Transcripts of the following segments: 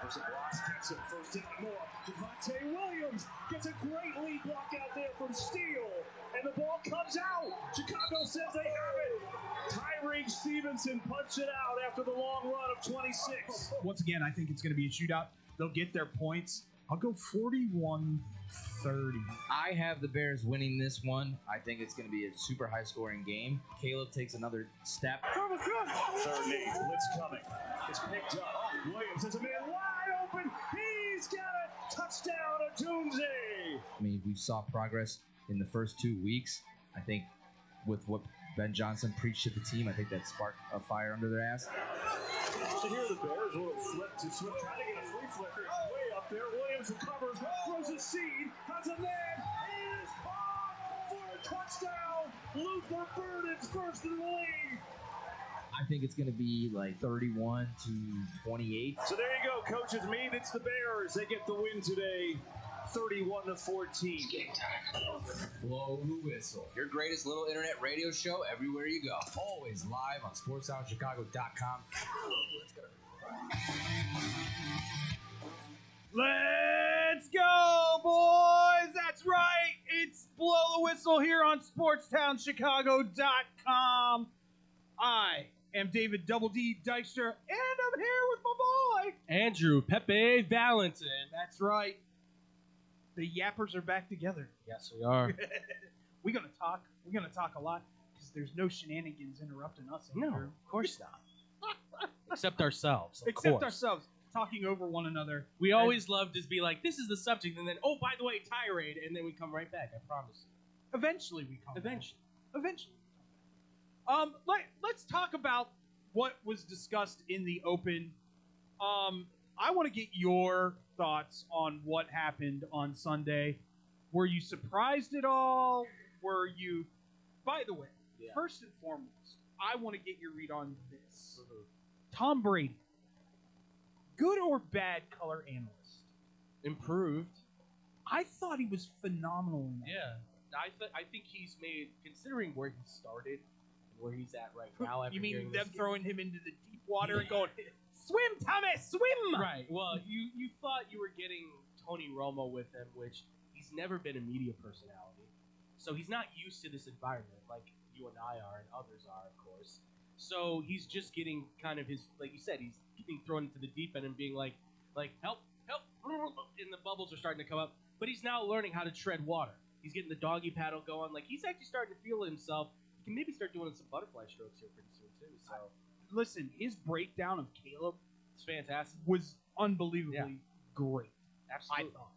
Jefferson blocks, gets it, first in more. Javonte Williams gets a great lead block out there from Steele, and the ball comes out. Chicago says they have it. Tyreek Stevenson punched it out after the long run of 26. Once again, I think it's going to be a shootout. They'll get their points. I'll go 41-30. I have the Bears winning this one. I think it's going to be a super high-scoring game. Caleb takes another step. Third and 8, blitz coming. It's picked up. Williams has a man wide open. He's got a touchdown, Atunze. I mean, we saw progress in the first 2 weeks. I think with what Ben Johnson preached to the team, I think that sparked a fire under their ass. So here are the Bears, a little flip to Swift, trying to get a free flicker. It's way up there. Williams recovers, throws a seed, has a man, is caught for a touchdown. Luther Bird is first in the league. I think it's going to be like 31-28. So there you go, coaches meet. It's the Bears. They get the win today, 31-14. Blow the whistle. Your greatest little internet radio show everywhere you go. Always live on SportsTownChicago.com. Let's go. Let's go, boys! That's right! It's Blow the Whistle here on SportsTownChicago.com. I am David Double D Dykstra, and I'm here with my boy, Andrew Pepe Valentin. That's right. The Yappers are back together. Yes, we are. We're gonna talk a lot because there's no shenanigans interrupting us. No, Andrew. of course not. Except ourselves. Except ourselves, talking over one another. We always love to be like, this is the subject, and then, oh, by the way, tirade, and then we come right back. I promise. Eventually, we come. Eventually. Back. Eventually. Let's talk about what was discussed in the open. I want to get your thoughts on what happened on Sunday. Were you surprised at all? Were you... By the way, first and foremost, I want to get your read on this. Mm-hmm. Tom Brady, good or bad color analyst? Improved. I thought he was phenomenal in that. Yeah. I think he's made, considering where he started and where he's at right now. You mean them throwing him into the deep water and going, swim, Thomas, swim! Right. Well, you thought you were getting Tony Romo with him, which he's never been a media personality. So he's not used to this environment like you and I are and others are, of course. So he's just getting kind of his, like you said, he's getting thrown into the deep end and being like help, and the bubbles are starting to come up. But he's now learning how to tread water. He's getting the doggy paddle going. Like, he's actually starting to feel it himself. He can maybe start doing some butterfly strokes here pretty soon, too. So, listen, his breakdown of Caleb it's fantastic. Was unbelievably great. Absolutely. I thought.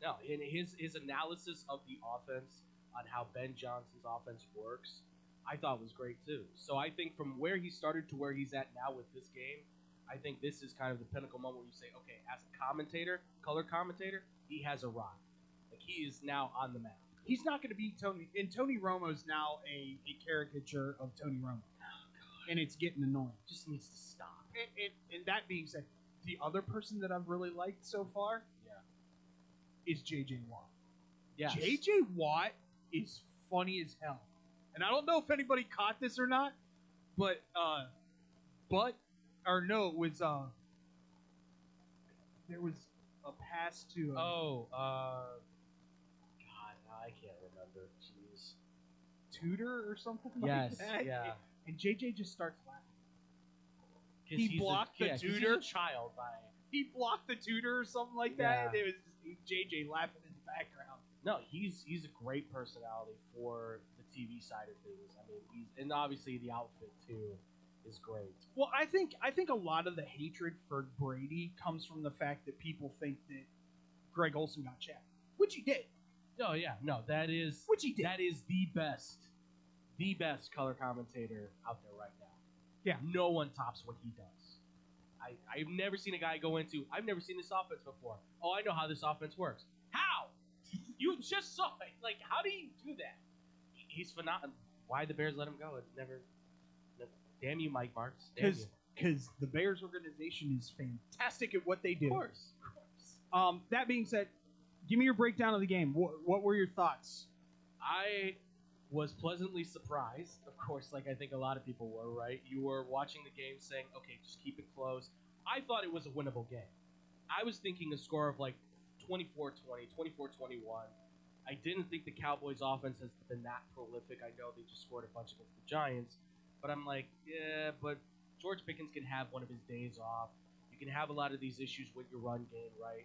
No, and his analysis of the offense on how Ben Johnson's offense works, I thought was great, too. So I think from where he started to where he's at now with this game, I think this is kind of the pinnacle moment where you say, okay, as a commentator, color commentator, he has arrived. Like, he is now on the map. He's not going to be Tony. And Tony Romo's now a caricature of Tony Romo. Oh, God. And it's getting annoying. Just needs to stop. And that being said, the other person that I've really liked so far is J.J. Watt. Yes. J.J. Watt is funny as hell. And I don't know if anybody caught this or not, but it was there was a pass to God, I can't remember. Jeez. Tudor or something yes, like that. Yeah. And JJ just starts laughing. He blocked the Tudor. He's a child, he blocked the Tudor or something like that. It was JJ laughing in the background. No, he's a great personality for the TV side of things. I mean, and obviously the outfit too is great. Well, I think a lot of the hatred for Brady comes from the fact that people think that Greg Olsen got checked, which he did. Oh yeah, no, that is which he did. That is the best color commentator out there right now. Yeah, no one tops what he does. I've never seen a guy go into, I've never seen this offense before. Oh, I know how this offense works. How? You just saw it. Like, how do you do that? He's phenomenal. Why the Bears let him go? It's never. Damn you, Mike Marks. Because the Bears organization is fantastic at what they do. Of course. That being said, give me your breakdown of the game. What were your thoughts? I was pleasantly surprised, of course, like I think a lot of people were, right? You were watching the game saying, okay, just keep it close. I thought it was a winnable game. I was thinking a score of like 24-20, 24-21. I didn't think the Cowboys' offense has been that prolific. I know they just scored a bunch against the Giants, but I'm like, yeah, but George Pickens can have one of his days off. You can have a lot of these issues with your run game, right?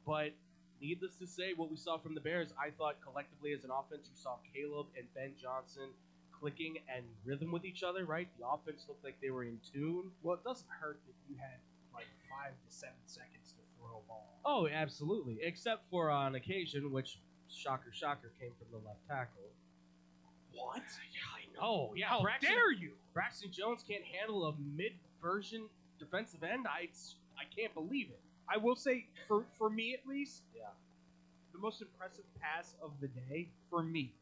But needless to say, what we saw from the Bears, I thought collectively as an offense, you saw Caleb and Ben Johnson clicking and rhythm with each other, right? The offense looked like they were in tune. Well, it doesn't hurt that you had like 5 to 7 seconds to throw a ball. Oh, absolutely. Except for on occasion, which, shocker, came from the left tackle. What? Yeah, I know. Yeah, How dare you? Braxton Jones can't handle a mid-version defensive end. I can't believe it. I will say, for me at least, Yeah. the most impressive pass of the day, for me,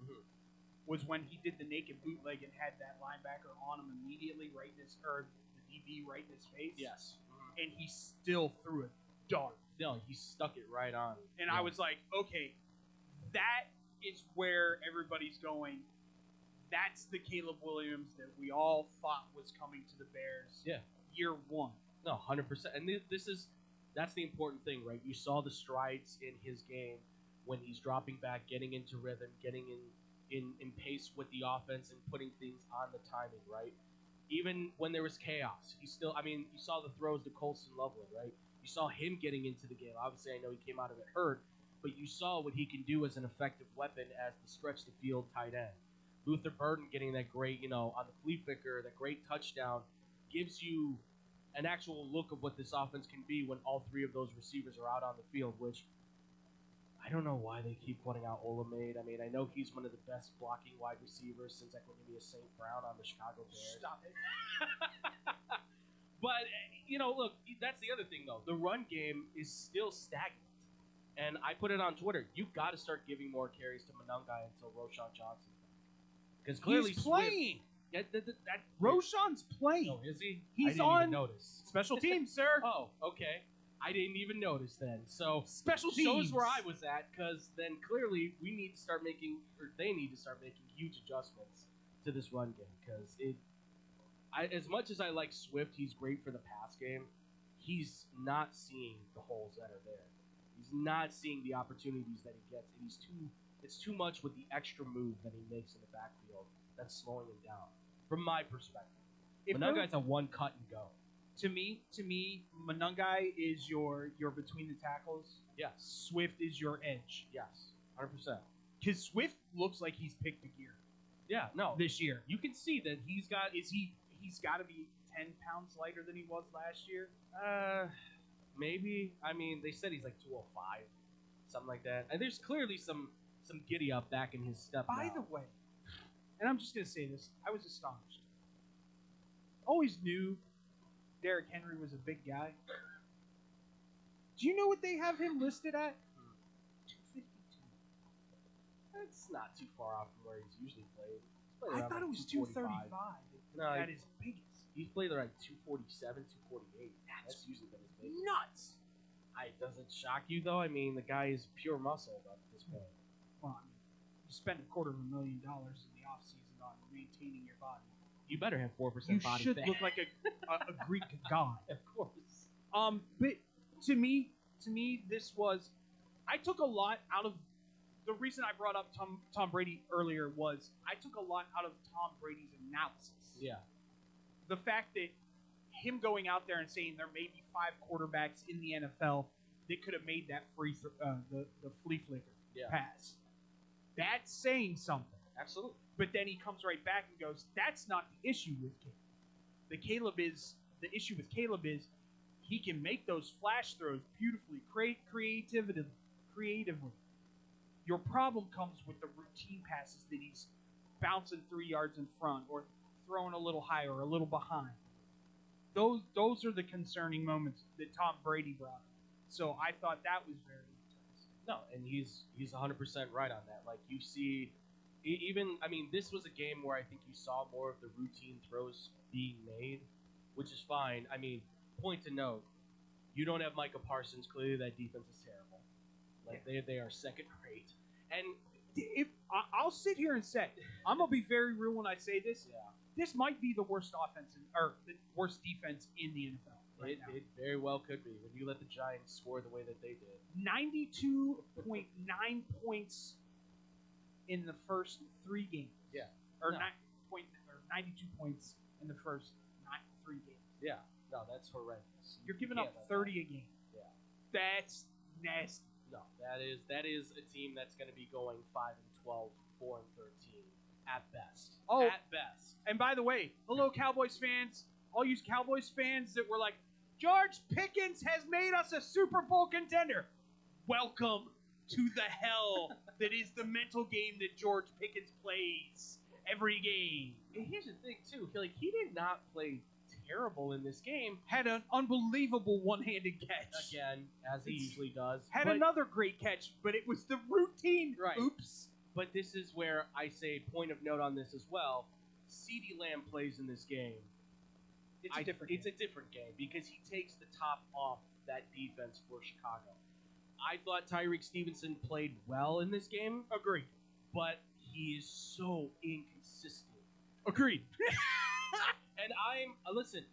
was when he did the naked bootleg and had that linebacker on him immediately, right in his, or the DB right in his face. Yes. And he still threw a dart. No, he stuck it right on. And I was like, okay, that is where everybody's going. That's the Caleb Williams that we all thought was coming to the Bears. Yeah. Year one. No, 100%. And that's the important thing, right? You saw the strides in his game when he's dropping back, getting into rhythm, getting in pace with the offense and putting things on the timing, right? Even when there was chaos, you saw the throws to Colston Loveland, right? You saw him getting into the game. Obviously, I know he came out of it hurt, but you saw what he can do as an effective weapon as the stretch the field tight end. Luther Burden getting that great, on the flea flicker, that great touchdown, gives you an actual look of what this offense can be when all three of those receivers are out on the field, which I don't know why they keep putting out Olamide. I mean, I know he's one of the best blocking wide receivers since Equanimeous St. Brown on the Chicago Bears. Stop it. But, look, that's the other thing, though. The run game is still stagnant. And I put it on Twitter. You've got to start giving more carries to Monangai until Roshan Johnson's back. Because clearly He's playing. Roshan's playing. Oh, is he? He's I didn't on even notice. Special teams, sir. Oh, okay. I didn't even notice then. So Special teams. shows where I was at, because then clearly they need to start making huge adjustments to this run game. Because as much as I like Swift, he's great for the pass game. He's not seeing the holes that are there. He's not seeing the opportunities that he gets, and it's too much with the extra move that he makes in the backfield that's slowing him down. From my perspective, Monangai's a one cut and go. To me, Monangai is your between the tackles. Yes. Swift is your edge. Yes. 100%. Because Swift looks like he's picked a gear. Yeah. No. This year, You can see that he's got. he's got to be 10 pounds lighter than he was last year. Maybe. I mean, they said he's like 205, something like that. And there's clearly some giddy up back in his step. By now. the way, and I'm just gonna say this, I was astonished. Always knew Derrick Henry was a big guy. Do you know what they have him listed at? 252. That's not too far off from where he's usually played. I thought it was 235. No, At his biggest. He's played like 247, 248. That's usually been his biggest. Nuts. Does it shock you though? I mean, the guy is pure muscle at this point. Well, I mean, you spend $250,000 in the offseason on maintaining your body. You better have 4% You body should fat. look like a Greek god. Of course. But to me, this was. I took a lot out of. The reason I brought up Tom Brady earlier was I took a lot out of Tom Brady's analysis. Yeah. The fact that him going out there and saying there may be 5 quarterbacks in the NFL that could have made that the flea flicker pass. That's saying something. Absolutely. But then he comes right back and goes, "That's not the issue with Caleb. The issue with Caleb is he can make those flash throws beautifully, creatively. Your problem comes with the routine passes that he's bouncing 3 yards in front or throwing a little higher or a little behind. Those are the concerning moments that Tom Brady brought up. So I thought that was very interesting. No, and he's 100% right on that. Like you see, this was a game where I think you saw more of the routine throws being made, which is fine. I mean, point to note, you don't have Micah Parsons. Clearly, that defense is terrible. They are second rate. And if I'll sit here and say, I'm gonna be very real when I say this. Yeah. This might be the worst offense or the worst defense in the NFL. right now. It very well could be when you let the Giants score the way that they did. 92.9 points in the first 3 games. Yeah. Or, No. 92 points in the first 3 games. Yeah. No, that's horrendous. You're giving can't up let 30 a game. Yeah. That's nasty. No, that is a team that's going to be going 5-12, 4-13 at best. Oh. At best. And by the way, hello Cowboys fans, all you Cowboys fans that were like, George Pickens has made us a Super Bowl contender. Welcome to the hell that is the mental game that George Pickens plays every game. And here's the thing, too. He did not play terrible in this game. Had an unbelievable one-handed catch. Again, as he usually does. Had But- another great catch, but it was the routine. Right. Oops. But this is where I say, point of note on this as well, CeeDee Lamb plays in this game. It's a different It's a different game because he takes the top off that defense for Chicago. I thought Tyreek Stevenson played well in this game. Agreed. But he is so inconsistent. Agreed. And listen,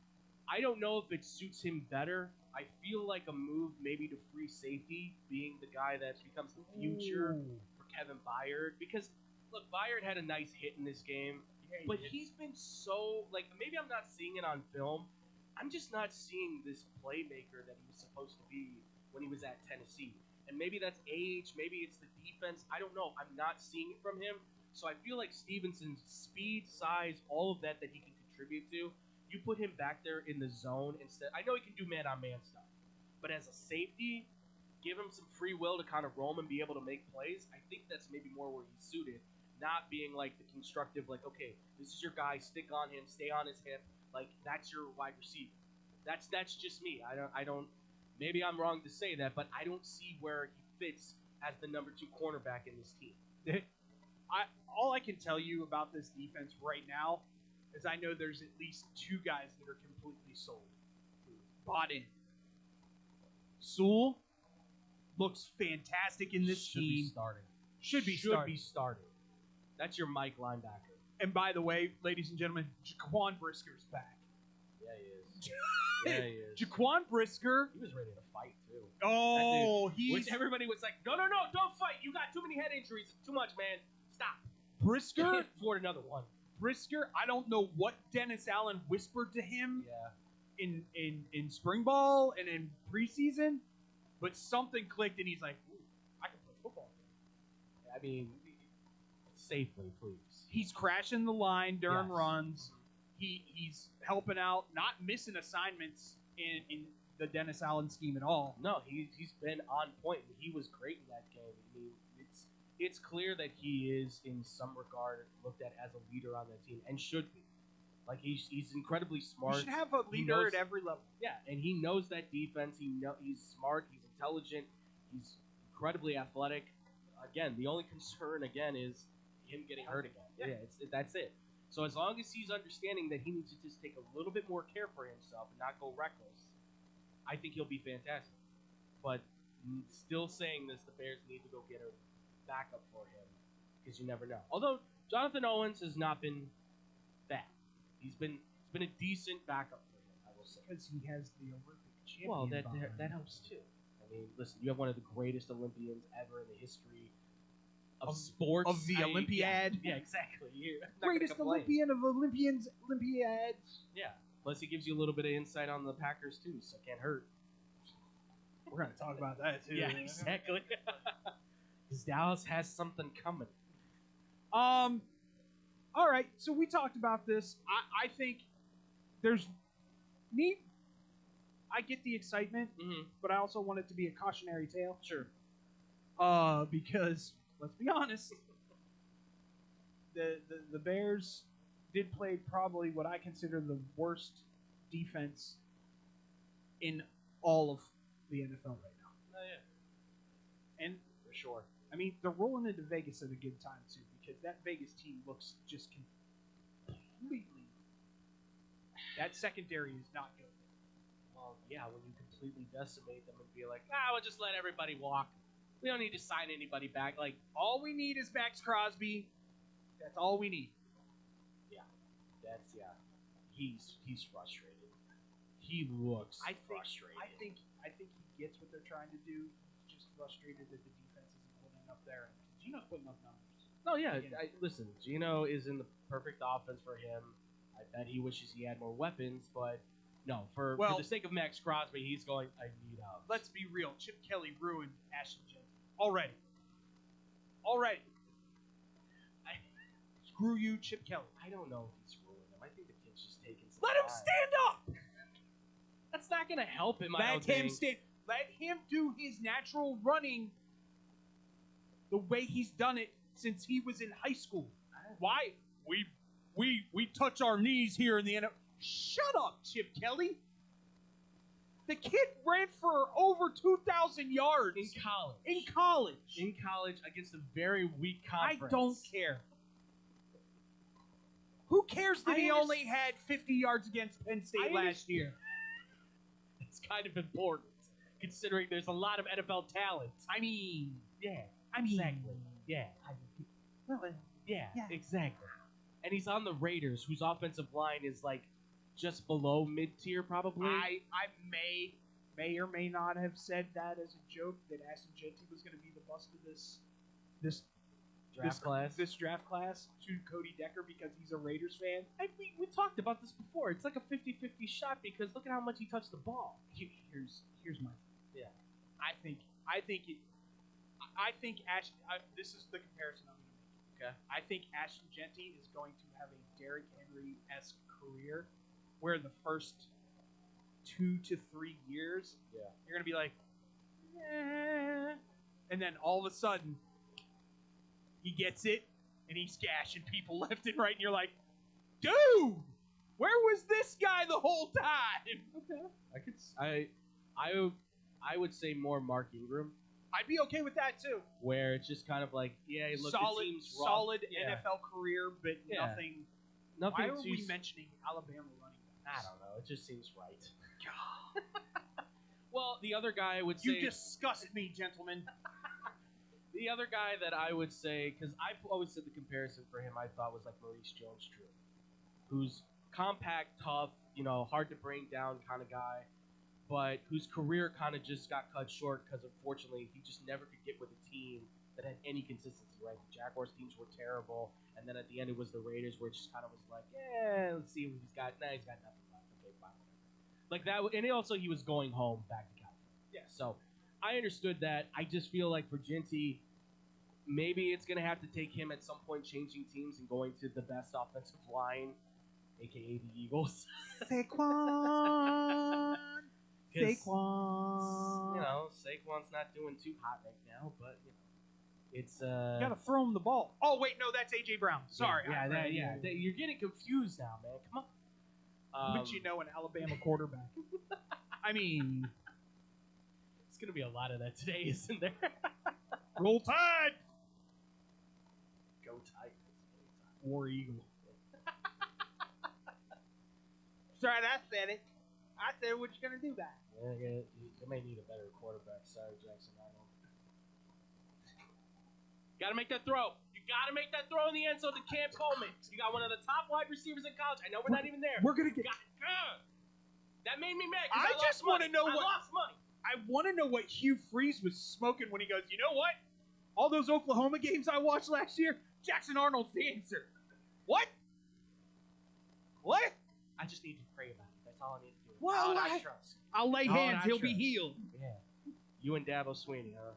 I don't know if it suits him better. I feel like a move maybe to free safety, being the guy that becomes the future for Kevin Byard. Because, look, Byard had a nice hit in this game, but he's been so, maybe I'm not seeing it on film. I'm just not seeing this playmaker that he was supposed to be when he was at Tennessee. And maybe that's age, maybe it's the defense. I don't know. I'm not seeing it from him. So I feel like Stevenson's speed, size, all of that he can contribute to, you put him back there in the zone instead. I know he can do man-on-man stuff, but as a safety, give him some free will to kind of roam and be able to make plays. I think that's maybe more where he's suited, not being like the constructive, okay, this is your guy, stick on him, stay on his hip, that's your wide receiver. That's just me. I don't. Maybe I'm wrong to say that, but I don't see where he fits as the number 2 cornerback in this team. All I can tell you about this defense right now is I know there's at least 2 guys that are completely sold. Bought in. Sewell looks fantastic in this Should team. be starting. Should be starting. That's your Mike linebacker. And by the way, ladies and gentlemen, Jaquan Brisker's back. Yeah, he is. Yeah, he is. Jaquan Brisker. He was ready to fight, too. Oh, Which everybody was like, no, don't fight. You got too many head injuries. It's too much, man. Stop. Brisker. Can't afford another one. Brisker, I don't know what Dennis Allen whispered to him Yeah. in spring ball and in preseason, but something clicked and he's like, ooh, I can play football. I mean, safely, please. He's crashing the line during Yes. runs. He's helping out, not missing assignments in the Dennis Allen scheme at all. No, he's been on point. He was great in that game. I mean, it's clear that he is, in some regard, looked at as a leader on that team and should be. He's incredibly smart. You should have a leader at every level. Yeah, and he knows that defense. He's smart. He's intelligent. He's incredibly athletic. Again, the only concern is him getting hurt again. Yeah, that's it. So as long as he's understanding that he needs to just take a little bit more care for himself and not go reckless, I think he'll be fantastic. But still saying this, the Bears need to go get a backup for him because you never know. Although Jonathan Owens has not been bad. It's been a decent backup for him, I will say. Because he has the Olympic champion. Well, behind him. that helps too. I mean, listen, you have one of the greatest Olympians ever in the history of sports. Of the Olympiad. Yeah, exactly. You're not Greatest gonna complain. Olympian of Olympians, Olympiads. Yeah. Plus, he gives you a little bit of insight on the Packers too, so it can't hurt. We're going to talk about that, too. Yeah, exactly. Because Dallas has something coming. All right, so we talked about this. I think there's need. I get the excitement, but I also want it to be a cautionary tale. Sure. Because let's be honest, the Bears did play probably what I consider the worst defense in all of the NFL right now. Oh yeah. And For sure. I mean, they're rolling into Vegas at a good time too, because that Vegas team looks just completely. That secondary is not good. Well, yeah, when you completely decimate them and be like, we'll just let everybody walk. We don't need to sign anybody back. All we need is Max Crosby. That's all we need. He's frustrated. he looks I think frustrated. I think he gets what they're trying to do. He's just frustrated that the defense isn't holding up there. And Gino's putting up numbers. No, yeah. Listen, Gino is in the perfect offense for him. I bet he wishes he had more weapons, but no, for the sake of Max Crosby, he's going, I need out. Let's be real. Chip Kelly ruined Ashton Jeanty already. Screw you, Chip Kelly. I don't know if he's ruining him. I think the kid's just taking some Let him time. stand up. That's not going to help him, Let him do his natural running the way he's done it since he was in high school. Why? We touch our knees here in the NFL. Shut up, Chip Kelly. The kid ran for over 2,000 yards. In college. In college Against a very weak conference. I don't care. Who cares that he only had 50 yards against Penn State last year? It's kind of important, considering there's a lot of NFL talent. Exactly. Yeah. Exactly. And he's on the Raiders, whose offensive line is like just below mid-tier, probably. I may or may not have said that as a joke that Ashton Jeanty was going to be the bust of this draft class to Cody Decker because he's a Raiders fan. We talked about this before. It's like a 50-50 shot because look at how much he touched the ball. Here's my Yeah. This is the comparison I'm going to make. Okay. I think Ashton Jeanty is going to have a Derrick Henry-esque career where the first 2 to 3 years, you're going to be like, and then all of a sudden, he gets it, and he's gashing people left and right, and you're like, dude, where was this guy the whole time? Okay. I would say more Mark Ingram. I'd be okay with that too. Where it's just kind of like, look, the team's rough. Solid NFL career, but nothing. Why are we mentioning Alabama running backs? I don't know. It just seems right. Well, the other guy I would say... You disgust me, gentlemen. The other guy that I would say, because I've always said the comparison for him I thought was like Maurice Jones-Drew, who's compact, tough, hard to bring down kind of guy, but whose career kind of just got cut short because unfortunately he just never could get with a team that had any consistency, right? The Jaguars teams were terrible, and then at the end it was the Raiders where it just kind of was like, let's see what he's got. Nah, he's got nothing left. Okay, fine. Like that, and also he was going home back to California. Yeah. So I understood that. I just feel like for Jeanty, maybe it's going to have to take him at some point changing teams and going to the best offensive line, a.k.a. the Eagles. Saquon. Saquon's not doing too hot right now, but, it's... You got to throw him the ball. Oh, wait, no, that's A.J. Brown. Sorry. You're getting confused now, man. Come on. Wouldn't you know an Alabama quarterback? I mean... It's going to be a lot of that today, isn't there? Roll Tide! Go Tigers. War Eagle. Sorry, I said it. I said what you're going to do that. Yeah, you may need a better quarterback. Sorry, Jackson Arnold. Got to make that throw. You got to make that throw in the end zone to Cam Coleman. You got one of the top wide receivers in college. I know we're not even there. We're going to get... That made me mad. I just want to know what... I lost money. I want to know what Hugh Freeze was smoking when he goes, you know what? All those Oklahoma games I watched last year, Jackson Arnold's the answer. What? What? I just need to pray about it. That's all I need to do. Well, I trust. I'll lay hands. He'll be healed. Yeah. You and Dabo Sweeney, huh?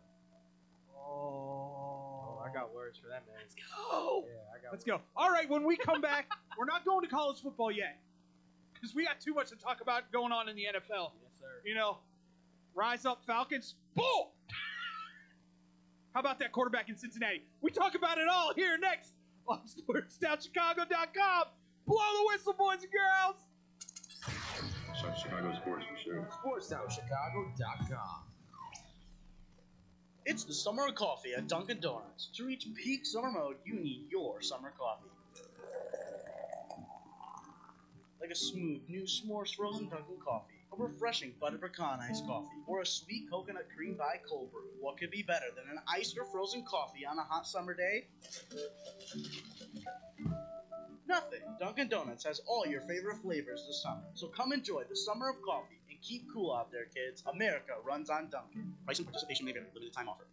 Oh, I got words for that, man. Let's go. Yeah, Let's go. All right, when we come back, we're not going to college football yet because we got too much to talk about going on in the NFL. Yes, sir. Rise up, Falcons. Boom! How about that quarterback in Cincinnati? We talk about it all here next on SportsTownChicago.com. Blow the whistle, boys and girls. Chicago sports for sure. SportsTownChicago.com. It's the summer of coffee at Dunkin' Donuts. To reach peak summer mode, you need your summer coffee. Like a smooth, new s'mores frozen Dunkin' coffee, a refreshing butter pecan iced coffee, or a sweet coconut cream pie cold brew. What could be better than an iced or frozen coffee on a hot summer day? Nothing. Dunkin' Donuts has all your favorite flavors this summer. So come enjoy the summer of coffee and keep cool out there, kids. America runs on Dunkin'. Price and participation may vary. Limited time offer.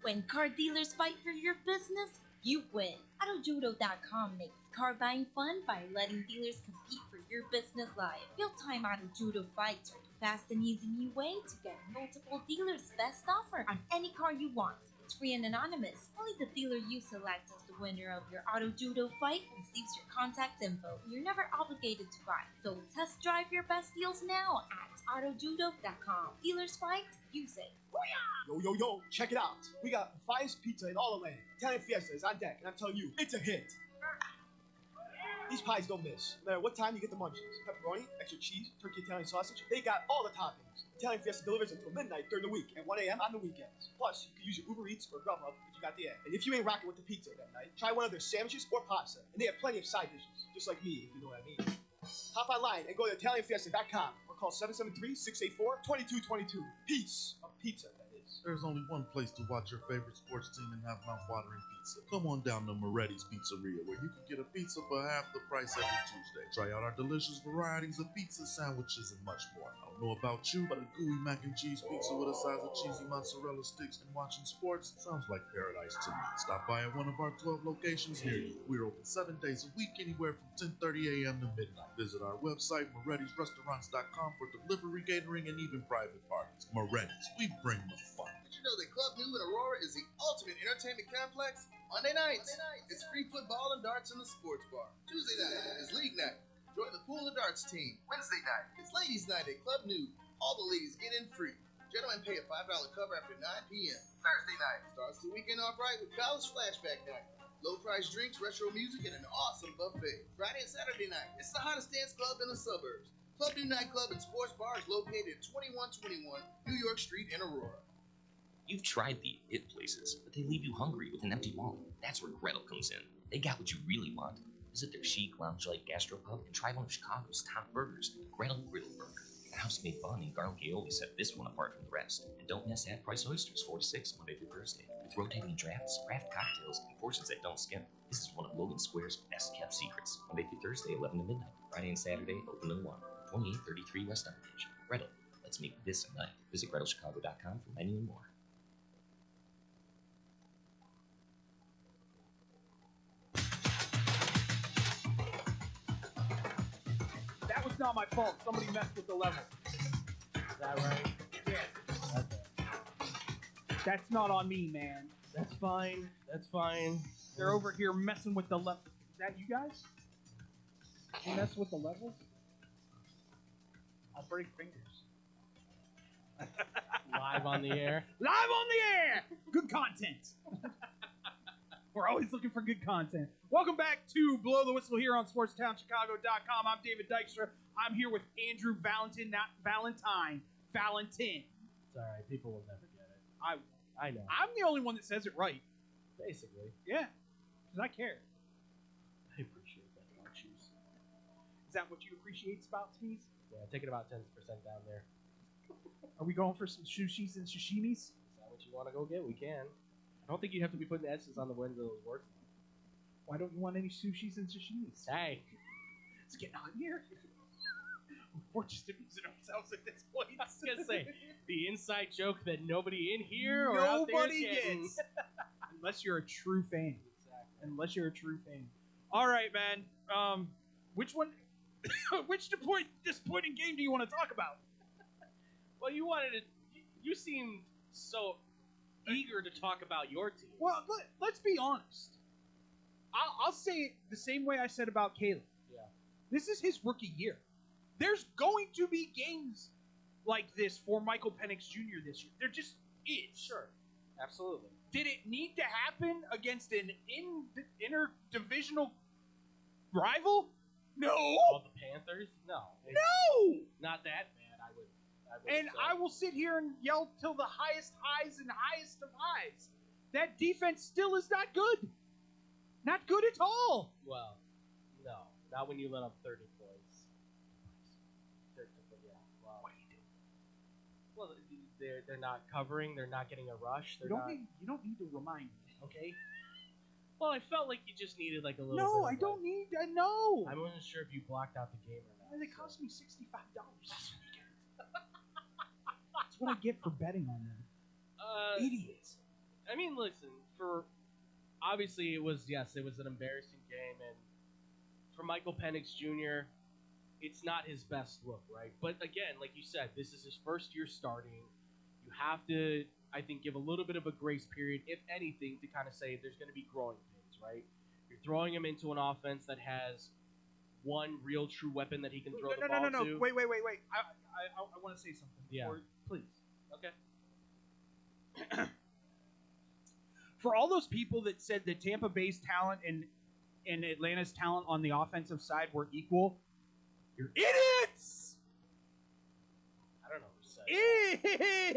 When car dealers fight for your business, you win. AutoJudo.com makes car buying fun by letting dealers compete for your business life. Real-time AutoJudo fights are the fast and easy new way to get multiple dealers' best offer on any car you want. It's free and anonymous. Only the dealer you select as the winner of your AutoJudo fight receives your contact info. You're never obligated to buy, so test drive your best deals now at AutoJudo.com. Dealers fight, you say. Yo, check it out. We got the finest pizza in all the land. Italian Fiesta is on deck, and I'm telling you, it's a hit. These pies don't miss. No matter what time you get the munchies. Pepperoni, extra cheese, turkey Italian sausage, they got all the toppings. Italian Fiesta delivers until midnight during the week and 1 a.m. on the weekends. Plus, you can use your Uber Eats or Grubhub if you got the app. And if you ain't rocking with the pizza that night, try one of their sandwiches or pasta. And they have plenty of side dishes, just like me, if you know what I mean. Hop online and go to ItalianFiesta.com or call 773-684-2222. Piece of pizza, that is. There's only one place to watch your favorite sports team and have mouth-watering pizza. Come on down to Moretti's Pizzeria, where you can get a pizza for half the price every Tuesday. Try out our delicious varieties of pizza, sandwiches, and much more. I don't know about you, but a gooey mac and cheese pizza with a side of cheesy mozzarella sticks and watching sports sounds like paradise to me. Stop by at one of our 12 locations near you. We're open 7 days a week, anywhere from 10:30 a.m. to midnight. Visit our website, Moretti'sRestaurants.com, for delivery, catering, and even private parties. Moretti's, we bring the fun. Did you know that Club New in Aurora is the ultimate entertainment complex? Monday nights, it's free football and darts in the sports bar. Tuesday night is league night. Join the pool and darts team. Wednesday night, it's ladies' night at Club New. All the ladies get in free. Gentlemen pay a $5 cover after 9 p.m. Thursday night starts the weekend off right with college flashback night. Low price drinks, retro music, and an awesome buffet. Friday and Saturday night, it's the hottest dance club in the suburbs. Club New Nightclub and Sports Bar is located at 2121 New York Street in Aurora. You've tried the it places, but they leave you hungry with an empty wallet. That's where Gretel comes in. They got what you really want. Visit their chic, lounge-like gastropub and try one of Chicago's top burgers, the Gretel Griddle Burger. The house-made bun and garlic aioli set this one apart from the rest. And don't miss half-price oysters, 4 to 6, Monday through Thursday. With rotating drafts, craft cocktails, and portions that don't skip. This is one of Logan Square's best-kept secrets. Monday through Thursday, 11 to midnight. Friday and Saturday, open to 1. 2833 West Armitage. Gretel, let's make this a night. Visit GretelChicago.com for menu and more. That was not my fault. Somebody messed with the level. Is that right? Yeah. Okay. That's not on me, man. That's fine. That's fine. They're over here messing with the level. Is that you guys? You mess with the levels? I'll break fingers. Live on the air. Live on the air! Good content. We're always looking for good content. Welcome back to Blow the Whistle here on SportsTownChicago.com. I'm David Dykstra. I'm here with Andrew Valentin, not Valentine. Valentin. It's all right. People will never get it. I know. I'm the only one that says it right. Basically. Yeah, because I care. I appreciate that about cheese. Is that what you appreciate about cheese? Yeah, take it about 10% down there. Are we going for some sushis and sashimis? Is that what you want to go get? We can. I don't think you have to be putting S's on the winds of those words. Why don't you want any sushis and sashimis? Hey. It's getting hot here. We're just amusing ourselves at this point. I was going to say, the inside joke that nobody in here or out there is getting. Gets. Unless you're a true fan. Exactly. Unless you're a true fan. All right, man. Which one? Which disappointing game do you want to talk about? Well, you seemed so eager to talk about your team. Well, let's be honest. I'll say it the same way I said about Caleb. Yeah. This is his rookie year. There's going to be games like this for Michael Penix Jr. this year. There just is. Sure. Absolutely. Did it need to happen against an interdivisional rival? No. Oh, the Panthers? No. No. Not that bad, I would and say. I will sit here and yell till the highest highs and highest of highs. That defense still is not good. Not good at all. Well, no. Not when you let up 30 points. Yeah. Well, what do you do? Well, they're not covering. They're not getting a rush. You don't need to remind me, okay? Well, I felt like you just needed like a little. No, I bit of, don't need. No. I wasn't sure if you blocked out the game or not. It cost me $65 this weekend. That's what I get for betting on them. Idiots. I mean, listen. Obviously, it was an embarrassing game, and for Michael Penix Jr., it's not his best look, right? But again, like you said, this is his first year starting. You have to, I think, give a little bit of a grace period, if anything, to kind of say there's going to be growing pains, right? You're throwing him into an offense that has one real true weapon that he can throw the ball to. No. Wait. I want to say something. Yeah. Please. Okay. For all those people that said that Tampa Bay's talent and Atlanta's talent on the offensive side were equal, you're idiots! I don't know who said that.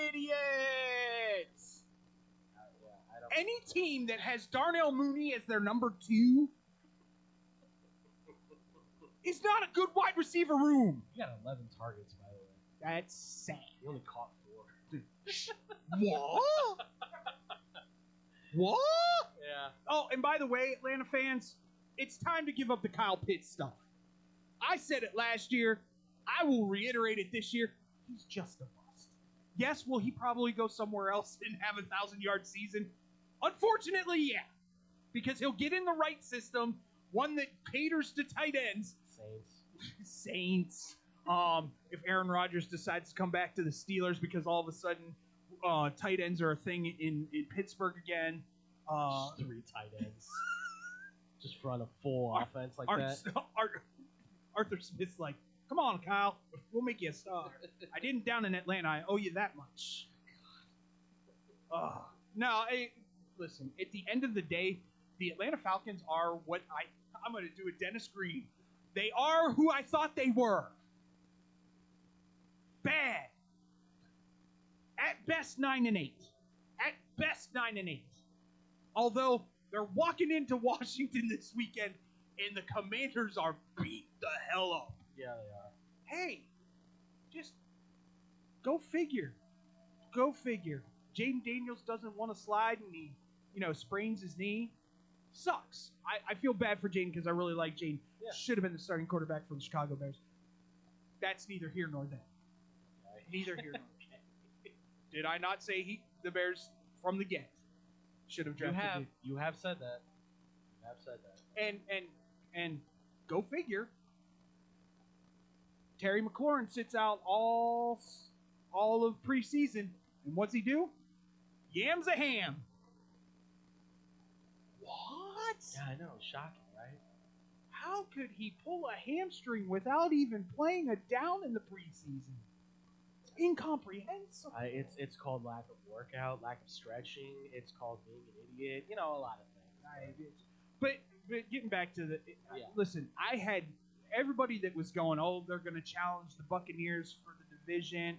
Idiots! I don't. Any team that has Darnell Mooney as their number 2 is not a good wide receiver room. You got 11 targets, by the way. That's sad. You only caught 4. What? What? Yeah. Oh, and by the way, Atlanta fans, it's time to give up the Kyle Pitts stuff. I said it last year. I will reiterate it this year. He's just a bust. Yes, will he probably go somewhere else and have a 1,000-yard season? Unfortunately, yeah. Because he'll get in the right system, one that caters to tight ends. Saints. If Aaron Rodgers decides to come back to the Steelers because all of a sudden tight ends are a thing in Pittsburgh again. Just 3 tight ends. Just run a full offense like that. Arthur Smith's like, come on, Kyle. We'll make you a star. I didn't down in Atlanta. I owe you that much. No, listen, at the end of the day, the Atlanta Falcons are what I'm going to do a Dennis Green. They are who I thought they were. Bad. At best, 9-8. At best, 9-8. Although they're walking into Washington this weekend, and the Commanders are beat the hell up. Yeah, they are. Hey, just go figure. Go figure. Jaden Daniels doesn't want to slide, and he, sprains his knee. Sucks. I feel bad for Jaden because I really like Jaden. Yeah. Should have been the starting quarterback for the Chicago Bears. That's neither here nor there. Okay. Neither here nor there. Did I not say the Bears from the get should have drafted him? You have said that. And go figure. Terry McLaurin sits out all of preseason, and what's he do? Yams a ham. What? Yeah, I know. Shocking, right? How could he pull a hamstring without even playing a down in the preseason? It's incomprehensible. It's called lack of workout, lack of stretching. It's called being an idiot. A lot of things. But getting back to listen, I had everybody that was going, they're going to challenge the Buccaneers for the division.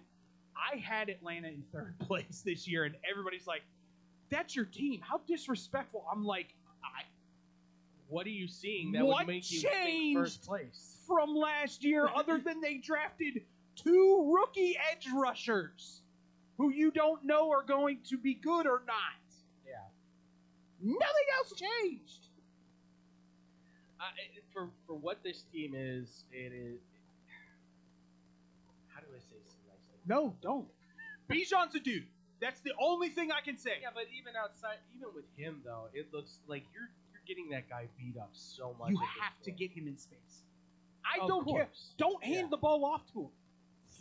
I had Atlanta in 3rd place this year, and everybody's like, that's your team. How disrespectful. I'm like, what are you seeing that would make you think 1st place? From last year other than they drafted 2 rookie edge rushers who you don't know are going to be good or not? Yeah. Nothing else changed. For what this team is, it is. How do I say some nice things? No, don't. Bijan's a dude. That's the only thing I can say. Yeah, but even with him though, it looks like you're getting that guy beat up so much. You have to get him in space. I don't care. Don't hand the ball off to him.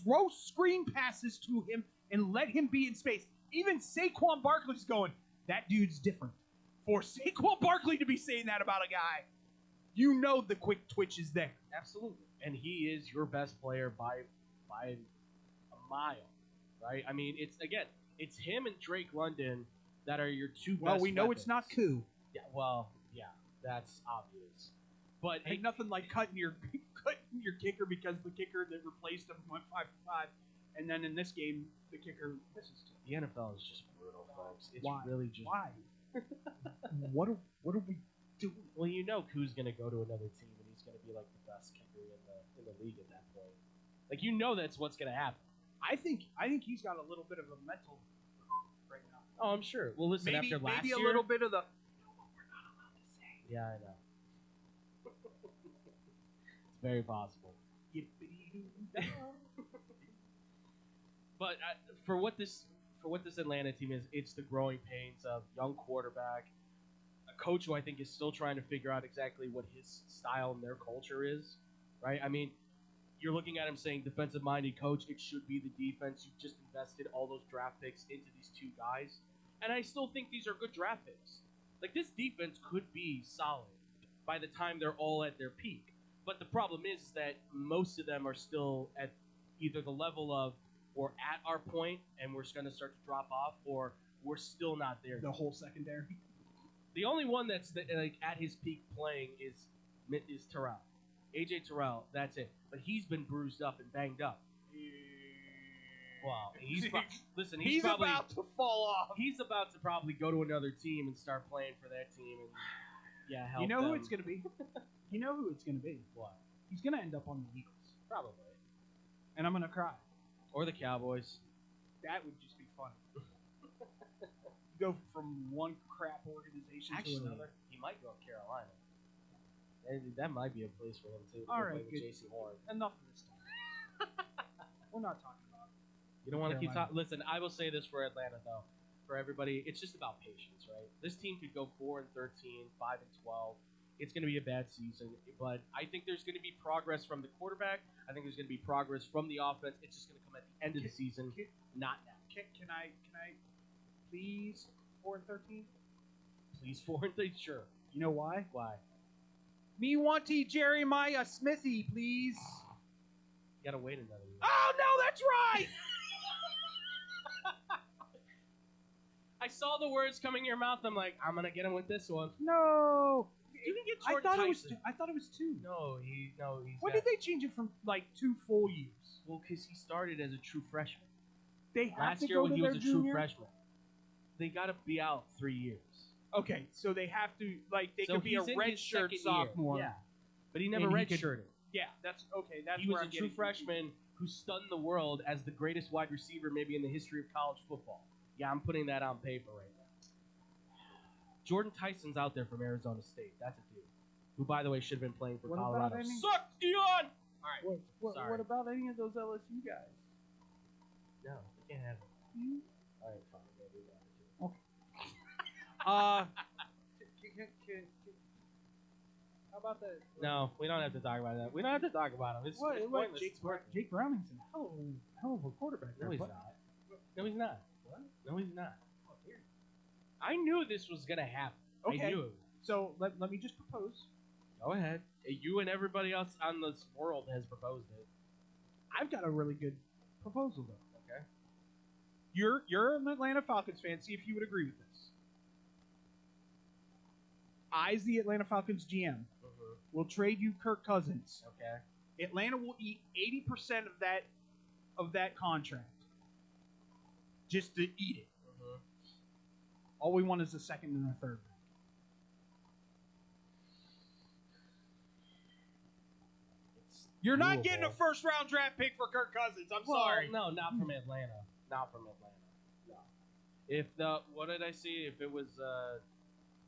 Throw screen passes to him and let him be in space. Even Saquon Barkley's going, that dude's different. For Saquon Barkley to be saying that about a guy, the quick twitch is there. Absolutely. And he is your best player by a mile, right? I mean, it's him and Drake London that are your 2 best Well, we know weapons. it's not Koo. Yeah, well, yeah, that's obvious. But ain't nothing like cutting your kicker because the kicker that replaced him went 5 for 5, and then in this game the kicker misses 2. The NFL is just brutal, folks. It's Why? really just why? What are we doing? Well, Koo's gonna go to another team and he's gonna be like the best kicker in the league at that point. Like that's what's gonna happen. I think he's got a little bit of a mental right now. Oh, I'm sure. Well, listen, after last year, maybe a little bit of the. Yeah, I know. It's very possible. But for what this Atlanta team is, it's the growing pains of young quarterback, a coach who I think is still trying to figure out exactly what his style and their culture is, right? I mean, you're looking at him saying defensive-minded coach, it should be the defense. You've just invested all those draft picks into these two guys. And I still think these are good draft picks. Like, this defense could be solid by the time they're all at their peak. But the problem is that most of them are still at either the level of we're at our point and we're going to start to drop off, or we're still not there. The whole secondary. The only one that's like at his peak playing is Terrell. AJ Terrell, that's it. But he's been bruised up and banged up. Wow. Listen, he's probably about to fall off. He's about to probably go to another team and start playing for that team and help You know them. who it's going to be? You know who it's going to be? What? He's going to end up on the Eagles. Probably. And I'm going to cry. Or the Cowboys. That would just be funny. Go from one crap organization to another. He might go to Carolina. That might be a place for him too. All right, with J.C. Horn. Enough of this time. We're not talking about it. You don't want to keep talking. Listen, I will say this for Atlanta though. For everybody, it's just about patience, right? This team could go 4-13, 5-12. It's going to be a bad season, but I think there's going to be progress from the quarterback. I think there's going to be progress from the offense. It's just going to come at the end of the season, not now. Can I please 4-13? Please 4-13, sure. You know why? Why? Me wanty Jeremiah Smithy, please. You got to wait another year. Oh, no, that's right! I saw the words coming in your mouth. I'm like, I'm gonna get him with this one. No. You can get I Jordan thought Tyson. I thought it was 2. No, he's. When did they change it from like 2 full years? Well, because he started as a true freshman. They have Last to year go when to he their was a true junior? freshman. They got to be out 3 years. Okay, so they have to they So could be a he's in red his shirt second year. sophomore. Yeah, but he never And he could- redshirted. Yeah, that's okay. That's He where was I'm a true getting freshman who stunned the world as the greatest wide receiver maybe in the history of college football. Yeah, I'm putting that on paper right now. Jordan Tyson's out there from Arizona State. That's a dude. Who, by the way, should have been playing for What Colorado. about any- Suck, Dion! All right. Sorry. What about any of those LSU guys? No, we can't have him. All right, fine. Maybe one or two. How about that? No, we don't have to talk about that. We don't have to talk about him. It's pointless. Jake Browning's a hell of a quarterback. No, he's not. No, he's not. What? No, he's not. I knew this was going to happen. Okay. I knew it. So let me just propose. Go ahead. You and everybody else on this world has proposed it. I've got a really good proposal though. Okay. You're an Atlanta Falcons fan. See if you would agree with this. I, as the Atlanta Falcons GM, will trade you Kirk Cousins. Okay. Atlanta will eat 80% of that contract just to eat it. All we want is a second and a third. You're not getting a first round draft pick for Kirk Cousins. I'm sorry. No, not from Atlanta. Not from Atlanta. No. If what did I see? If it was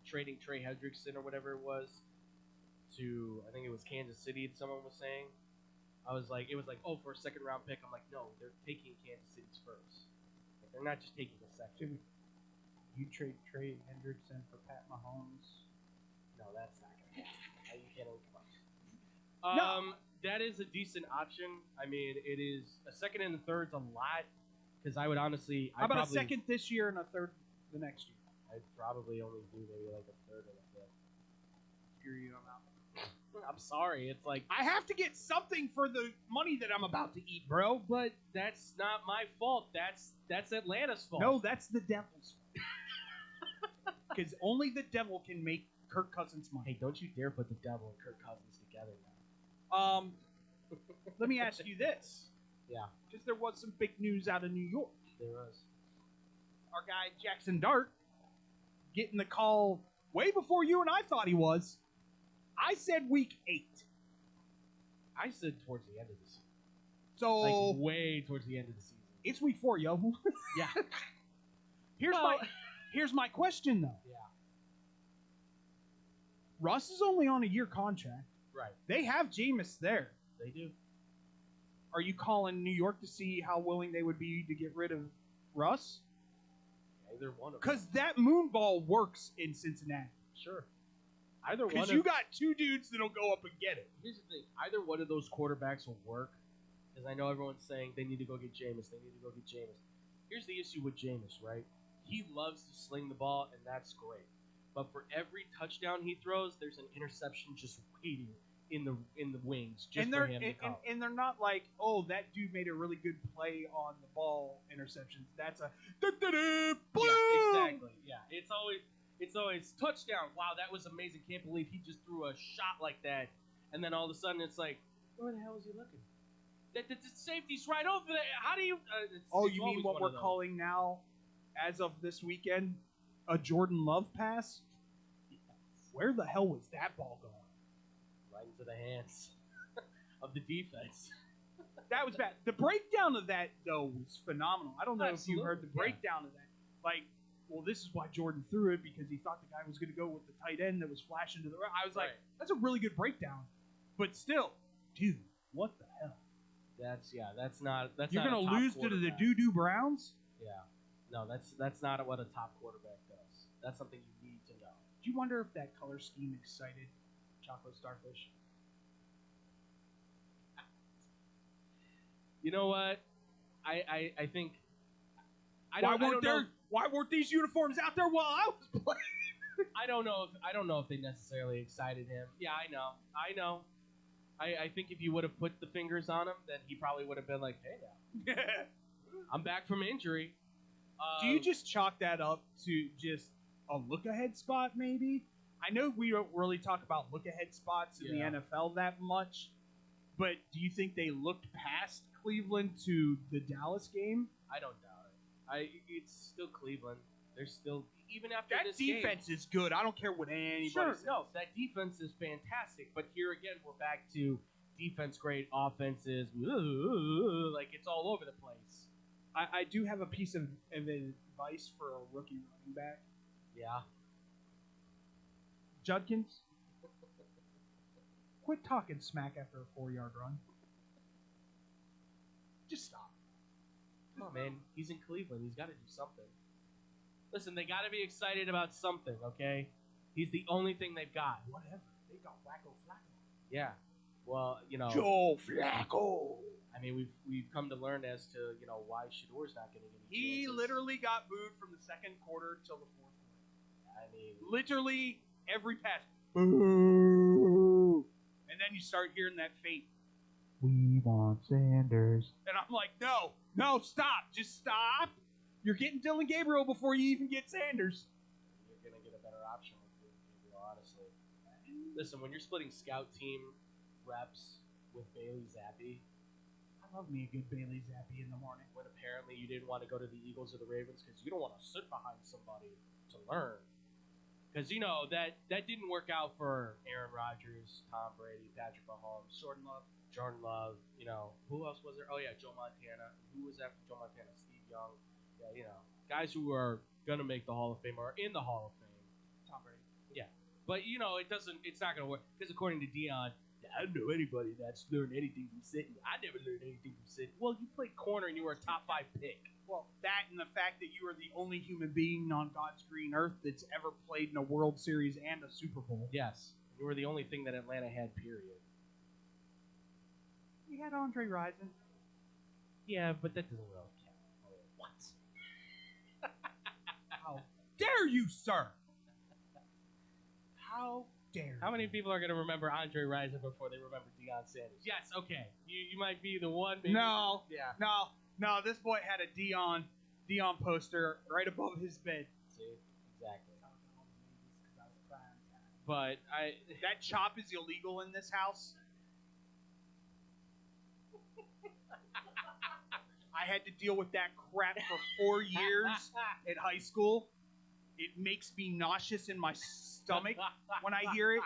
trading Trey Hendrickson or whatever it was to, I think it was Kansas City. Someone was saying. It was like, oh, for a second round pick. I'm like, no, they're taking Kansas City's first. Like, they're not just taking a second. You trade Trey Hendrickson for Pat Mahomes? No, that's not gonna happen. Are you kidding? Come on. That is a decent option. I mean, it is a second and a third's a lot because I would honestly. How about a second this year and a third the next year? I'd probably only do maybe like a third and a fifth. I'm sorry. It's like I have to get something for the money that I'm about to eat, bro. But that's not my fault. That's Atlanta's fault. No, that's the Devil's fault. Because only the devil can make Kirk Cousins money. Hey, don't you dare put the devil and Kirk Cousins together now. Let me ask you this. Yeah. Because there was some big news out of New York. There was. Our guy Jackson Dart getting the call way before you and I thought he was. I said week 8. I said towards the end of the season. So like way towards the end of the season. It's week 4, yo. Yeah. Here's my question though. Yeah. Russ is only on a year contract. Right. They have Jameis there. They do. Are you calling New York to see how willing they would be to get rid of Russ? Either one of them. Because that moon ball works in Cincinnati. Sure. Either one. Because you got two dudes that'll go up and get it. Here's the thing. Either one of those quarterbacks will work. Because I know everyone's saying they need to go get Jameis. They need to go get Jameis. Here's the issue with Jameis, right? He loves to sling the ball, and that's great. But for every touchdown he throws, there's an interception just waiting in the wings just for him to come. And they're not like, oh, that dude made a really good play on the ball interceptions. That's a boom! Yeah, exactly. Yeah, it's always touchdown. Wow, that was amazing. Can't believe he just threw a shot like that. And then all of a sudden it's like, where the hell is he looking? The safety's right over there. How do you? You mean what we're calling now, as of this weekend, a Jordan Love pass? Yes. Where the hell was that ball going? Right into the hands of the defense. That was bad. The breakdown of that, though, was phenomenal. I don't know if you heard the breakdown of that. Like, well, this is why Jordan threw it, because he thought the guy was going to go with the tight end that was flashing to the right. I was like, that's a really good breakdown. But still, dude, what the hell? That's not. You're going to lose to the doo-doo Browns? Yeah. No, that's not what a top quarterback does. That's something you need to know. Do you wonder if that color scheme excited Chocolate Starfish? You know what? I think. Why weren't these uniforms out there while I was playing? I don't know if they necessarily excited him. Yeah, I know. I think if you would have put the fingers on him, then he probably would have been like, hey now. I'm back from injury. Do you just chalk that up to just a look-ahead spot, maybe? I know we don't really talk about look-ahead spots in the NFL that much, but do you think they looked past Cleveland to the Dallas game? I don't doubt it. It's still Cleveland. They're still, even after that this defense is good. I don't care what anybody says. No, that defense is fantastic. But here again, we're back to defense great, offenses. Like, it's all over the place. I do have a piece of advice for a rookie running back. Yeah. Judkins, quit talking smack after a 4-yard run. Just stop. Come on, man. He's in Cleveland. He's got to do something. Listen, they got to be excited about something, okay? He's the only thing they've got. Whatever. They got Wacko Flacco. Yeah. Well, Joe Flacco. I mean, we've come to learn as to, why Shador's not getting any He chances. literally got booed from the second quarter till the fourth quarter. I mean, literally every pass. Boo! And then you start hearing that fate. We want Sanders. And I'm like, no, stop. Just stop. You're getting Dylan Gabriel before you even get Sanders. You're going to get a better option with Dylan Gabriel, honestly. Listen, when you're splitting scout team reps with Bailey Zappi, I love me a good Bailey Zappi in the morning. When apparently you didn't want to go to the Eagles or the Ravens because you don't want to sit behind somebody to learn. Because, that didn't work out for Aaron Rodgers, Tom Brady, Patrick Mahomes, Jordan Love. Who else was there? Oh, yeah, Joe Montana. Who was after Joe Montana? Steve Young. Yeah, guys who are going to make the Hall of Fame or are in the Hall of Fame. Tom Brady. Yeah. But, it's not going to work. Because according to Deion, I don't know anybody that's learned anything from sitting. I never learned anything from sitting. Well, you played corner and you were a top 5 pick. Well, that and the fact that you are the only human being on God's green earth that's ever played in a World Series and a Super Bowl. Yes. You were the only thing that Atlanta had, period. We had Andre Rison. Yeah, but that doesn't really count. What? How dare you, sir? How dare you? How many people are going to remember Andre Rison before they remember Deion Sanders? Yes, okay. You might be the one. Maybe. No. Yeah. No, this boy had a Deion poster right above his bed. See? Exactly. But that chop is illegal in this house. I had to deal with that crap for 4 years in high school. It makes me nauseous in my stomach when I hear it.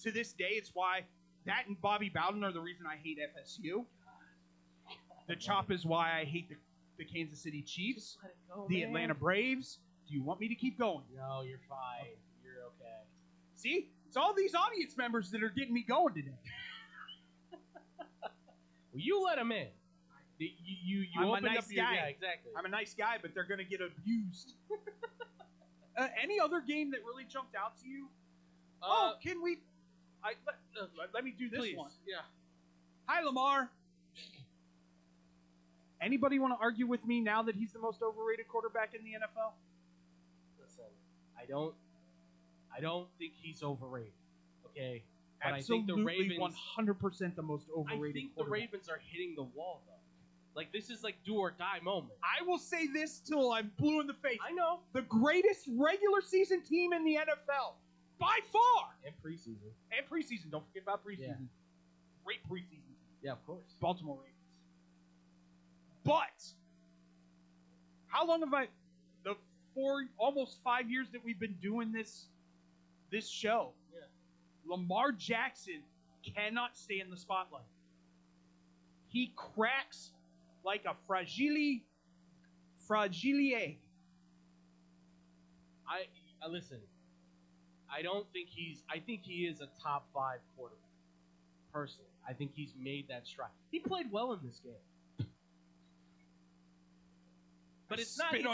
To this day, it's why that and Bobby Bowden are the reason I hate FSU. The chop is why I hate the Kansas City Chiefs, let it go, the man. Atlanta Braves. Do you want me to keep going? No, you're fine. You're okay. See? It's all these audience members that are getting me going today. Well, you let them in. You I'm a opened nice up your, guy. Yeah, exactly. I'm a nice guy, but they're going to get abused. Any other game that really jumped out to you? Can we... let me do this please. one. Yeah. Hi, Lamar. Anybody want to argue with me now that he's the most overrated quarterback in the NFL? Listen, I don't think he's overrated. Okay, but Absolutely, I think the Ravens 100% the most overrated. I think the Ravens are hitting the wall though. Like this is like do or die moment. I will say this till I'm blue in the face. I know. The greatest regular season team in the NFL by far. And preseason. Don't forget about preseason. Yeah. Great preseason team. Yeah, of course. Baltimore Ravens. But how long have almost 5 years that we've been doing this show? Yeah. Lamar Jackson cannot stay in the spotlight. He cracks like a fragile egg. I listen. I don't think I think he is a top 5 quarterback. Personally, I think he's made that stride. He played well in this game. But I spit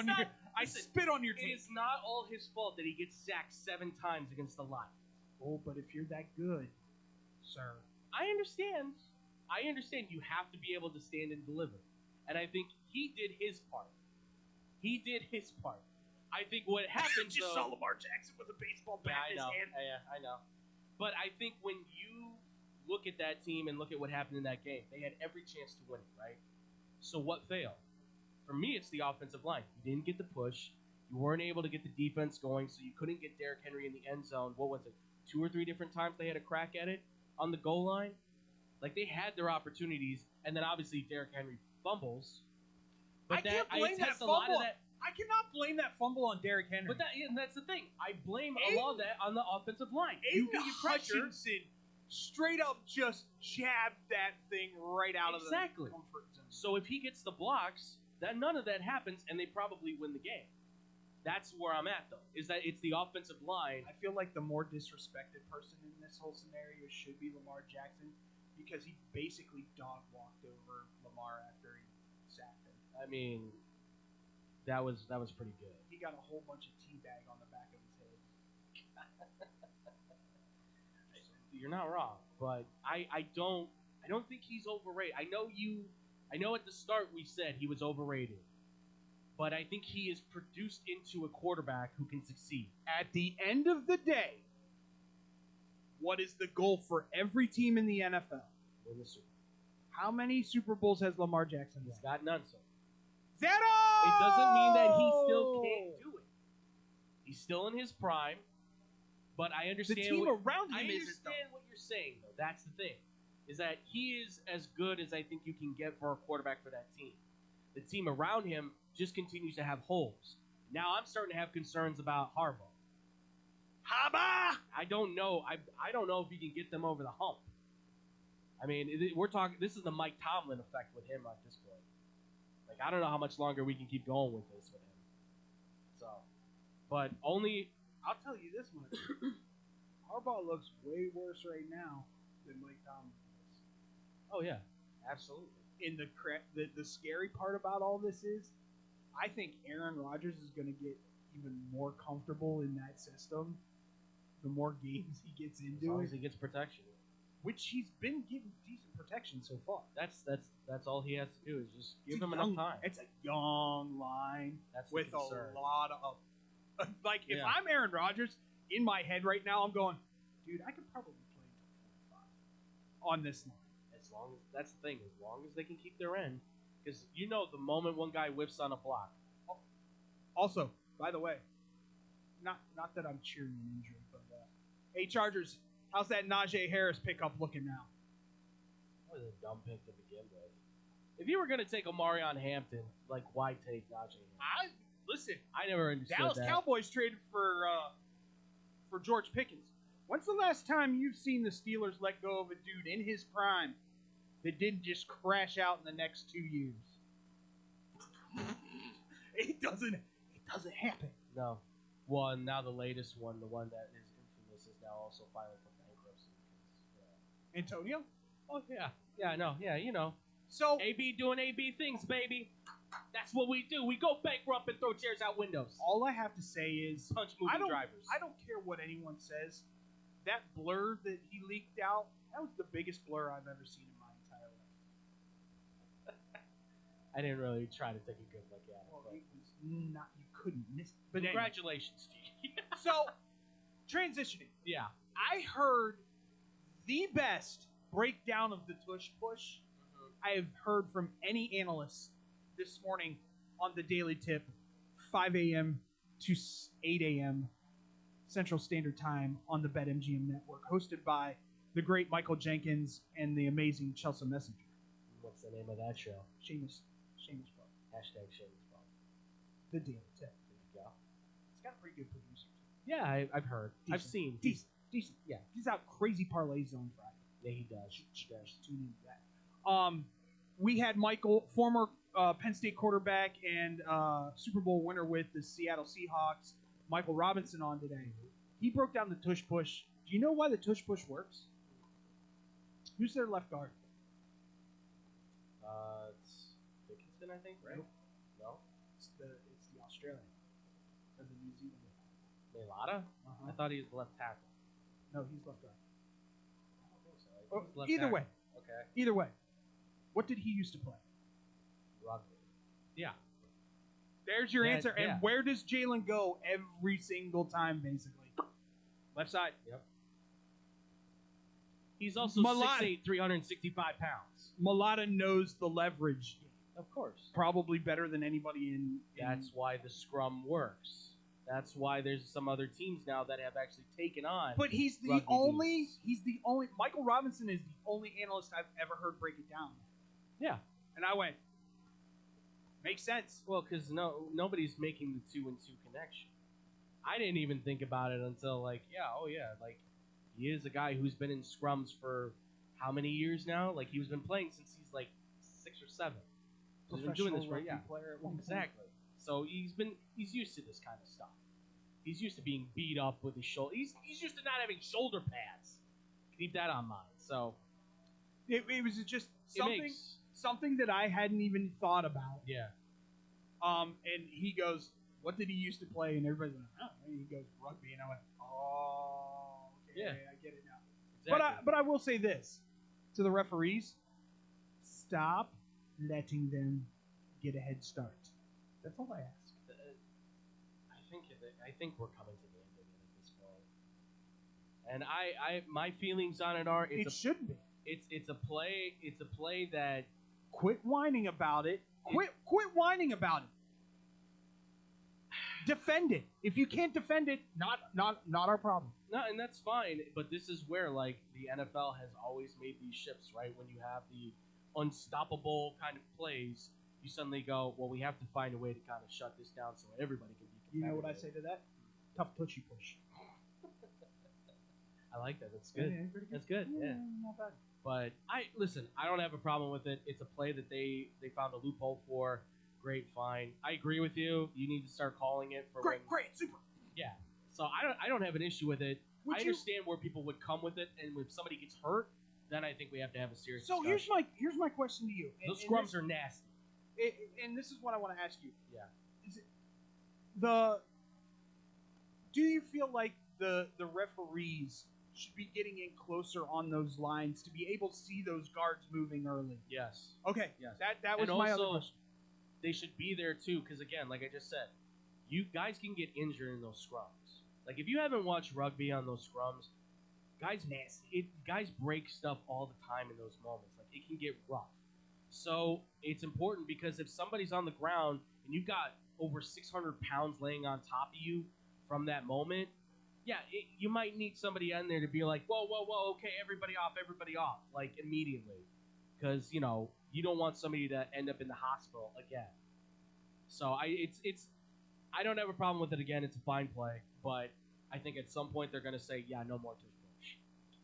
on your tape. It is not all his fault that he gets sacked 7 times against the Lions. Oh, but if you're that good, sir. I understand. You have to be able to stand and deliver. And I think he did his part. I think what happened just saw Lamar Jackson with a baseball bat in his hand. Yeah, I know. But I think when you look at that team and look at what happened in that game, they had every chance to win it, right? So what failed? For me, it's the offensive line. You didn't get the push. You weren't able to get the defense going, so you couldn't get Derrick Henry in the end zone. What was it? 2 or 3 different times they had a crack at it on the goal line? Like, they had their opportunities, and then obviously Derrick Henry fumbles. But I can't blame that fumble. I cannot blame that fumble on Derrick Henry. But that's the thing. I blame a lot of that on the offensive line. You get pressure. Hutchinson straight up just jabbed that thing right out of the comfort zone. So if he gets the blocks, then none of that happens, and they probably win the game. That's where I'm at, though, is that it's the offensive line. I feel like the more disrespected person in this whole scenario should be Lamar Jackson because he basically dog-walked over Lamar after he sacked him. I mean, that was pretty good. He got a whole bunch of teabag on the back of his head. You're not wrong, but I don't think he's overrated. I know at the start we said he was overrated. But I think he is produced into a quarterback who can succeed. At the end of the day, what is the goal for every team in the NFL? Win the Super Bowl. How many Super Bowls has Lamar Jackson won? He's got none, so. 0! It doesn't mean that he still can't do it. He's still in his prime, but I understand. The team around him I isn't. understand what you're saying, though. That's the thing, is that he is as good as I think you can get for a quarterback for that team. The team around him just continues to have holes. Now I'm starting to have concerns about Harbaugh. I don't know. I don't know if he can get them over the hump. I mean, we're talking. This is the Mike Tomlin effect with him at this point. Like, I don't know how much longer we can keep going with this with him. So, but only I'll tell you this much: Harbaugh looks way worse right now than Mike Tomlin does. Oh yeah, absolutely. In the scary part about all this is, I think Aaron Rodgers is going to get even more comfortable in that system the more games he gets into. As long as he gets protection, which he's been getting decent protection so far. That's all he has to do is just give him enough time. It's a young line with a lot of like. If I'm Aaron Rodgers, in my head right now, I'm going, dude, I could probably play until 45 on this line. As long as that's the thing, as long as they can keep their end, because the moment one guy whiffs on a block. Also, by the way, not that I'm cheering an injury, but hey Chargers, how's that Najee Harris pickup looking now? That was a dumb pick to begin with. If you were gonna take Omarion Hampton, like why take Najee Harris? Listen, I never understood Dallas that. Cowboys traded for George Pickens. When's the last time you've seen the Steelers let go of a dude in his prime that didn't just crash out in the next 2 years? It doesn't happen. No. Well, now the latest one, the one that is infamous, is now also filing for bankruptcy. Antonio? Oh yeah, no, yeah, you know. So AB doing AB things, baby. That's what we do. We go bankrupt and throw chairs out windows. all I have to say is Punch movie drivers. I don't care what anyone says. That blur that he leaked out, that was the biggest blur I've ever seen in my entire life. I didn't really try to take a good look at it. Well, But it was not, you couldn't miss it. But anyway. congratulations, G. So, transitioning. Yeah. I heard the best breakdown of the tush push I have heard from any analyst this morning on the Daily Tip, 5 a.m. to 8 a.m. Central Standard Time on the BetMGM Network, hosted by the great Michael Jenkins and the amazing Chelsea Messenger. What's the name of that show? Shameless plug. Hashtag shameless plug. The Daily Tip. There you go. It's got pretty good producers. Yeah, I've heard. Decent. I've seen. Decent. Yeah. He's out crazy parlays on Friday. Yeah, he does. Tune into that. We had Michael, former Penn State quarterback and Super Bowl winner with the Seattle Seahawks, Michael Robinson, on today. He broke down the tush push. Do you know why the tush push works? Who's their left guard? It's Dickinson, I think, right? Nope. No? It's the Australian. Or the New Zealand. Mailata? Uh-huh. I thought he was the left tackle. No, he's left guard. I don't think so. I think he's left Either tackle. way. Okay. Either way. What did he used to play? Rugby. Yeah. There's your Yeah, answer. yeah. And where does Jalen go every single time, basically? Left side. Yep. He's also Mailata. 6'8", 365 pounds. Mailata knows the leverage game. Of course. Probably better than anybody in That's why the scrum works. That's why there's some other teams now that have actually taken on. But he's the rugby only. teams. He's the only. Michael Robinson is the only analyst I've ever heard break it down. Yeah. And I went, makes sense. Well, because nobody's making the 2 and 2 connection. I didn't even think about it until he is a guy who's been in scrums for how many years now? Like he's been playing since he's like 6 or 7. So he's been doing this for player at one point. exactly. So he's used to this kind of stuff. He's used to being beat up with his shoulder. He's used to not having shoulder pads. Keep that on mind. So it was just something that I hadn't even thought about. Yeah. And he goes, "What did he used to play?" And everybody's like, "Oh." And he goes, "Rugby." And I went, "Oh, okay, Yeah. I get it now." Exactly. But I will say this to the referees: stop letting them get a head start. That's all I ask. I think we're coming to the end of it at this point. And I my feelings on it are It should be. It's a play that Quit whining about it. Quit whining about it. Defend it. If you can't defend it, not our problem. no, and that's fine. But this is where like the NFL has always made these shifts, right? When you have the unstoppable kind of plays, you suddenly go, well, we have to find a way to kind of shut this down so everybody can be competitive. You know what I say to that? Tough tushy push. I like that. That's good. Yeah, pretty good. That's good. Yeah. Not bad. But I don't have a problem with it. It's a play that they found a loophole for. Great, fine. I agree with you. You need to start calling it for Great, super. Yeah. So I don't have an issue with it. I understand where people would come with it, and if somebody gets hurt, then I think we have to have a serious So discussion. here's my question to you. Those scrums are nasty. And this is what I want to ask you. Yeah. Is it do you feel like the referees should be getting in closer on those lines to be able to see those guards moving early? Yes. Okay. Yes. That was and my also, other question. They should be there too, because again, like I just said, you guys can get injured in those scrums. Like if you haven't watched rugby on those scrums, guys break stuff all the time in those moments. Like it can get rough. So it's important because if somebody's on the ground and you've got over 600 pounds laying on top of you from that moment, you might need somebody in there to be like, whoa, okay, everybody off, like immediately. Because, you don't want somebody to end up in the hospital again. So I don't have a problem with it again. It's a fine play. But I think at some point they're going to say, no more tush push.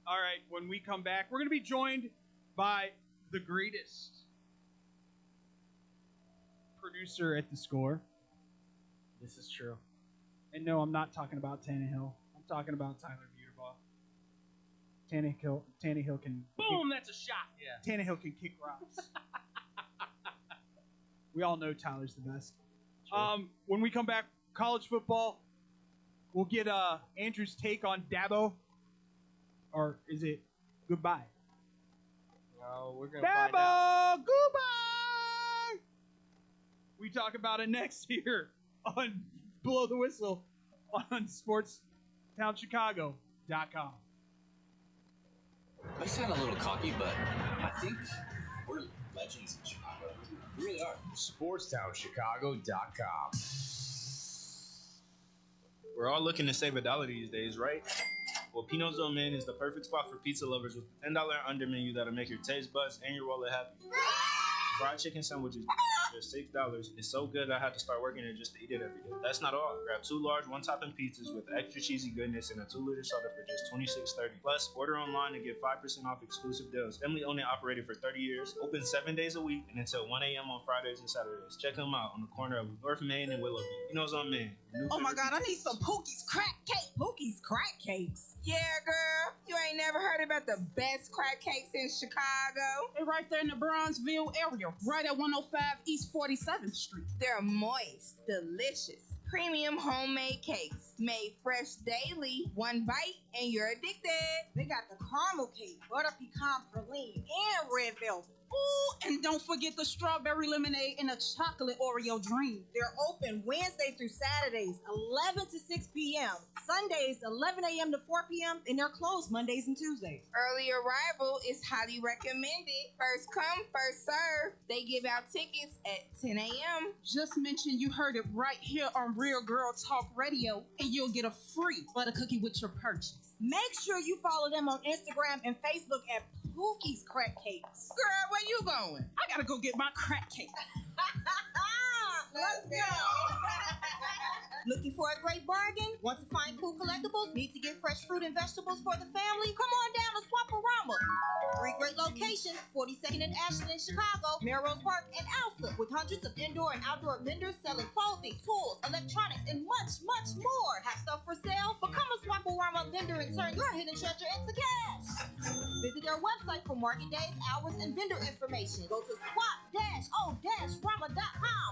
All right, when we come back, we're going to be joined by the greatest producer at the Score. This is true. And no, I'm not talking about Tannehill. I'm talking about Tyler Buterbaugh. Tannehill can. Boom! That's a shot. Yeah. Tannehill can kick rocks. We all know Tyler's the best. When we come back, college football, we'll get Andrew's take on Dabo. Or is it goodbye? No, we're going to find out. Dabo, goodbye! We talk about it next here on Blow the Whistle on SportsTownChicago.com. I sound a little cocky, but I think we're legends in Chicago. We really are. SportsTownChicago.com. We're all looking to save $1 these days, right? Well, Pino's Old Man is the perfect spot for pizza lovers with a $10 under menu that'll make your taste buds and your wallet happy. Fried chicken sandwiches, just $6. It's so good I had to start working it just to eat it every day. That's not all. Grab 2 large one-topping pizzas with extra cheesy goodness and a 2-liter soda for just $26.30. Plus, order online and get 5% off exclusive deals. Family owned and operated for 30 years. Open 7 days a week and until 1 a.m. on Fridays and Saturdays. Check them out on the corner of North Main and Willoughby. Pino's on Main. Oh my God, I need some Pookie's crack cake. Pookie's crack cakes. Yeah, girl. You ain't never heard about the best crack cakes in Chicago? They're right there in the Bronzeville area, right at 105 East 47th Street. They're moist, delicious, premium homemade cakes made fresh daily. One bite and you're addicted. They got the caramel cake, butter pecan praline, and red velvet. Ooh, and don't forget the strawberry lemonade and the chocolate Oreo dream. They're open Wednesday through Saturdays, 11 to 6 p.m. Sundays, 11 a.m. to 4 p.m. And they're closed Mondays and Tuesdays. Early arrival is highly recommended. First come, first serve. They give out tickets at 10 a.m. Just mention you heard it right here on Real Girl Talk Radio, and you'll get a free butter cookie with your purchase. Make sure you follow them on Instagram and Facebook at Pookie's Crack Cakes. Girl, where you going? I gotta go get my crack cake. Let's go. Looking for a great bargain? Want to find cool collectibles? Need to get fresh fruit and vegetables for the family? Come on down to Swaparama. 3 great locations, 42nd and Ashland in Chicago, Melrose Park, and Alpha, with hundreds of indoor and outdoor vendors selling clothing, tools, electronics, and much, much more. Have stuff for sale? Become a Swaparama vendor and turn your hidden treasure into cash. Visit their website for market days, hours, and vendor information. Go to swap-o-rama.com.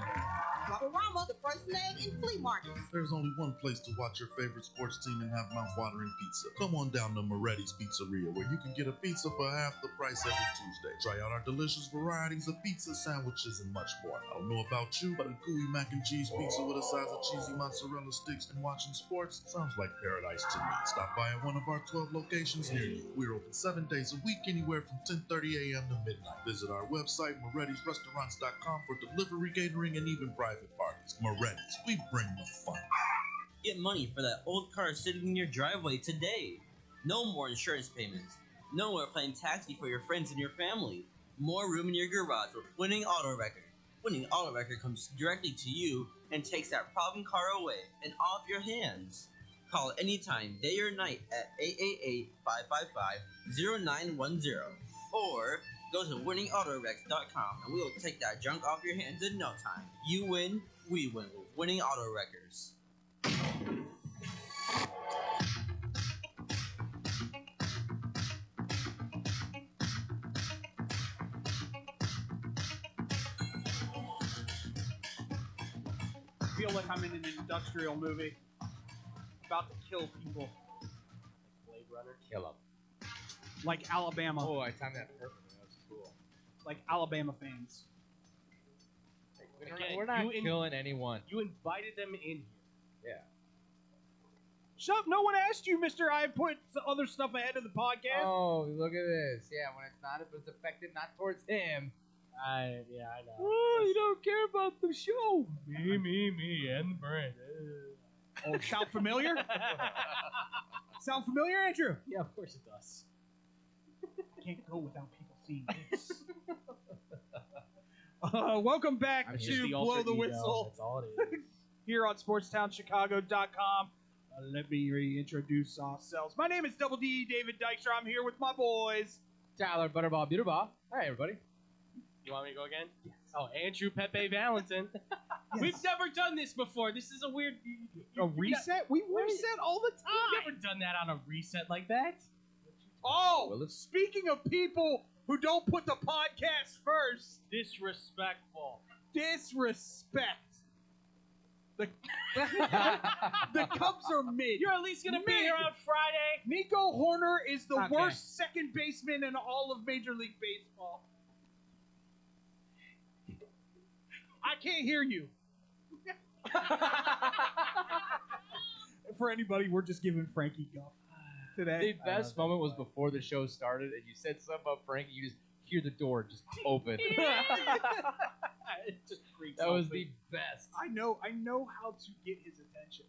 Swaparama, the first name in flea markets. There's only one place to watch your favorite sports team and have mouth-watering pizza. Come on down to Moretti's Pizzeria, where you can get a pizza for half the price every Tuesday. Try out our delicious varieties of pizza, sandwiches, and much more. I don't know about you, but a gooey mac and cheese pizza with a size of cheesy mozzarella sticks and watching sports sounds like paradise to me. Stop by at one of our 12 locations near you. We're open 7 days a week, anywhere from 10:30 a.m. to midnight. Visit our website, Moretti'sRestaurants.com, for delivery, catering, and even private parties. Moretti's, we bring the fun. Get money for that old car sitting in your driveway today. No more insurance payments. No more playing taxi for your friends and your family. More room in your garage with Winning Auto Record. Winning Auto Record comes directly to you and takes that problem car away and off your hands. Call anytime, day or night, at 888-555-0910. Or go to winningautorex.com and we will take that junk off your hands in no time. You win, we win with Winning Auto Records. I feel like I'm in an industrial movie about to kill people. Blade Runner. Kill him. Like Alabama. Oh, I timed that perfectly. That was cool. Like Alabama fans. Again, We're not killing anyone. You invited them in here. Yeah. Shut up. No one asked you, mister. I put other stuff ahead of the podcast. Oh, look at this. Yeah, when it's not, but it's affected not towards him. I know. Oh, you don't care about the show. Me, and the brand. Oh, sound familiar? Sound familiar, Andrew? Yeah, of course it does. Can't go without people seeing this. Welcome back to Blow the Whistle. That's all it is. Here on SportsTownChicago.com. Let me reintroduce ourselves. My name is Double D, David Dykstra. I'm here with my boys. Tyler Butterball Beautiful. Hi, everybody. You want me to go again? Yes. Oh, Andrew Pepe Valentin. Yes. We've never done this before. This is a weird... A reset? We reset all the time. We've never done that on a reset like that. Oh, Willis? speaking of people who don't put the podcast first, Disrespectful. disrespect. The Cubs are mid. You're at least going to be here on Friday. Nico Horner is the Okay. worst second baseman in all of Major League Baseball. I can't hear you. For anybody, we're just giving Frankie guff today. The best moment was before the show started, and you said something about Frankie. You just hear the door just open. It just creaks That was open. the best. I know how to get his attention.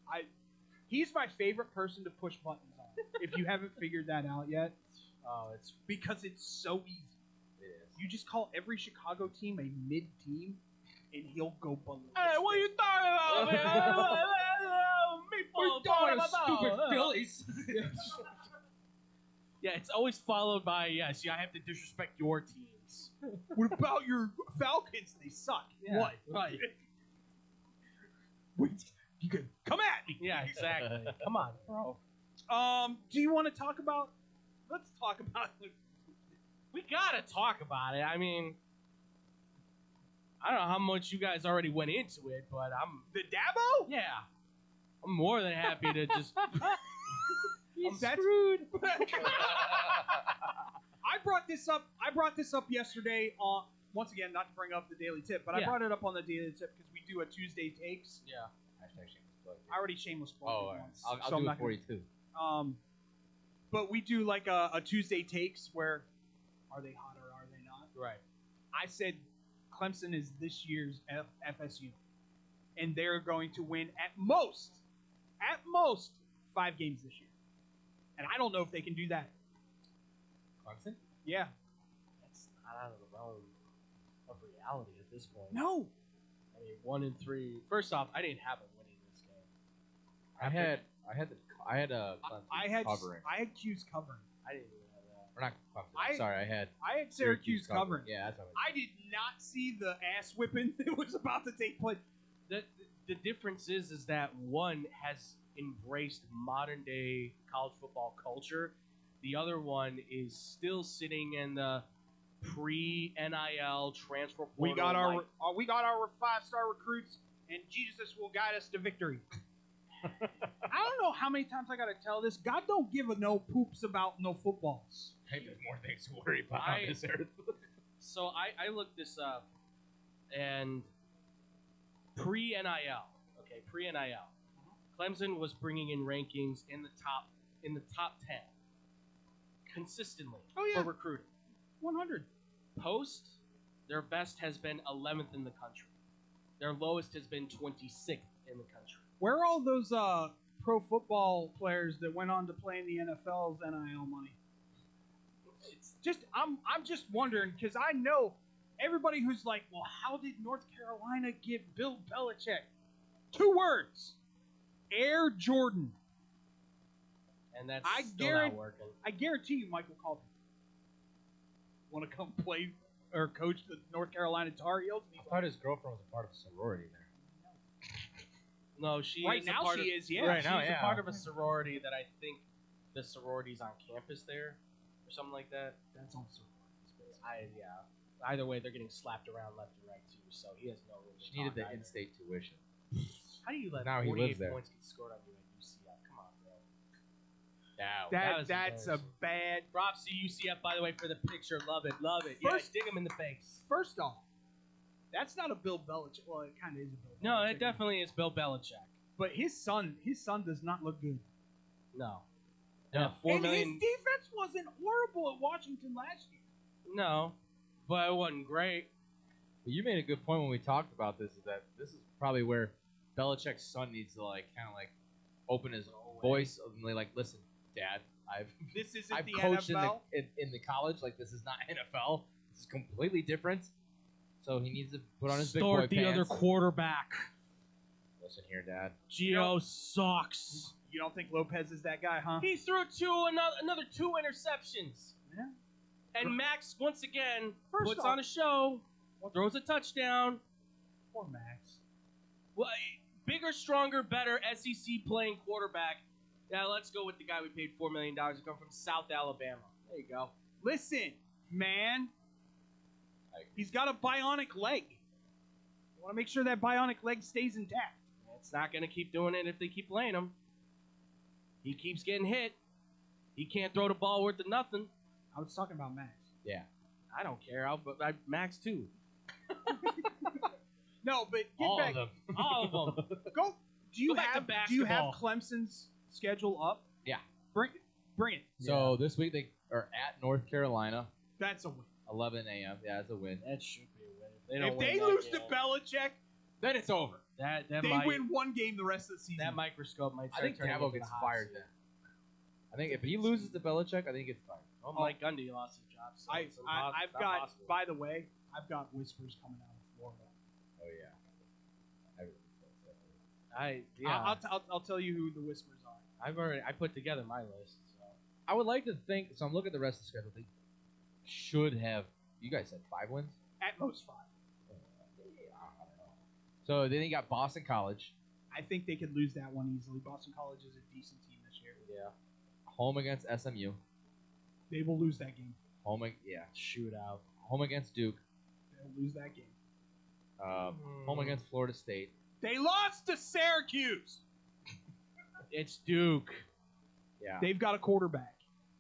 He's my favorite person to push buttons on. If you haven't figured that out yet, it's because it's so easy. It is. You just call every Chicago team a mid team, and he'll go ballistic. Hey, what are you talking about, man? We're talking about stupid Phillies. Yeah, it's always followed by, yes, I have to disrespect your teams. What about your Falcons? They suck. Yeah, What? right. Wait, you can come at me. Yeah, exactly. Come on, bro. Do you want to talk about? Let's talk about. We gotta talk about it. I mean, I don't know how much you guys already went into it, but I'm the Dabo. Yeah, I'm more than happy to just. He's screwed. I brought this up yesterday. Once again, not to bring up the Daily Tip, but I brought it up on the Daily Tip because we do a Tuesday takes. Yeah. Hashtag shameless plug. I already shameless plugged Oh, it once. I'll so I'm do not it for gonna- you too. But we do like a Tuesday takes where are they hot or are they not? Right. I said Clemson is this year's FSU, and they're going to win at most 5 games this year. And I don't know if they can do that. Clemson? Yeah. That's not out of the realm of reality at this point. No. I mean, 1-3. First off, I didn't have them winning this game. I had Clemson covering. I had Q's covering. I didn't even have that. Or not Clemson. Sorry, I had Syracuse covering. Yeah, that's what I did not see the ass whipping that was about to take place. The difference is that one has embraced modern day college football culture. The other one is still sitting in the pre-NIL transfer portal. We got our 5-star recruits, and Jesus will guide us to victory. I don't know how many times I got to tell this. God don't give a no poops about no footballs. Hey, there's more things to worry about on this earth. So I looked this up, and pre-NIL, Clemson was bringing in rankings in the top 10 consistently for recruiting. 100. Post, their best has been 11th in the country. Their lowest has been 26th in the country. Where are all those pro football players that went on to play in the NFL's NIL money? It's just I'm just wondering because I know everybody who's like, well, how did North Carolina get Bill Belichick? 2 words: Air Jordan. And that's still not working. I guarantee you, Michael called me. Want to come play or coach the North Carolina Tar Heels? I thought his girlfriend was a part of a sorority there. No, she Right is now a part she of, is, yeah. Right now, she's yeah. a part of a sorority that I think the sorority's on campus there or something like that. That's all sororities. Either way, they're getting slapped around left and right too. So he has no room to She needed the talk either. in-state tuition. How do you let Now he 48 lives there. points get scored on you at UCF? Come on, bro. That's a bad. Props to UCF, by the way, for the picture. Love it. First- dig him in the face. First off, that's not a Bill Belichick. Well, it kind of is a Bill Belichick. No, it definitely is Bill Belichick. But his son does not look good. No. No. $4 And million. his defense wasn't horrible at Washington last year. No, but it wasn't great. But you made a good point when we talked about this. Is that this is probably where Belichick's son needs to kind of open his voice and like, listen, Dad, This isn't I've the coached NFL. in the college. Like, this is not NFL. This is completely different. So he needs to put on his big boy Start the other pants. quarterback. Listen here, Dad. Gio sucks. You don't think Lopez is that guy, huh? He threw another 2 interceptions. Yeah. And Max, once again, First puts off- on a show, throws a touchdown. Poor Max. Well, bigger, stronger, better SEC playing quarterback. Now let's go with the guy we paid $4 million to come from South Alabama. There you go. Listen, man. He's got a bionic leg. You want to make sure that bionic leg stays intact. It's not going to keep doing it if they keep playing him. He keeps getting hit. He can't throw the ball worth of nothing. I was talking about Max. Yeah. I don't care. Max too. No, but get All back. of them. All of them. Go. Do you Go back to have? Do you have basketball. Clemson's schedule up? Yeah. Bring it. So this week they are at North Carolina, That's a win. 11 a.m. Yeah, that's a win. That should be a win. If they lose to Belichick, Then it's over. that they might, win one game the rest of the season. that microscope might I start think turning Dabo into gets the hot fired seat. then. I think if he loses to Belichick, I think he gets fired. Oh, Mike Gundy lost his job. So it's I've not got. possible. By the way, I've got whispers coming out of Florida. Oh yeah. I'll tell you who the whispers are. I put together my list. So. I would like to think. So I'm looking at the rest of the schedule. They should have. You guys said 5 wins. At most 5. I don't know. So then you got Boston College. I think they could lose that one easily. Boston College is a decent team this year. Yeah. Home against SMU. They will lose that game. Shootout. Home against Duke. They'll lose that game. Home against Florida State. They lost to Syracuse. It's Duke. Yeah. They've got a quarterback.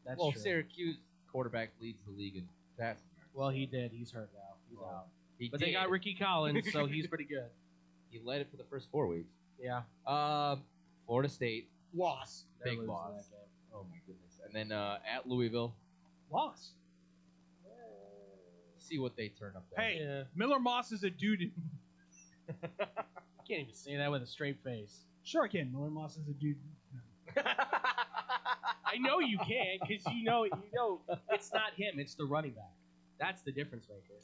That's well, true. Syracuse quarterback leads the league in passing yards. Well, he did. He's hurt now. He's out. But did. they got Ricky Collins, so he's pretty good. He led it for the first 4 weeks. Yeah. Florida State. Loss. They're Big losing loss. that game. Oh my goodness. And then at Louisville. Loss. See what they turn up there. Hey, Yeah. Miller Moss is a dude. You can't even say that with a straight face. Sure, I can. Miller Moss is a dude. I know you can, because you know it's not him. It's the running back. That's the difference maker.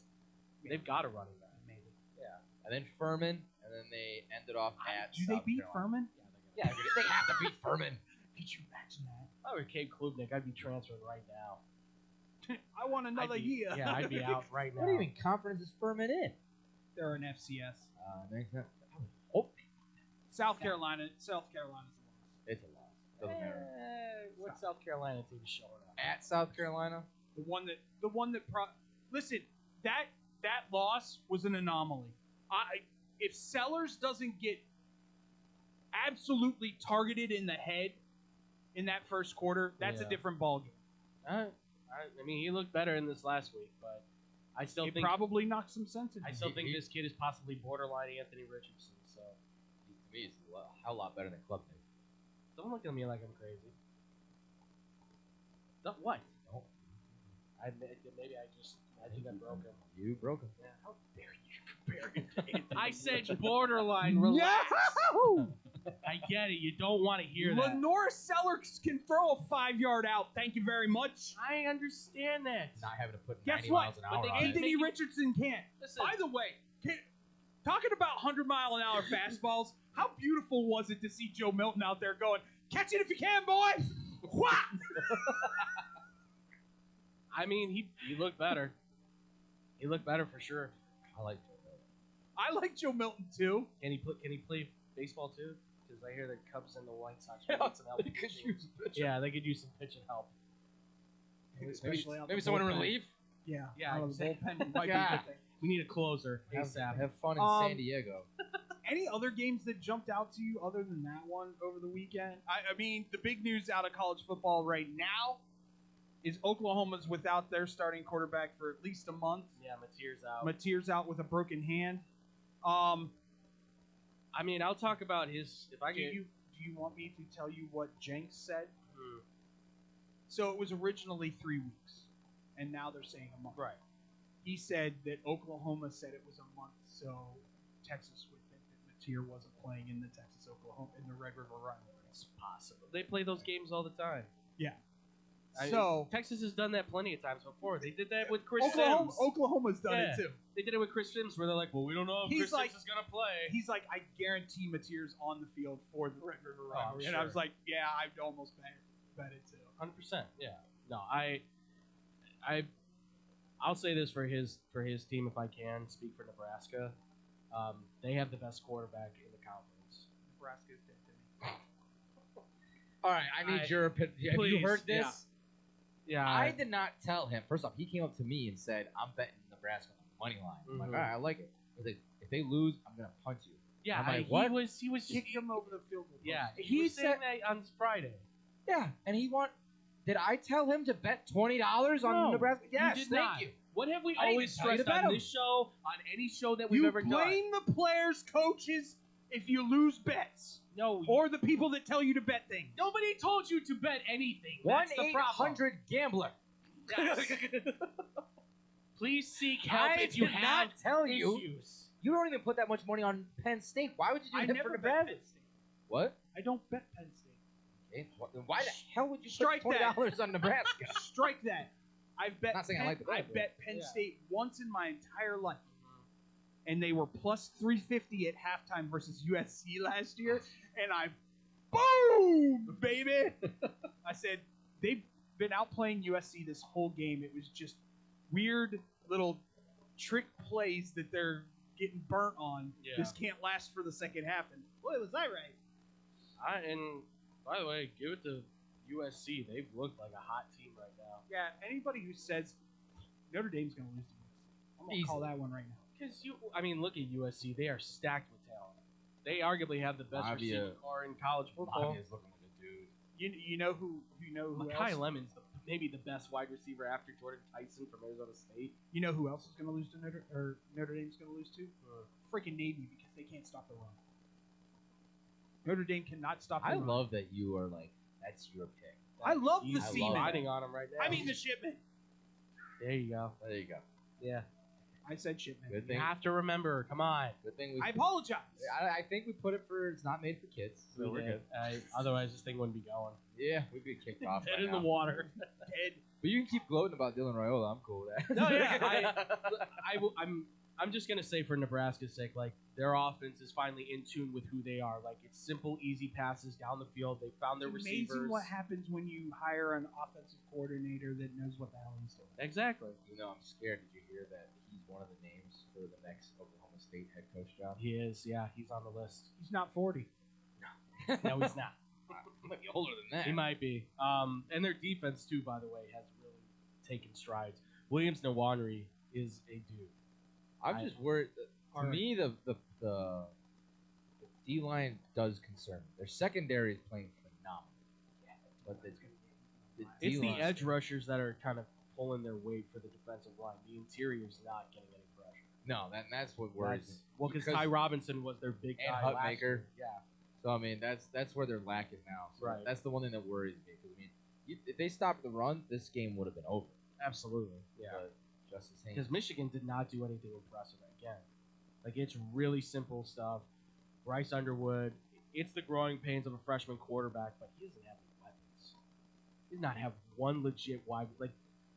They've got a running back. Maybe. Yeah. And then Furman. And then they ended off at Do they South beat Carolina. Furman? Yeah, they have to beat Furman. Could you imagine that? If I were Cade Klubnik, I'd be transferred right now. I want another year. Yeah, I'd be out right now. What do you mean conference is Furman in? They're an FCS. South Carolina. South Carolina's a loss. It's a loss. Doesn't matter. What South Carolina team is showing up? At South Carolina. Listen, that loss was an anomaly. If Sellers doesn't get absolutely targeted in the head in that first quarter, that's a different ballgame. I mean, he looked better in this last week, but I still think probably knocked some sense into I him. still think this kid is possibly borderline Anthony Richardson. So To me, it's a hell lot better than Klubnik. don't look at me like I'm crazy. No, what? No. Maybe I think I broke him. You broke him. Yeah, how dare you compare him to I said borderline. Relax. I get it. You don't want to hear that. Lenore Sellers can throw a 5-yard out. Thank you very much. I understand that. Not having to put Guess 90 what? miles an hour on it. Anthony Richardson can't. Listen. By the way, talking about 100-mile-an-hour fastballs, how beautiful was it to see Joe Milton out there going, catch it if you can, boy! Wha! I mean, he looked better. He looked better for sure. I like Joe Milton. I like Joe Milton, too. Can he play baseball too? Because I hear the Cubs and the White Sox would need some help. Yeah, they could use some pitching help. Especially out Maybe the someone in bullpen. relief. Yeah, Yeah, out of the exactly. bullpen might be a God. good thing. We need a closer ASAP. Have fun in San Diego. Any other games that jumped out to you other than that one over the weekend? I mean, the big news out of college football right now is Oklahoma's without their starting quarterback for at least a month. Yeah, Mateer's out. Mateer's out with a broken hand. I mean, I'll talk about his. If I Do get you want me to tell you what Jenks said? So it was originally 3 weeks, and now they're saying a month. Right. He said that Oklahoma said it was a month, so Texas would think that Mateer wasn't playing in the Texas-Oklahoma in the Red River rivalry. It's possible. They play those games all the time. Yeah. So Texas has done that plenty of times before. They did that with Chris Sims. Oklahoma's done it too. They did it with Chris Sims, where they're like, "Well, we don't know if Chris Sims is gonna play." He's like, I guarantee Mateer's on the field for the Red River rivalry, and I sure. was like, yeah, I'd almost bet it too. 100%. Yeah. No, I'll say this for his team if I can speak for Nebraska. They have the best quarterback in the conference. Nebraska's dead to me. All right, I need your opinion. Have you heard this? Yeah, I did not tell him. First off, he came up to me and said, "I'm betting Nebraska on the money line." I'm like, Mhm. all right, I like it. He's like, if they lose, I'm gonna punch you. Yeah, I'm like, he what? was Kick him over the field goal. Yeah, post. he was saying that on Friday. Yeah, and he want. Did I tell him to bet $20 on No, Nebraska? Yes, you did thank not. you. What have we I didn't always even tell you to stressed bet on 'em. this show, on any show that we've You ever done? blame the players, coaches, if you lose bets. No, Or the people that tell you to bet things. nobody told you to bet anything. That's the problem. 1-800 gambler. Yes. Please seek help I if you did have not tell you. issues. You don't even put that much money on Penn State. Why would you do I that never for bet Nebraska? Penn State. What? I don't bet Penn State. Okay, then why the hell would you Strike put that. $20 on Nebraska? Strike that. I've bet. Not saying I Penn, like the bet, I've but- bet Penn Yeah. State once in my entire life, and they were plus 350 at halftime versus USC last year, and I, boom, baby. I said they've been outplaying USC this whole game. It was just weird little trick plays that they're getting burnt on. Yeah. This can't last for the second half, and boy, was I right. And by the way, give it to USC. They've looked like a hot team right now. Yeah, anybody who says Notre Dame's going to lose to USC, I'm going to call that one right now. Because look at USC. They are stacked with talent. They arguably have the best Bobby, receiving core in college football. Bobby is looking like a dude. You know who Makai else? Lemon's maybe the best wide receiver after Jordan Tyson from Arizona State. You know who else is going to lose to Notre Dame's going to lose to? Freaking Navy, because they can't stop the run. Notre Dame cannot stop the I run. love that you are like, that's your pick. I love He's the seaman. riding on him right now. I mean the shipment. There you go. There you go. Yeah. I said shipment. Good You thing. have to remember. Come on. Good thing we. I apologize. I think we put it for it's not made for kids, so we're good. Otherwise, this thing wouldn't be going. Yeah, we'd be kicked off. Dead by in now. the water. Dead. But you can keep gloating about Dylan Raiola. I'm cool with that. No, yeah. I'm just gonna say for Nebraska's sake, like their offense is finally in tune with who they are. Like it's simple, easy passes down the field. They found their It's receivers. amazing what happens when you hire an offensive coordinator that knows what the hell he's doing. Exactly. You know, I'm scared. Did you hear that he's one of the names for the next Oklahoma State head coach job? He is. Yeah, he's on the list. He's not 40. No, he's not. He might be older than that. He might be. And their defense too, by the way, has really taken strides. Williams Nwaneri is a dude. I'm just worried. To me, the D line does concern me. Their secondary is playing phenomenal, but the It's the D-line- edge rushers that are kind of pulling their weight for the defensive line. The interior's not getting any pressure. No, that's what worries me. Well, because Ty Robinson was their big and guy last Hutmaker. year. Yeah. So I mean, that's where they're lacking now. So Right. That's the one thing that worries me. Because I mean, if they stopped the run, this game would have been over. Absolutely. Yeah. But Justice Haynes. Because Michigan did not do anything impressive again. Like, it's really simple stuff. Bryce Underwood, it's the growing pains of a freshman quarterback, but he doesn't have any weapons. He does not have one legit wide. Like,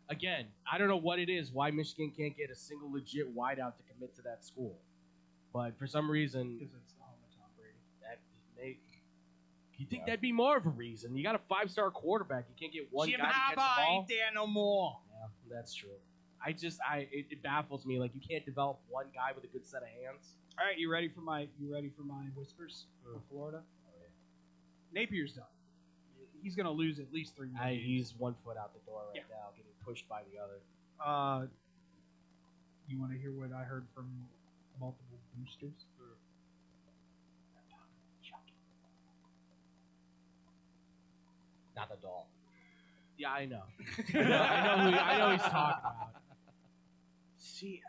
again, I don't know what it is, why Michigan can't get a single legit wideout to commit to that school. But for some reason, Because it's the home of Tom Brady. that may. You think that'd be more of a reason? You got a 5-star quarterback. You can't get one Jim guy to catch the Harbaugh ball. ain't there no more. Yeah, that's true. It baffles me. Like, you can't develop one guy with a good set of hands. All right, you ready for my whispers for Florida? Napier's done. He's gonna lose at least 3 more games. He's 1 foot out the door right now, getting pushed by the other. You want to hear what I heard from multiple boosters? Not the doll. Yeah, I know. I know he's talking about. See,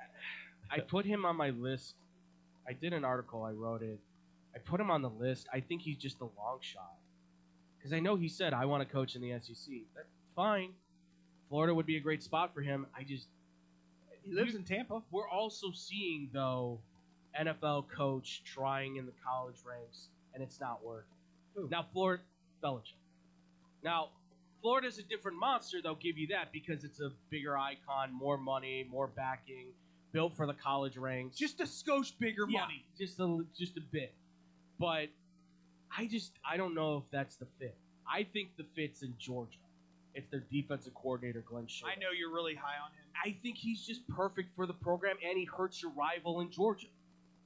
I put him on my list. I did an article. I wrote it. I put him on the list. I think he's just a long shot. Because I know he said, I want to coach in the SEC. That's fine. Florida would be a great spot for him. He lives in Tampa. We're also seeing, though, NFL coach trying in the college ranks, and it's not working. Who? Now, Florida, Belichick. Now, Florida's a different monster, they'll give you that, because it's a bigger icon, more money, more backing, built for the college ranks. Just a skosh bigger money. Just a bit. But I don't know if that's the fit. I think the fit's in Georgia. It's their defensive coordinator, Glenn Shea. I know you're really high on him. I think he's just perfect for the program, and he hurts your rival in Georgia.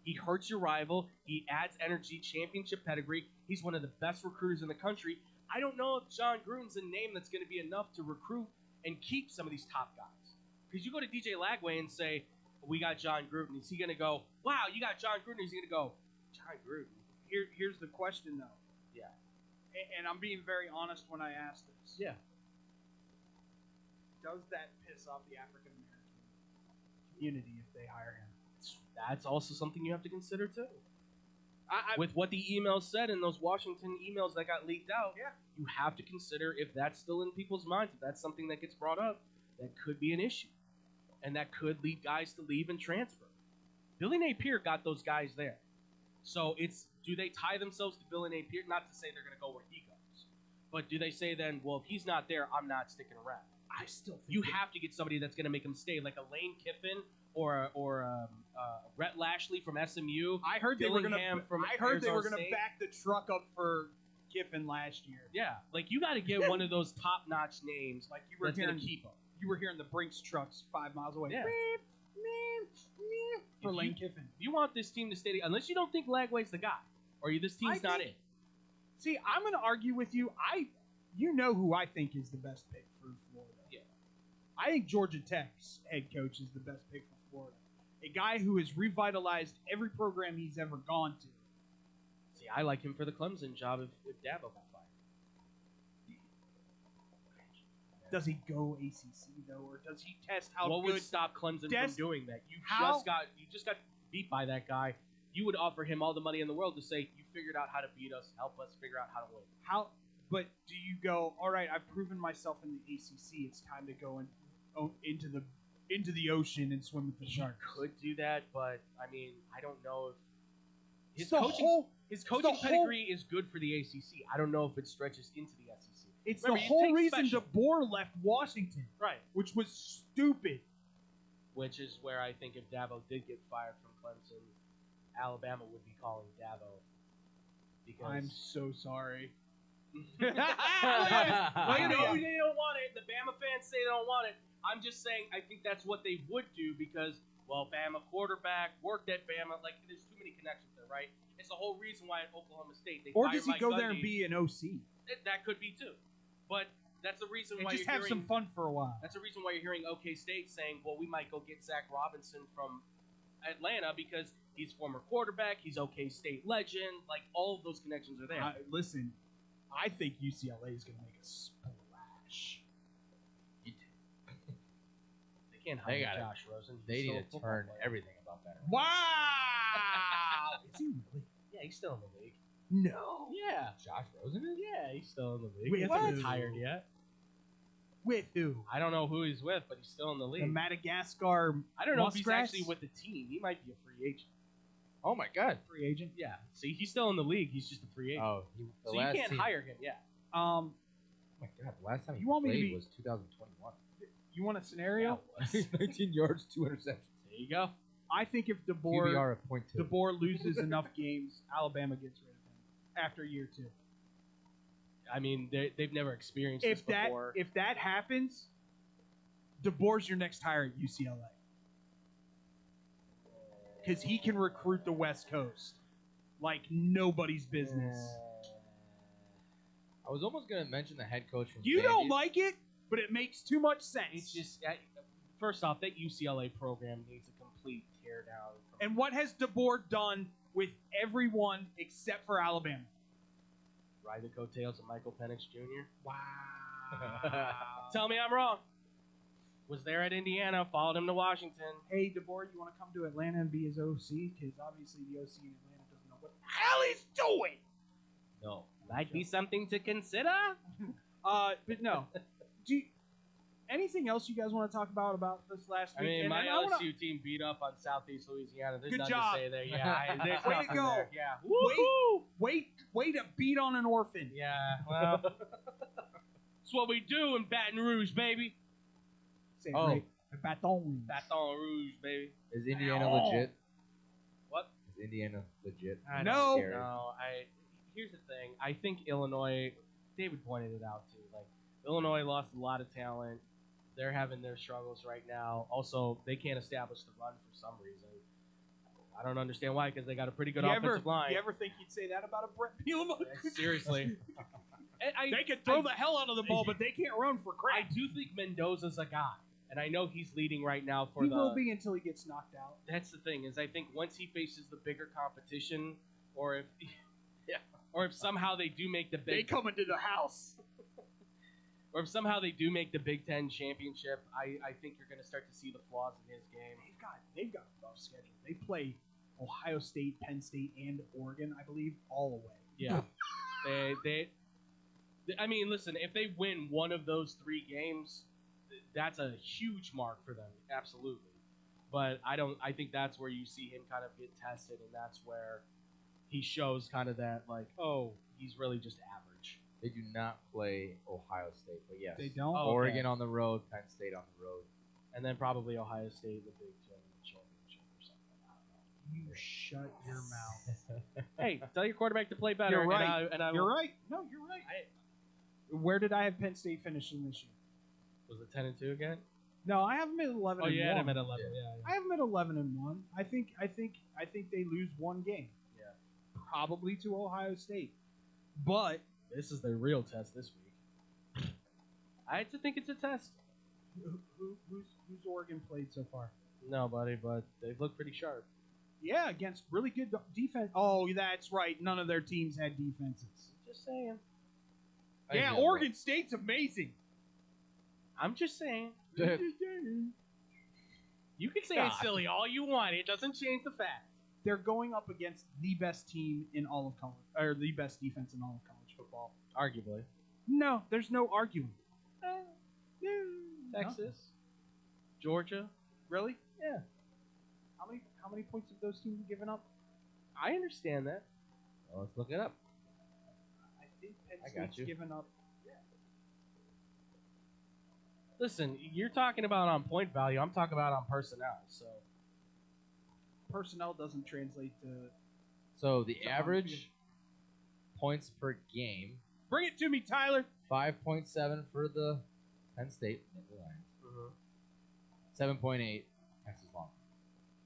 He hurts your rival. He adds energy, championship pedigree. He's one of the best recruiters in the country. I don't know if John Gruden's a name that's going to be enough to recruit and keep some of these top guys. Because you go to DJ Lagway and say, we got John Gruden. Is he going to go, wow, you got John Gruden? Or is he going to go, John Gruden? Here's the question, though. Yeah. And I'm being very honest when I ask this. Yeah. Does that piss off the African American community if they hire him? That's also something you have to consider, too. With what the emails said in those Washington emails that got leaked out, you have to consider if that's still in people's minds, if that's something that gets brought up, that could be an issue. And that could lead guys to leave and transfer. Billy Napier got those guys there. So do they tie themselves to Billy Napier? Not to say they're going to go where he goes. But do they say then, well, if he's not there, I'm not sticking around? I still think you have to get somebody that's going to make him stay, like a Lane Kiffin or Rhett Lashley from SMU. I heard they were going to State. back the truck up for Kiffin last year. Yeah, like you got to get one of those top-notch names, like you were that's hearing. Gonna keep them. You were hearing the Brinks trucks 5 miles away. Yeah. For Lane Kiffin. If you want this team to stay, unless you don't think Lagway's the guy, or this team's not it. See, I'm going to argue with you. You know who I think is the best pick for Florida. Yeah. I think Georgia Tech's head coach is the best pick for Florida. A guy who has revitalized every program he's ever gone to. See, I like him for the Clemson job if Dabo got fired. Does he go ACC though, or does he test how what good? Would stop Clemson from doing that? You just got beat by that guy. You would offer him all the money in the world to say you figured out how to beat us, help us figure out how to win. But do you go? All right, I've proven myself in the ACC. It's time to go into the ocean and swim with the sharks. Could do that, but I mean, I don't know if his coaching pedigree is good for the ACC. I don't know if it stretches into the SEC. It's the whole reason DeBoer left Washington. Right. Which was stupid. Which is where I think if Dabo did get fired from Clemson, Alabama would be calling Dabo. Because I'm so sorry. I know they don't want it. The Bama fans say they don't want it. I'm just saying I think that's what they would do because, well, Bama quarterback, worked at Bama. Like, there's too many connections there, right? It's the whole reason why at Oklahoma State they Or does he Mike go Gundy. there and be an OC? That could be too. But that's the reason why just have some fun for a while. That's the reason why you're hearing OK State saying, well, we might go get Zach Robinson from Atlanta because he's former quarterback, he's OK State legend. Like, all of those connections are there. Listen, I think UCLA is going to make a splash. They can't hire Josh Rosen. They need to turn everything about that around. Wow! Is he really? Yeah, he's still in the league. No. Yeah. Josh Rosen is? Yeah, he's still in the league. With He hasn't who? retired yet. With who? I don't know who he's with, but he's still in the league. The Madagascar. I don't know if he's Muskrats? actually with the team. He might be a free agent. Oh my God. Free agent? Yeah. See, he's still in the league. He's just a free agent. Oh, so you can't hire him. Yeah. Oh my God. The last time he You want me to played be- was 2021. You want a scenario? 19 yards, 2 interceptions. There you go. I think if QBR of .2. DeBoer loses enough games, Alabama gets rid of him after year 2. I mean, they've never experienced this before. If that happens, DeBoer's your next hire at UCLA. Because he can recruit the West Coast like nobody's business. I was almost going to mention the head coach from You don't like it, but it makes too much sense. It's just, first off, that UCLA program needs a complete teardown. And what has DeBoer done with everyone except for Alabama? Ride the coattails of Michael Penix Jr. Wow. Tell me I'm wrong. Was there at Indiana, followed him to Washington. Hey, DeBoer, you want to come to Atlanta and be his OC? Because obviously the OC in Atlanta doesn't know what the hell he's doing. No. Might be something to consider. But no. Anything else you guys want to talk about this last week? I mean, And my I wanna- LSU team beat up on Southeast Louisiana. There's Good nothing job. to say there. Yeah, there's Way to nothing go. there. Yeah. Way to beat on an orphan. Yeah, well, that's what we do in Baton Rouge, baby. Say Oh. right. Baton Rouge. Baton Rouge, baby. Is Indiana Oh. legit? What? Is Indiana legit? No. Scary. No, here's the thing. I think Illinois, David pointed it out too. Like, Illinois lost a lot of talent. They're having their struggles right now. Also, they can't establish the run for some reason. I don't understand why, because they got a pretty good offensive line. You ever think you'd say that about a Brett Bielema? Seriously. They can throw the hell out of the ball, but they can't run for crap. I do think Mendoza's a guy, and I know he's leading right now for He will be until he gets knocked out. That's the thing, is I think once he faces the bigger competition, or if somehow they do make the They big, come into the house. or if somehow they do make the Big Ten championship, I think you're going to start to see the flaws in his game. They've got a rough schedule. They play Ohio State, Penn State, and Oregon, I believe, all away. Yeah, I mean, listen, if they win one of those 3 games, that's a huge mark for them, absolutely. But I think that's where you see him kind of get tested, and that's where he shows kind of that, like, oh, he's really just average. They do not play Ohio State, but yes. They don't? Oregon on the road, Penn State on the road. And then probably Ohio State in the Big Ten championship or something. I don't know. You shut your mouth. Hey, tell your quarterback to play better. You're right. You're will- right. No, you're right. Where did I have Penn State finishing this year? Was it 10-2 again? No, I have them at 11. Oh, and you 1. had him at 11. Yeah. I have them at 11 and 1. I think they lose one game. Yeah. Probably to Ohio State. But This is their real test this week. I have to think it's a test. who's Oregon played so far? Nobody, but they've looked pretty sharp. Yeah, against really good defense. Oh, that's right. None of their teams had defenses. Just saying. Yeah, Oregon State's amazing. I'm just saying. You can say it's silly all you want. It doesn't change the fact. They're going up against the best team in all of college, or the best defense in all of college football. Arguably. No, there's no arguing. Texas. Georgia. Really? Yeah. How many points have those teams given up? I understand that. Well, let's look it up. I think Penn I got State's you. given up. Listen, you're talking about on point value. I'm talking about on personnel. So Personnel doesn't translate to. So the average points per game, Bring it to me, Tyler. 5.7 for the Penn State Lions. 7.8 Texas Longhorns.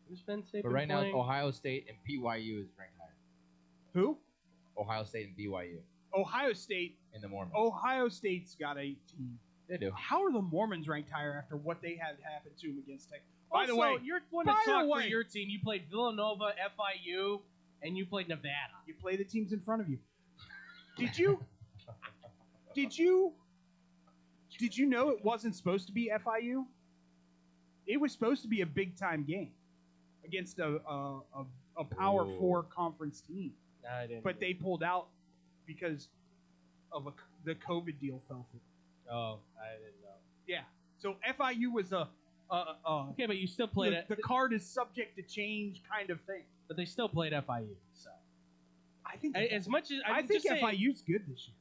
who's Penn State? But been right now, playing? Ohio State and BYU is ranked higher. Who? Ohio State and BYU Ohio State. in the Mormons. Ohio State's got 18. They do. How are the Mormons ranked higher after what they had happen to them against Texas? By the Also, way, you're one to talk for your team. You played Villanova, FIU, and you played Nevada. You play the teams in front of you. Did you? Did you know it wasn't supposed to be FIU? It was supposed to be a big time game against a Power 4 conference team. No, I didn't. But they pulled out because of the COVID deal fell through. Oh, I didn't know. Yeah. So FIU was Okay, but you still played it. The card is subject to change kind of thing. But they still played FIU. So I think as much as I think FIU's good this year.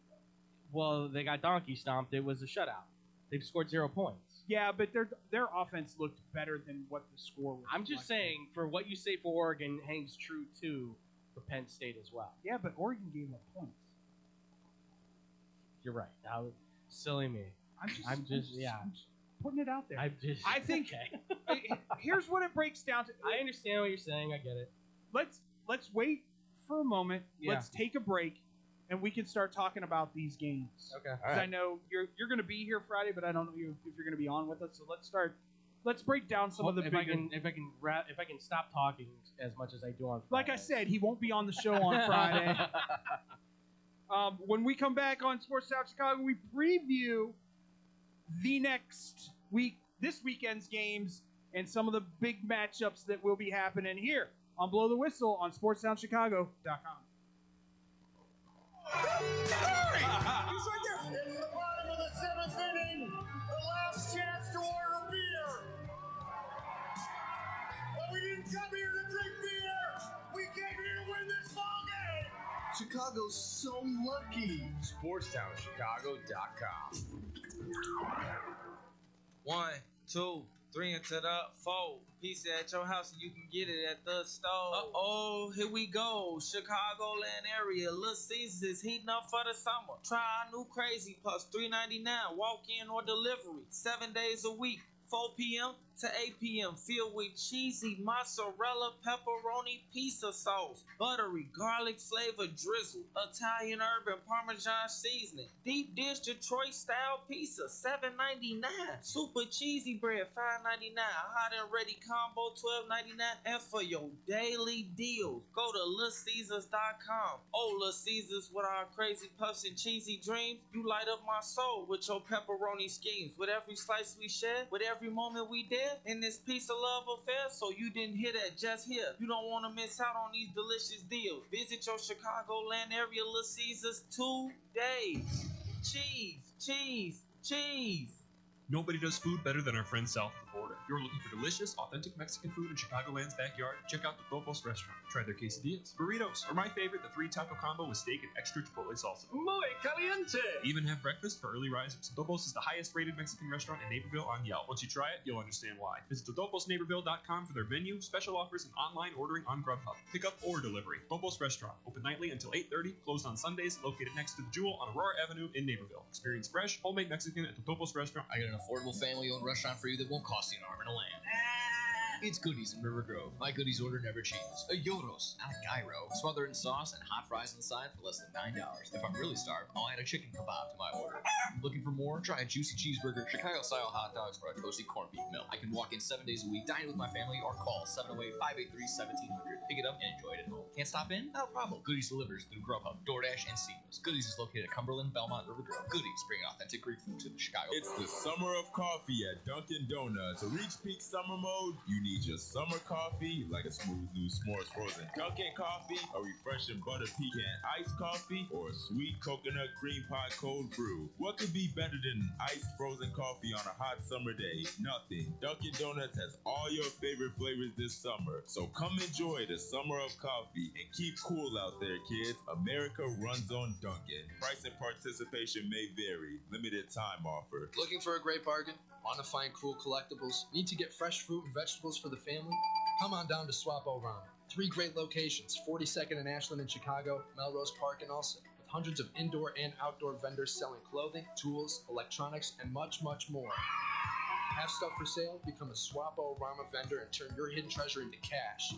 Well, they got donkey stomped. It was a shutout. They've scored 0 points. Yeah, but their offense looked better than what the score was. I'm just saying, for what you say for Oregon hangs true too for Penn State as well. Yeah, but Oregon gave up points. You're right. Now, silly me. I'm just putting it out there. I think here's what it breaks down to. I understand what you're saying. I get it. Let's wait for a moment. Yeah. Let's take a break, and we can start talking about these games. Okay. Because I know you're going to be here Friday, but I don't know if you're going to be on with us. So let's break down some of the if I can stop talking as much as I do on Friday. Like I said, he won't be on the show on Friday. When we come back on Sports South Chicago, we preview this weekend's games and some of the big matchups that will be happening here on Blow the Whistle on SportsSoundChicago.com. He's right there. It's the bottom of the 7th inning. The last chance to order beer. But we didn't come here to drink beer. We came here to win this ball game. Chicago's so lucky. SportsTownChicago.com. 1, 2, 3 into the 4. Pizza at your house and you can get it at the store. Uh-oh, here we go. Chicagoland area. Little Caesars is heating up for the summer. Try our new Crazy Puffs, $3.99. Walk-in or delivery. 7 days a week. 4 p.m. to 8 p.m. filled with cheesy mozzarella pepperoni pizza sauce, buttery garlic flavor drizzle, Italian herb and Parmesan seasoning, deep dish Detroit style pizza $7.99, super cheesy bread $5.99, hot and ready combo $12.99, and for your daily deals, go to LitCaesars.com. Oh, Little Caesars, with our crazy puffs and cheesy dreams, you light up my soul with your pepperoni schemes. With every slice we share, with every moment we dare in this piece of love affair. So you didn't hear that just here. You don't want to miss out on these delicious deals. Visit your Chicagoland area Little Caesars today. Cheese, cheese, cheese. Nobody does food better than our friends south of the border. If you're looking for delicious, authentic Mexican food in Chicagoland's backyard, check out the Topos restaurant. Try their quesadillas, burritos, or my favorite, the 3-taco combo with steak and extra chipotle salsa. Muy caliente! They even have breakfast for early risers. Topos is the highest rated Mexican restaurant in Naperville on Yelp. Once you try it, you'll understand why. Visit totoposnaperville.com for their menu, special offers, and online ordering on Grubhub. Pickup or delivery. Topos Restaurant, open nightly until 8:30, closed on Sundays, located next to the Jewel on Aurora Avenue in Naperville. Experience fresh, homemade Mexican at the Topos Restaurant. I got an affordable family-owned restaurant for you that won't cost you an arm and a leg. It's Goodies in River Grove. My Goodies order never changes. A gyros, not a gyro. Smothered in sauce and hot fries on the side for less than $9. If I'm really starved, I'll add a chicken kebab to my order. Looking for more? Try a juicy cheeseburger, Chicago-style hot dogs, or a toasty corned beef meal. I can walk in 7 days a week, dine with my family, or call 708-583-1700. Pick it up and enjoy it at home. Can't stop in? No problem. Goodies delivers through Grubhub, DoorDash, and Seamless. Goodies is located at Cumberland, Belmont, River Grove. Goodies bring authentic Greek food to the Chicago. It's the summer of coffee at Dunkin' Donuts. To reach peak summer mode, you need your summer coffee, like a smooth new s'mores frozen Dunkin' coffee, a refreshing butter pecan iced coffee, or a sweet coconut cream pie cold brew. What could be better than iced frozen coffee on a hot summer day? Nothing. Dunkin' Donuts has all your favorite flavors this summer. So come enjoy the summer of coffee and keep cool out there, kids. America runs on Dunkin'. Price and participation may vary. Limited time offer. Looking for a great bargain? Want to find cool collectibles? Need to get fresh fruit and vegetables for the family? Come on down to Swap-O Ramen. 3 great locations, 42nd and Ashland in Chicago, Melrose Park in Ulsan, with hundreds of indoor and outdoor vendors selling clothing, tools, electronics, and much, much more. Have stuff for sale? Become a Swap-O Ramen vendor and turn your hidden treasure into cash.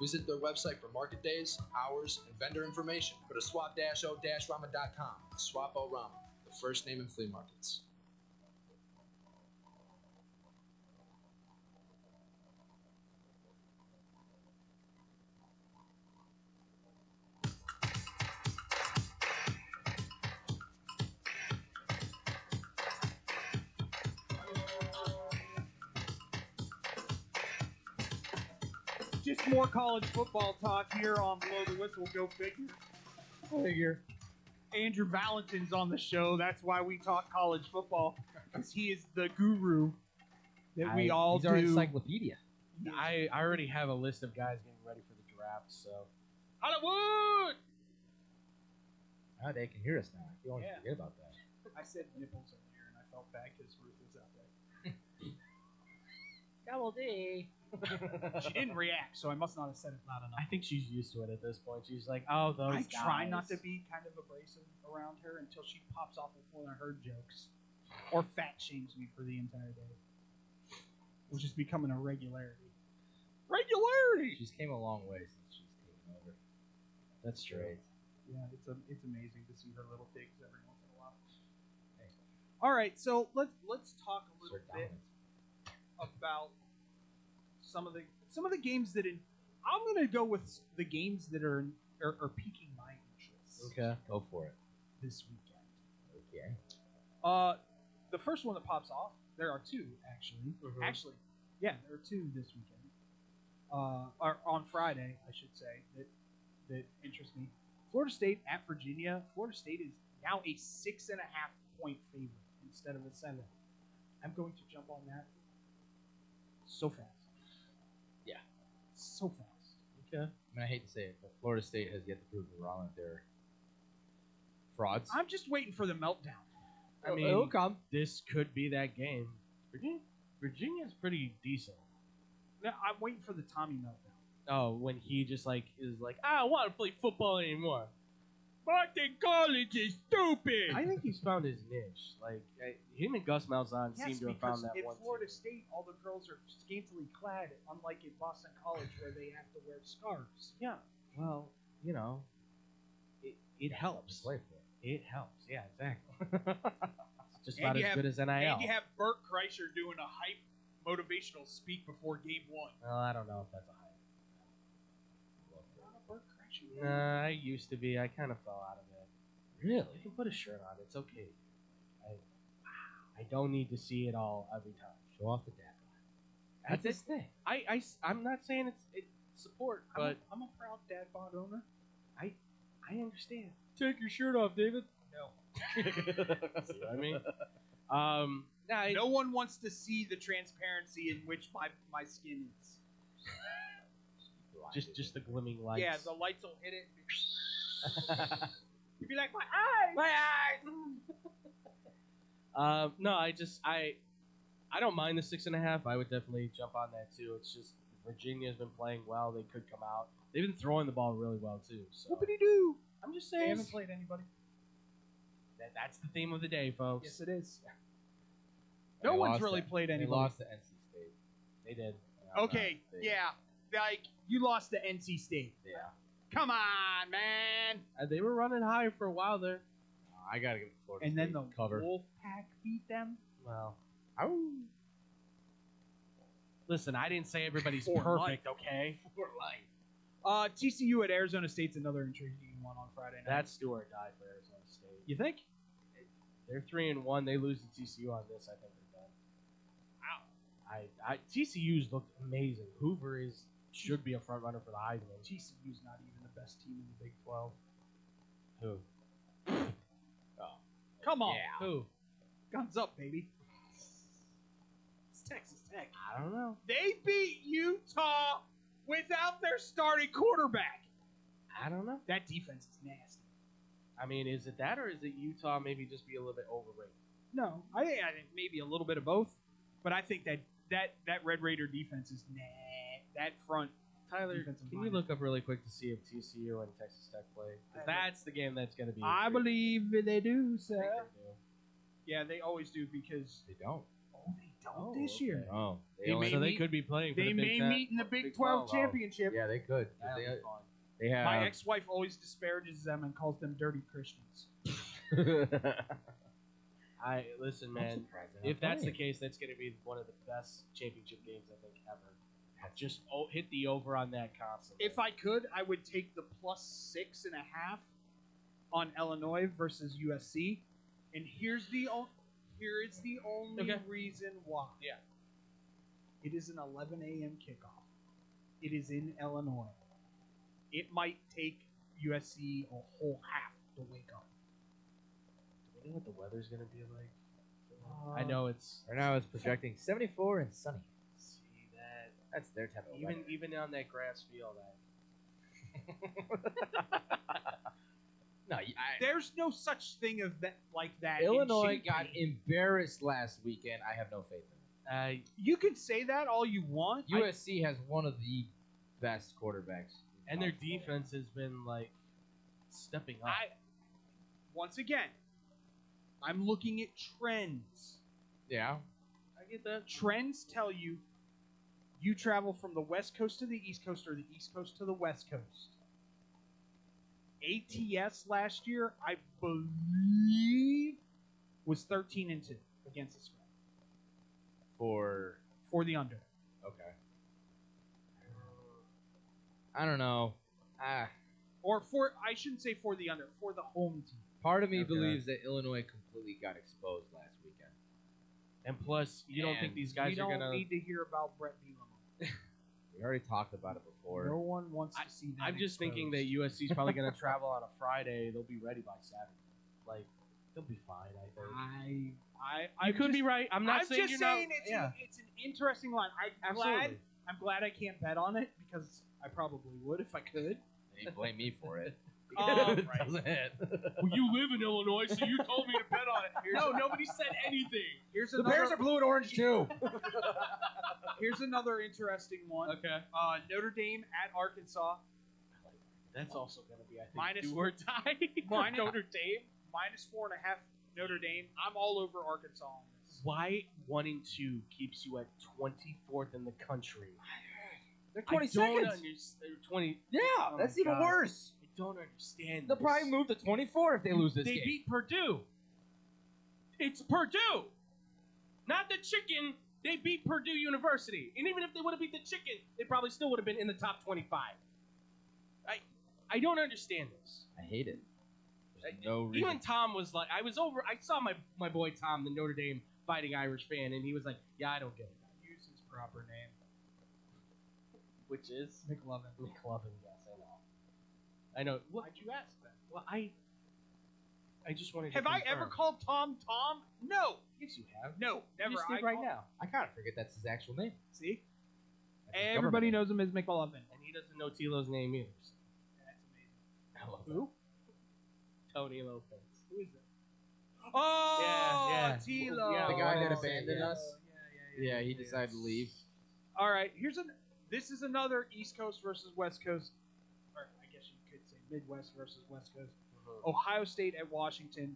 Visit their website for market days, hours, and vendor information. Go to swap-o-ramen.com. Swap-O Ramen, the first name in flea markets. Just more college football talk here on Blow the Whistle. Go figure. Andrew Valentin's on the show. That's why we talk college football, because he is the guru that we all he's do. our encyclopedia. I already have a list of guys getting ready for the draft, so. Hollywood! Oh, they can hear us now. You always forget about that. I said nipples earlier, and I felt bad because Ruth was out there. Double D. She didn't react, so I must not have said it loud enough. I think she's used to it at this point. She's like, oh, those I guys. try not to be kind of abrasive around her until she pops off with one of her jokes. Or fat shames me for the entire day. Which is becoming a regularity. Regularity! She's came a long way since she's taken over. That's straight. Yeah, it's amazing to see her little digs every once in a while. All right, so let's talk a little bit about some of the games that I'm gonna go with the games that are piquing my interest. Okay, go for it. This weekend. Okay. The first one that pops off. There are 2 actually. Mhm. Actually, yeah, there are 2 this weekend. Or on Friday, I should say, that interest me. Florida State at Virginia. Florida State is now a 6.5 point favorite instead of a 7. I'm going to jump on that so fast. Yeah. So fast. Okay. I mean, I hate to say it, but Florida State has yet to prove me wrong that they're frauds. I'm just waiting for the meltdown. I mean, it'll come. This could be that game. Virginia's pretty decent. No, I'm waiting for the Tommy meltdown. Oh, when he just like is like, I don't want to play football anymore. Boston College is stupid. I think he's found his niche. Like him and Gus Malzahn seem to have found that at one. Florida State, all the girls are scantily clad, unlike at Boston College where they have to wear scarves. Yeah. Well, you know, it helps. Play for it. It helps. Yeah, exactly. It's just about And you as have- good as NIL. And you have Bert Kreischer doing a hype motivational speak before game one. Well, I don't know if that's a hype. Not a Bert Kreischer. Nah, I used to be. I kind of fell out of it. Really? You can put a shirt on. It's okay. I don't need to see it all every time. Show off the dad. That's his it. thing. I'm not saying it's support, but I'm a proud dad bod owner. I understand. Take your shirt off, David. No. See what I mean? No one wants to see the transparency in which my skin is. Just the glimming lights. Yeah, the lights will hit it. You'd be like, my eyes! My eyes! No, I don't mind the 6.5. I would definitely jump on that too. It's just Virginia's been playing well. They could come out. They've been throwing the ball really well too. So Whoopity-doo! I'm just They saying. haven't played anybody. That's the theme of the day, folks. Yes, it is. They No one's lost really to- played They anybody. lost to NC State. They did. Okay, yeah. Like, you lost to NC State. Yeah. Come on, man! They were running high for a while there. I gotta give Florida And State then the cover. Wolfpack beat them. Well, Listen, I didn't say everybody's For perfect, life. okay? For life. TCU at Arizona State's another intriguing one on Friday night. That's do or die for Arizona State. You think? They're 3-1. They lose to TCU on this. I think they're done. Wow. TCU's looked amazing. Hoover should be a front runner for the Heisman. TCU's not even the best team in the Big 12. Who? Come on. Yeah. Who? Guns up, baby. It's Texas Tech. I don't know. They beat Utah without their starting quarterback. I don't know. That defense is nasty. I mean, is it that or is it Utah maybe just be a little bit overrated? No, I think maybe a little bit of both, but I think that Red Raider defense is that front. Tyler, defensive can line. you look up really quick to see if TCU and Texas Tech play? 'Cause that's the game that's going to be. I believe they do, sir. I think they do. Yeah, they always do because They don't. they don't this year. Oh. So they could be playing. For They the may Big Ten. meet in the Big 12 championship. Yeah, they could. That'll They, be fun. they have. My ex-wife always disparages them and calls them dirty Christians. Listen, man. If that's the case, that's going to be one of the best championship games I think ever. Just hit the over on that constantly. If I could, I would take the +6.5 on Illinois versus USC, and here is the only reason why. Yeah. It is an 11 a.m. kickoff. It is in Illinois. It might take USC a whole half to wake up. Do we know what the weather's going to be like? I know it's Right now it's projecting 74 and sunny. see that That's their type of weather. even on that grass field. No, There's no such thing of that like that. Illinois in got Champaign. embarrassed last weekend. I have no faith in it. You can say that all you want. USC has one of the best quarterbacks. And their defense has been like stepping up. Once again, I'm looking at trends. Yeah. I get that. Trends tell you travel from the West Coast to the East Coast or the East Coast to the West Coast. ATS last year, I believe, was 13-2 against the spread For the under. okay. I don't know. Or I shouldn't say for the under, for the home team. Part of me Okay. believes that Illinois completely got exposed last weekend. And plus, you don't think And these guys we are don't gonna? need to hear about Brett Bielema. We already talked about it before. No one wants to see that. I'm just thinking that exposed. USC's probably gonna travel on a Friday. They'll be ready by Saturday. Like they'll be fine. I think. You could be right. I'm not saying just you're saying not. it's an interesting line. Absolutely. I'm glad I can't bet on it because I probably would if I could. You blame me for it. Right. Doesn't it? Well, you live in Illinois, so you told me to bet on it. No, nobody said anything. Here's The another, Bears are blue and orange too. Here's another interesting one. Okay. Notre Dame at Arkansas. That's also going to be, I think, Minus do or die for minus- Notre Dame. Minus 4.5 Notre Dame. I'm all over Arkansas on this. Why 1-2 keeps you at 24th in the country? They're I 20 don't seconds. understand. 20. Yeah, Oh that's my even God. worse. I don't understand. They'll this. probably move to 24 if they lose this They game. beat Purdue. It's Purdue, not the chicken. They beat Purdue University, and even if they would have beat the chicken, they probably still would have been in the top 25. I don't understand this. I hate it. There's no reason. Even Tom was like, I saw my boy Tom, the Notre Dame Fighting Irish fan, and he was like, yeah, I don't get it. Use his proper name. Which is McLovin. McLovin, yes, I know. Why'd you ask that? Well, I just wanted to Have I ever confirm. called Tom Tom? No. Yes, you have. No, never. You just did I right call- now. I kind of forget that's his actual name. See? That's his Everybody government knows him as McLovin. And he doesn't know Tilo's name either. So. That's amazing. I love Who? that. Tony Lopez. Who is that? Oh, Yeah. Tilo. Yeah, name. The guy that yeah. abandoned Yeah. us. Yeah, he decided to leave. All right, this is another East Coast versus West Coast, or I guess you could say Midwest versus West Coast. Ohio State at Washington,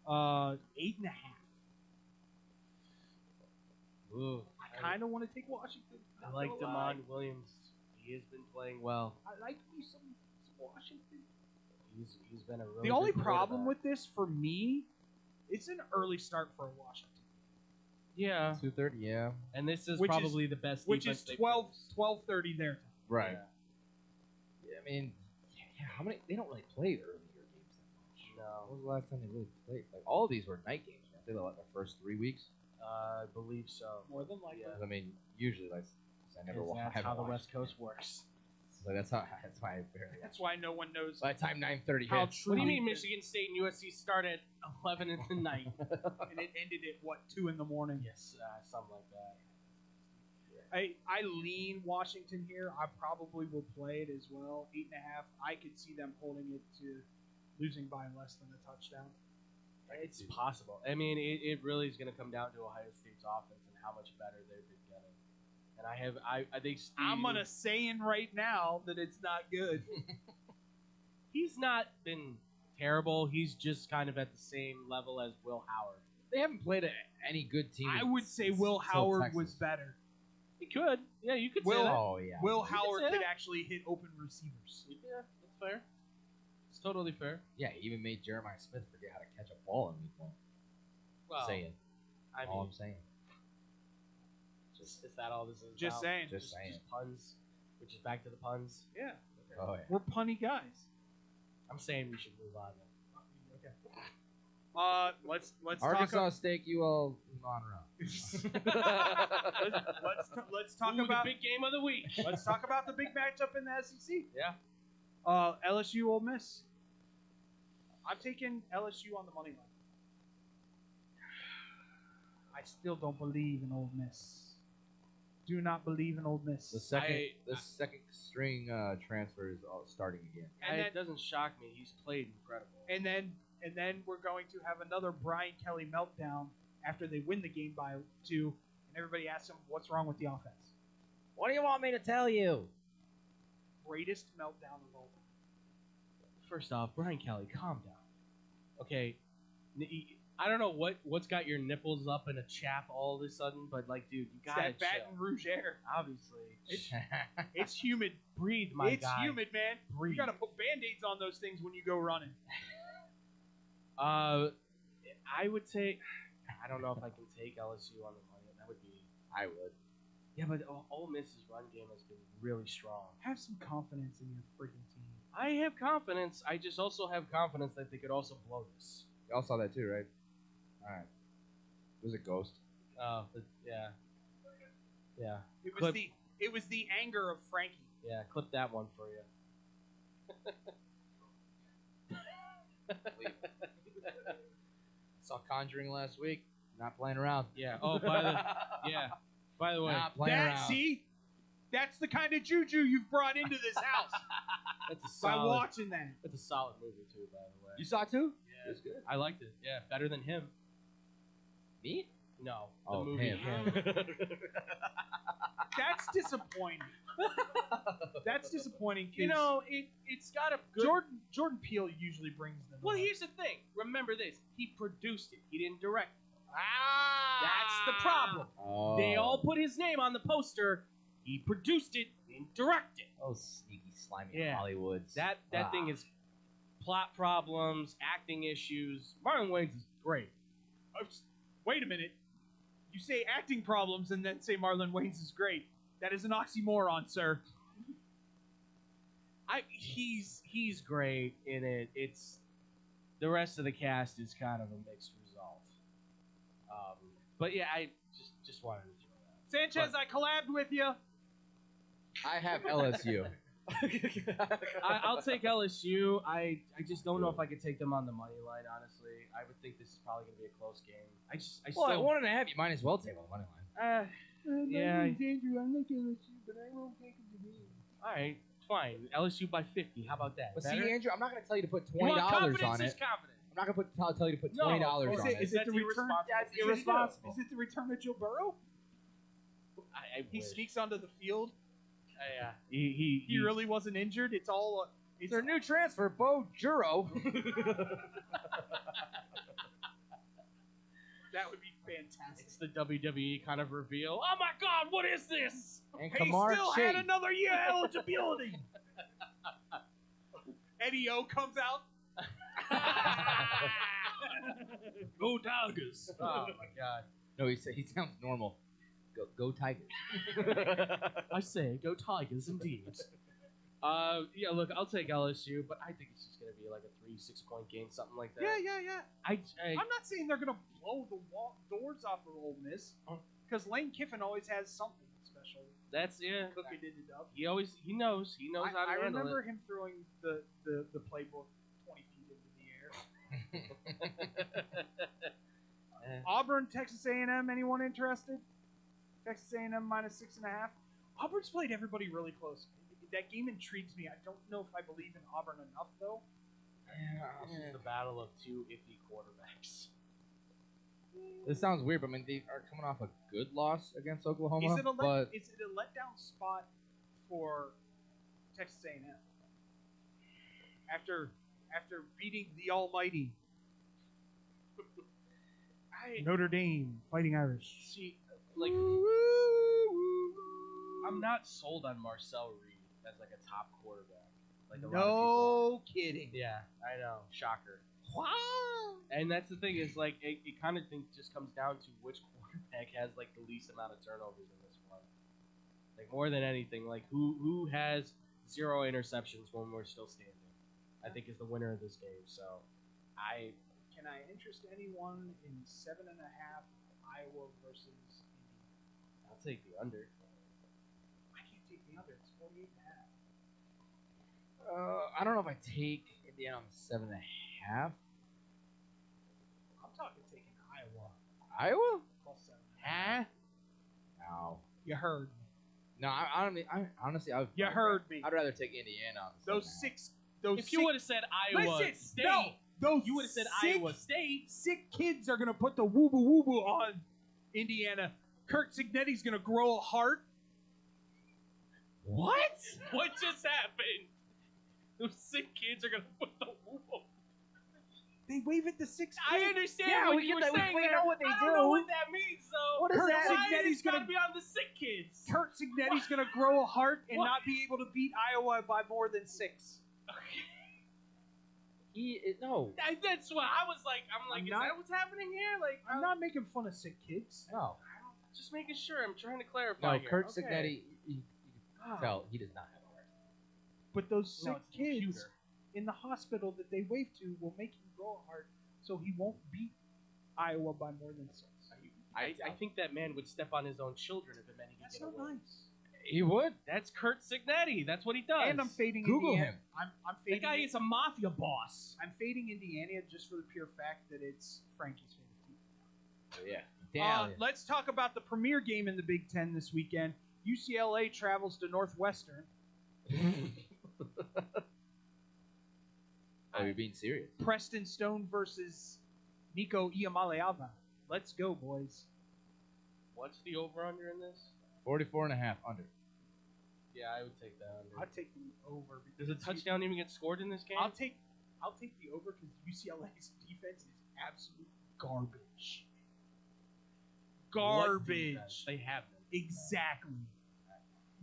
8.5. Ooh, I kind of want to take Washington. I like Damon Williams. He has been playing well. I like me some Washington. He's been a really The only good problem quarterback. with this for me, it's an early start for Washington. Yeah. 2:30, yeah. And this is Which is- probably the best Which defense is they've 12:30 their time. Right. Yeah. Yeah, I mean, yeah, how many? They don't really play earlier games that much. No. When was the last time they really played? Like all of these were night games, weren't they? The first 3 weeks. I believe so. More than likely. 'Cause, I mean, usually like I never watched. That's how the West Coast works. So that's why I barely. That's why no one knows. By the time 9:30 How hits, true. What do you mean Michigan State and USC start at 11 in the night? And it ended at what, 2 in the morning? Yes, something like that. I lean Washington here. I probably will play it as well. 8.5. I could see them holding it to losing by less than a touchdown. It's possible. I mean, it really is going to come down to Ohio State's offense and how much better they've been getting. And I'm gonna say in right now that it's not good. He's not been terrible. He's just kind of at the same level as Will Howard. they haven't played any good team. I would say Will until Howard Texas. was better. He could. Yeah, you could Will, say that. Oh yeah. Will You could Howard say could that. actually hit open receivers. Yeah, that's fair. It's totally fair. Yeah, he even made Jeremiah Smith forget how to catch a ball in week 1. Well, saying. I All mean, I'm saying. is that all this is Just about? saying. Just saying. Just puns, which is back to the puns. Yeah, Oh yeah. we're punny guys. I'm saying we should move on then. Let's Arkansas State UL Monroe. let's talk Ooh, about the big game of the week. let's talk about the big matchup in the SEC. Yeah. LSU Ole Miss. I'm taking LSU on the money line. I still don't believe in Ole Miss. Do not believe in Ole Miss. The second string transfer is all starting again. And It doesn't shock me. He's played incredible. And then we're going to have another Brian Kelly meltdown after they win the game by 2, and everybody asks him what's wrong with the offense. What do you want me to tell you? Greatest meltdown of all. First off, Brian Kelly, calm down. Okay, I don't know what's got your nipples up in a chap all of a sudden, but like, dude, you It's gotta that Baton Rouge air. Obviously, It's humid. breathe, my It's guy. humid, man. Breathe. You gotta put Band-Aids on those things when you go running. I would say, I don't know if I can take LSU on the money. That would be. I would. Yeah, but Ole Miss's run game has been really strong. Have some confidence in your freaking team. I have confidence. I just also have confidence that they could also blow this. Y'all saw that too, right? All right. It was a ghost. Oh, yeah. Yeah. It was the anger of Frankie. Yeah, clip that one for you. Saw Conjuring last week. Not playing around. Yeah. Oh, by the way, Not playing around. See? That's the kind of juju you've brought into this house that's a by solid. watching that. It's a solid movie too, by the way. You saw it too? Yeah, it was good. I liked it. Yeah, better than him. Me? No, Oh, the movie. him. That's disappointing. That's disappointing. You know, it's got a good. Jordan Peele usually brings them. Well, up. here's the thing. Remember this. He produced it. He didn't direct it. That's the problem. Oh. They all put his name on the poster. He produced it, didn't direct it. Oh, sneaky, slimy Yeah. Hollywoods. That thing is plot problems, acting issues. Marlon Wayans is great. Wait a minute. You say acting problems and then say Marlon Wayans is great. That is an oxymoron, sir. He's great in it. It's the rest of the cast is kind of a mixed result. But yeah, I just wanted to throw that. Sanchez, I collabed with you. I have LSU. I'll take LSU. I just don't know if I could take them on the money line. Honestly, I would think this is probably going to be a close game. I Well, at still 1.5, you might as well take on the money line. yeah. Andrew, I'm not LSU, but I won't take him to me. All right, fine. LSU by 50. How about that? But Better? see, Andrew, I'm not going to tell you to put You want $20 confidence on is it. confidence. I'm not going to tell you to put $20 on it. Is it the return? That's Is irresponsible. it the return of Joe Burrow? He wish. sneaks onto the field. Yeah, he really wasn't injured. It's all. It's their new transfer, Bo Juro. That would be fantastic. It's the WWE kind of reveal. Oh my God, what is this? And He Kamar still Chase. had another year eligibility. Eddie O comes out. Go Tigers! Oh my God. No, he sounds normal. Go Tigers. I say, go Tigers indeed. Yeah, look, I'll take LSU, but I think it's just going to be like a 3-6 point game, something like that. Yeah. I'm not saying they're gonna blow the doors off of Ole Miss, because Lane Kiffin always has something special. That's Cookie did it up. He knows how to I handle remember it. him throwing the playbook 20 feet into the air. Auburn, Texas A&M. Anyone interested? Texas A&M -6.5. Auburn's played everybody really close. That game intrigues me. I don't know if I believe in Auburn enough, though. This is the battle of two iffy quarterbacks. This sounds weird, but I mean, they are coming off a good loss against Oklahoma. Is it a but letdown spot for Texas A&M after beating the Almighty Notre Dame Fighting Irish? See, like, I'm not sold on Marcel Reed as like a top quarterback. Like a lot of people are. Kidding. Yeah, I know. Shocker. And that's the thing is like it kind of just comes down to which quarterback has like the least amount of turnovers in this one. Like more than anything, like who has 0 interceptions when we're still standing, I think is the winner of this game. So Can I interest anyone in 7.5 Iowa versus Indiana? I'll take the under. I can't take the under. It's 48.5. I don't know if I take Indiana on 7.5. I'm talking taking Iowa. Iowa? Huh? No. You heard me. No, I honestly, You heard me. I'd rather take Indiana on Those 7.5. If you would have said Iowa State, you would have said Iowa State. Sick kids are gonna put the woo boo on Indiana. Kurt Cignetti's gonna grow a heart. What? What just happened? Those sick kids are gonna put the woo. They wave at the 6 kids. I understand Yeah, what we you get were that. saying We there. know what they I do. don't know what that means, though. What is Kurt that? Why Cignetti's is it gotta gonna be on the sick kids? Kurt Cignetti's gonna grow a heart and What? not be able to beat Iowa by more than 6. No. That's what I was like. I'm like, is that what's happening here? Like, I'm not making fun of sick kids. No. just making sure. I'm trying to clarify. No, here. Kurt Okay. Cignetti, you can tell he does not have a heart. But those sick No, it's the kids computer. in the hospital that they wave to will make him grow a heart, so he won't beat Iowa by more than 6. I think that man would step on his own children if it meant he could That's get so away. nice. He would. That's Kurt Cignetti. That's what he does. And I'm fading Google Indiana. him. I'm The fading. guy is a mafia boss. I'm fading Indiana just for the pure fact that it's Frankie's favorite team. Yeah. Let's talk about the premier game in the Big Ten this weekend. UCLA travels to Northwestern. Are you being serious? Preston Stone versus Nico Iamaleava. Let's go, boys. What's the over-under in this? 44.5 under. Yeah, I would take that under. I'd take the over. Does a touchdown even get scored in this game? I'll take the over because UCLA's defense is absolute garbage. What defense? They have them. Exactly.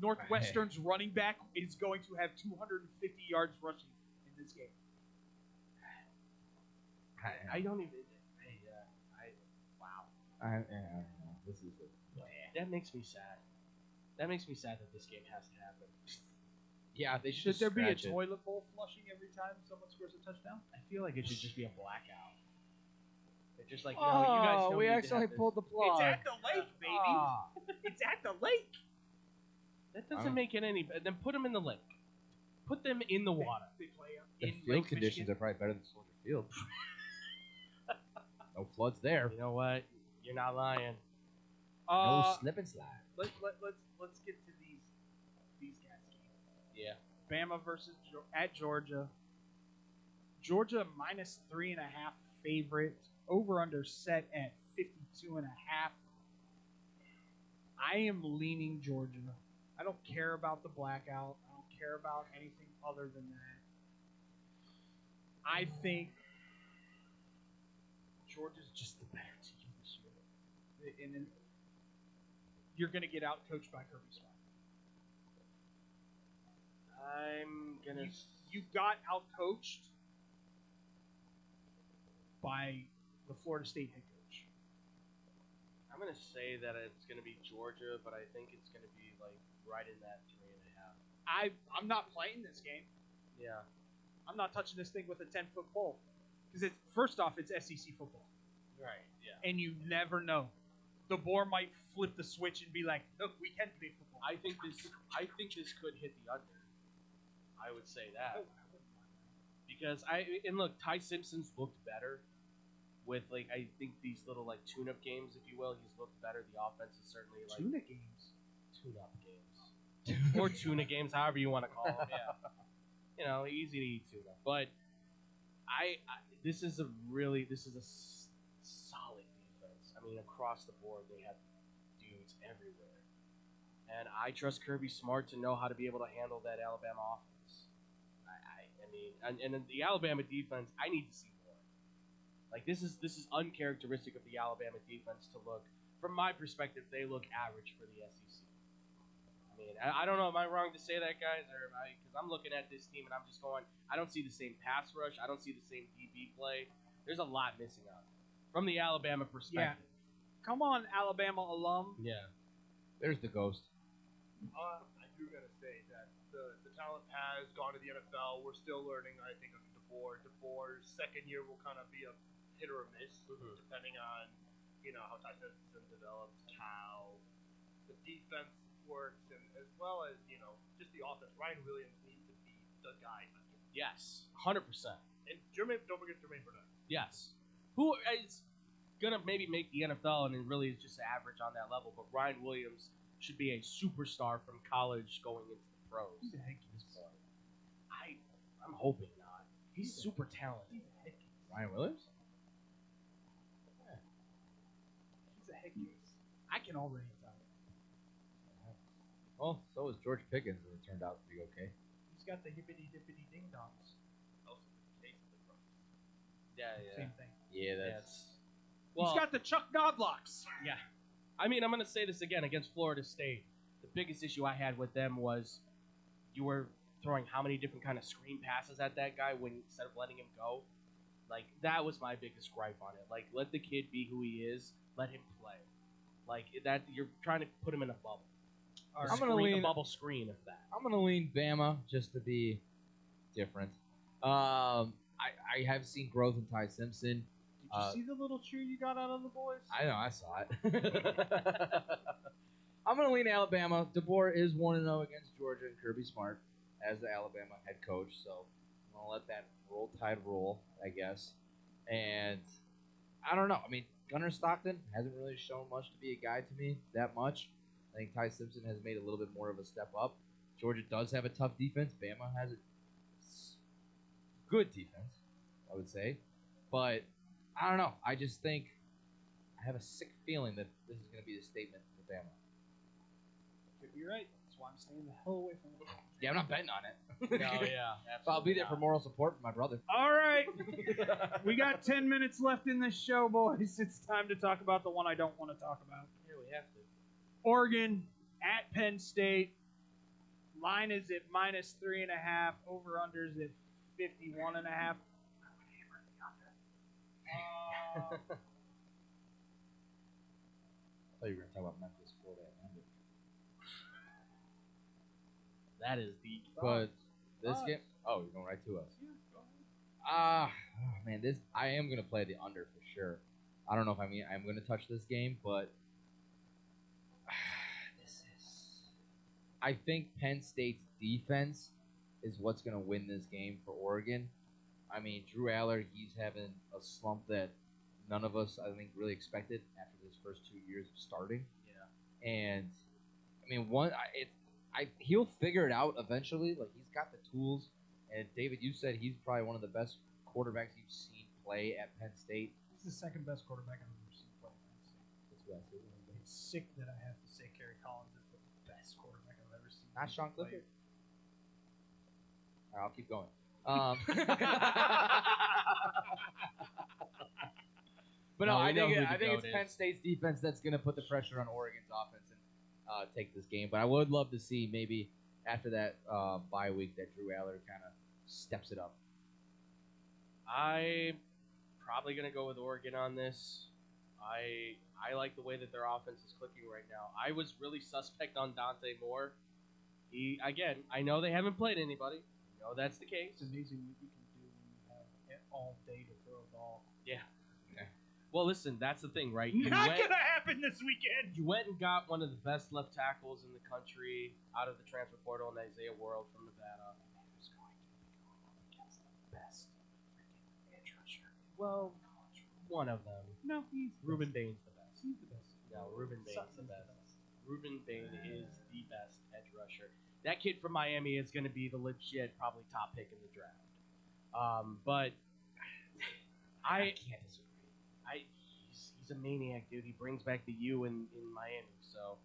Northwestern's running back is going to have 250 yards rushing in this game. I don't even. Wow. I don't know. This is That makes me sad. That makes me sad that this game has to happen. Yeah, they Should there be a scratch it. toilet bowl flushing every time someone scores a touchdown? I feel like it should just be a blackout. They're just like, no, you guys don't we need to accidentally have this. pulled the plug. It's at the lake, baby. It's at the lake. That doesn't make it any better. Then put them in the lake. Put them in the water. They play The in field Lake conditions Michigan. are probably better than Soldier Field. No floods there. You know what? You're not lying. No slip and slide. Let's get to these guys' games. Yeah. Bama versus at Georgia. Georgia minus 3.5 favorite. Over under set at 52.5. I am leaning Georgia. I don't care about the blackout. I don't care about anything other than that. I think Georgia's just the better team this year. And you're going to get out coached by Kirby Smart. I'm gonna. You got out coached by the Florida State head coach. I'm gonna say that it's gonna be Georgia, but I think it's gonna be like right in that 3.5. I'm not playing this game. Yeah. I'm not touching this thing with a 10-foot pole because first off, it's SEC football, Right. Yeah. and you never know. The boar might flip the switch and be like, "Look, we can play football." I think this could hit the under. I would say that because look, Ty Simpson's looked better with I think these little tune-up games, if you will. He's looked better. The offense is certainly Tuna games. Tune-up games or tuna games, however you want to call them. Yeah, easy to eat tuna. But this is a solid defense. I mean, across the board, they have dudes everywhere. And I trust Kirby Smart to know how to be able to handle that Alabama offense. I mean, the Alabama defense, I need to see more. This is uncharacteristic of the Alabama defense to look. From my perspective, they look average for the SEC. I mean, I don't know. Am I wrong to say that, guys? Because I'm looking at this team and I'm just going, I don't see the same pass rush. I don't see the same DB play. There's a lot missing out from the Alabama perspective. Yeah. Come on, Alabama alum. Yeah. There's the ghost. I do gotta say that the talent has gone to the NFL. We're still learning, I think, of DeBoer. DeBoer's second year will kind of be a hit or a miss, depending on how Tyson develops, how the defense works, and as well as just the offense. Ryan Williams needs to be the guy again. Yes, 100%. And don't forget Jermaine Burnett. Yes. Who is gonna maybe make the NFL and really is just average on that level, but Ryan Williams should be a superstar from college going into the pros. Who the heck is I'm hoping not. He's super talented. Ryan Williams? He's a head case. I can already tell. Well, so was George Pickens, and it turned out to be okay. He's got the hippity dippity ding dongs. Yeah. Same thing. Yeah, that's. He's got the Chuck Godlocks. Yeah. I mean, I'm going to say this again against Florida State. The biggest issue I had with them was you were throwing how many different kind of screen passes at that guy instead of letting him go. That was my biggest gripe on it. Let the kid be who he is. Let him play. That you're trying to put him in a bubble. I'm gonna lean a bubble screen of that. I'm gonna lean Bama just to be different. I have seen growth in Ty Simpson. Did you see the little cheer you got out of the boys? I know, I saw it. I'm going to lean Alabama. DeBoer is 1-0 against Georgia and Kirby Smart as the Alabama head coach, so I'm going to let that roll tide roll, I guess. And I don't know. I mean, Gunnar Stockton hasn't really shown much to be a guy to me that much. I think Ty Simpson has made a little bit more of a step up. Georgia does have a tough defense. Bama has a good defense, I would say. But I don't know. I just think I have a sick feeling that this is going to be the statement for Bama. be right. That's why I'm staying the hell away from it. Yeah, I'm not betting on it. No, yeah. But I'll be there for moral support for my brother. All right. We got 10 minutes left in this show, boys. It's time to talk about the one I don't want to talk about. Yeah, we have to. Oregon at Penn State. Line is at -3.5. Over-unders at 51.5. I thought you were going to talk about Memphis, Florida, and That is the. But this game, you're going right to us. Man, I am gonna play the under for sure. I don't know if I'm gonna touch this game, but I think Penn State's defense is what's gonna win this game for Oregon. I mean, Drew Aller, he's having a slump that none of us, I think, really expected after his first 2 years of starting. Yeah. And I mean, he'll figure it out eventually. Like, he's got the tools. And David, you said he's probably one of the best quarterbacks you've seen play at Penn State. He's the second best quarterback I've ever seen play at Penn State. That's what I said. It's sick that I have to say Kerry Collins is the best quarterback I've ever seen. Not Sean Clifford. All right, I'll keep going. But no, I think it's Penn State's defense that's going to put the pressure on Oregon's offense and take this game. But I would love to see maybe after that bye week that Drew Aller kind of steps it up. I'm probably going to go with Oregon on this. I like the way that their offense is clicking right now. I was really suspect on Dante Moore. I know they haven't played anybody. I know that's the case. It's amazing what you can do when you have all day to throw a ball. Yeah. Well, listen, that's the thing, right? Not gonna happen this weekend. You went and got one of the best left tackles in the country out of the transfer portal in Isaiah World from Nevada. Who's going to be going up against the best freaking edge rusher? Well, one of them. No, Reuben Bain's the best. He's the best. No, Reuben Bain's the best. Reuben Bain is the best edge rusher. That kid from Miami is going to be the legit, probably top pick in the draft. But I can't disagree. He's a maniac, dude. He brings back the U in Miami. So,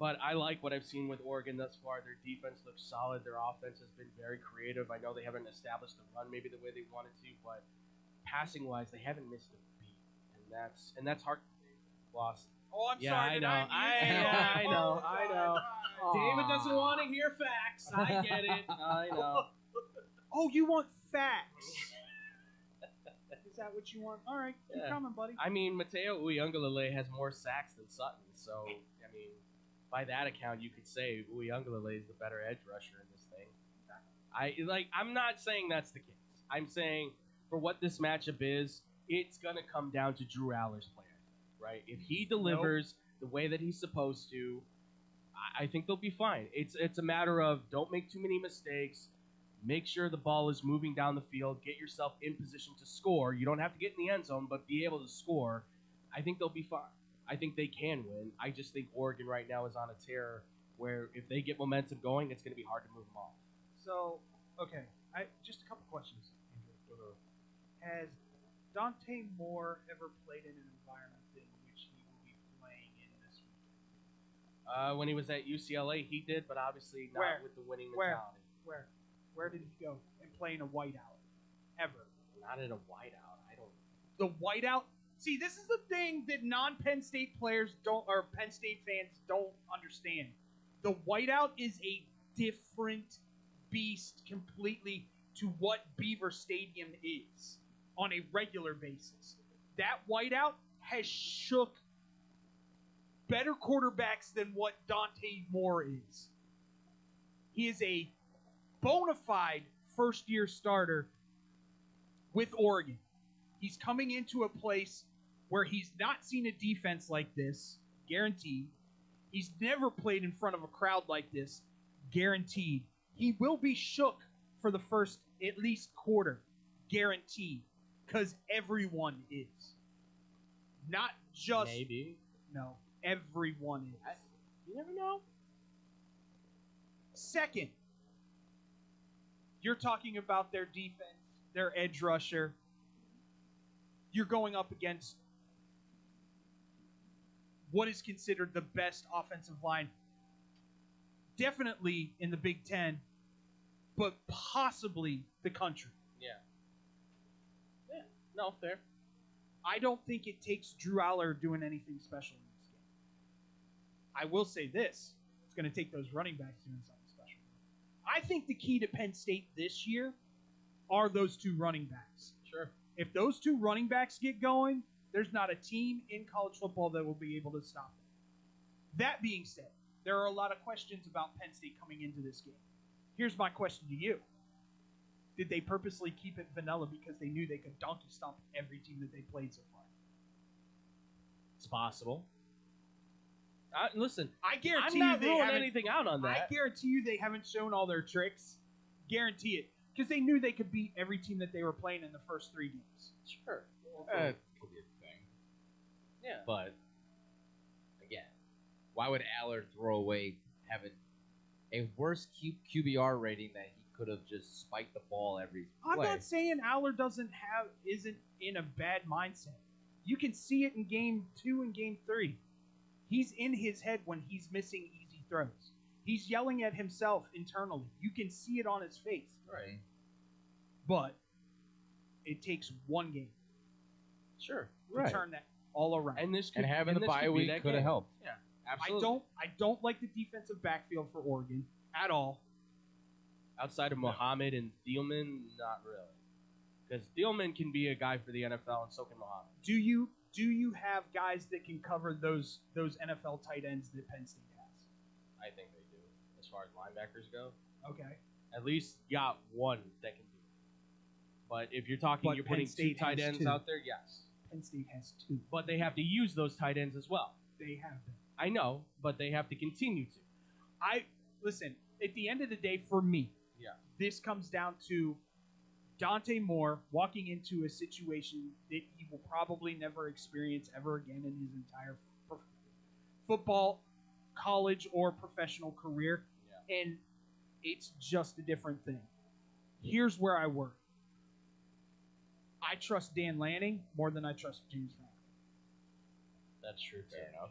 but I like what I've seen with Oregon thus far. Their defense looks solid. Their offense has been very creative. I know they haven't established the run maybe the way they wanted to, but passing wise, they haven't missed a beat, and that's hard. Lost. Oh, I'm I sorry. know. I know. David doesn't want to hear facts. I get it. I know. Oh, you want facts? Is that what you want? All right, keep coming, buddy. I mean, Mateo Uiagalelei has more sacks than Sutton, so I mean, by that account, you could say Uiagalelei is the better edge rusher in this thing. I'm not saying that's the case. I'm saying for what this matchup is, it's gonna come down to Drew Aller's play, right? If he delivers the way that he's supposed to, I think they'll be fine. It's a matter of don't make too many mistakes. Make sure the ball is moving down the field. Get yourself in position to score. You don't have to get in the end zone, but be able to score. I think they'll be fine. I think they can win. I just think Oregon right now is on a tear where if they get momentum going, it's going to be hard to move them off. So, okay, just a couple questions, Andrew. Has Dante Moore ever played in an environment in which he will be playing in this weekend? When he was at UCLA, he did, but obviously not with the winning mentality. Where did he go and play in a whiteout? Ever? Not in a whiteout. I don't. The whiteout? See, this is the thing that non-Penn State players or Penn State fans don't understand. The whiteout is a different beast completely to what Beaver Stadium is on a regular basis. That whiteout has shook better quarterbacks than what Dante Moore is. He is a bona fide first-year starter with Oregon. He's coming into a place where he's not seen a defense like this, guaranteed. He's never played in front of a crowd like this, guaranteed. He will be shook for the first at least quarter, guaranteed, because everyone is. Not just... Maybe. No, everyone is. You never know. Second, you're talking about their defense, their edge rusher. You're going up against what is considered the best offensive line definitely in the Big Ten, but possibly the country. Yeah. Yeah. No, fair. I don't think it takes Drew Aller doing anything special in this game. I will say this. It's going to take those running backs doing something special. I think the key to Penn State this year are those two running backs. Sure. If those two running backs get going, there's not a team in college football that will be able to stop them. That being said, there are a lot of questions about Penn State coming into this game. Here's my question to you. Did they purposely keep it vanilla because they knew they could donkey stomp every team that they played so far? It's possible. Listen, I guarantee I'm not you they ruling haven't, anything out on that. I guarantee you they haven't shown all their tricks. Guarantee it. Because they knew they could beat every team that they were playing in the first 3 games. Sure. That could be a thing. Yeah. But, again, why would Allard throw away having a worse QBR rating that he could have just spiked the ball every I'm play? not saying Aller isn't in a bad mindset. You can see it in game 2 and game 3. He's in his head when he's missing easy throws. He's yelling at himself internally. You can see it on his face. Right. But it takes one game. Sure. To turn that all around. And this could, having the bye week could have helped. Yeah, absolutely. I don't like the defensive backfield for Oregon at all. Outside of Muhammad and Thielman, not really. Because Thielman can be a guy for the NFL, and so can Muhammad. Do you have guys that can cover those NFL tight ends that Penn State has? I think they do. As far as linebackers go, Okay. at least you got one that can do it. But if you're talking, But you're Penn putting State 2 tight has ends 2. out there, yes. Penn State has 2. But they have to use those tight ends as well. They have them. I know, but they have to continue to. Listen, at the end of the day, for me, Yeah. this comes down to Dante Moore walking into a situation that he will probably never experience ever again in his entire football, college, or professional career. Yeah. And it's just a different thing. Here's where I work. I trust Dan Lanning more than I trust James Franklin. That's true. Fair enough.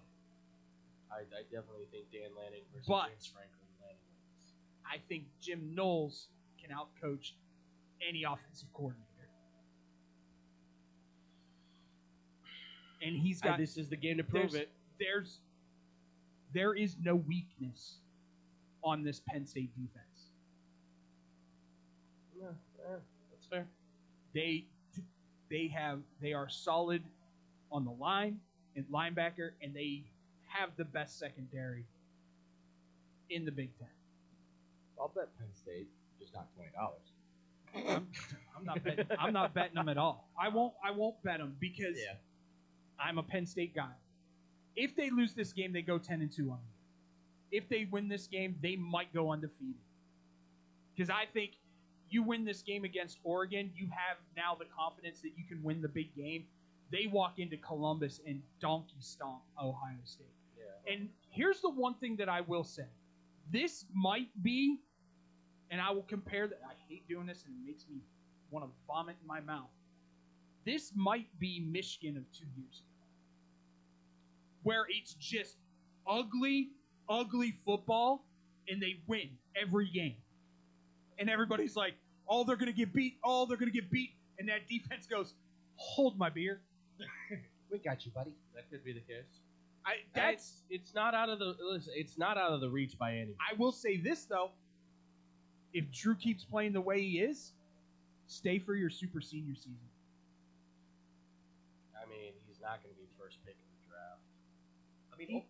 I definitely think Dan Lanning versus But- James Franklin Lanning wins. I think Jim Knowles can outcoach any offensive coordinator. And he's got... this is the game to prove it. There is no weakness on this Penn State defense. Yeah, that's fair. They are solid on the line and linebacker, and they have the best secondary in the Big Ten. I'll bet Penn State, just not $20. I'm not betting them at all. I won't bet them because I'm a Penn State guy. If they lose this game, they go 10-2 on the year. If they win this game, they might go undefeated. Because I think you win this game against Oregon, you have now the confidence that you can win the big game. They walk into Columbus and donkey stomp Ohio State. Yeah. And here's the one thing that I will say. This might be, and I will compare that. I hate doing this and it makes me want to vomit in my mouth. This might be Michigan of 2 years ago, where it's just ugly football, and they win every game. And everybody's like, oh, they're going to get beat. Oh, they're going to get beat. And that defense goes, hold my beer. We got you, buddy. That could be the case. It's not out of the reach by any. I will say this though, if Drew keeps playing the way he is, stay for your super senior season. I mean, he's not going to be first pick in the draft. I mean,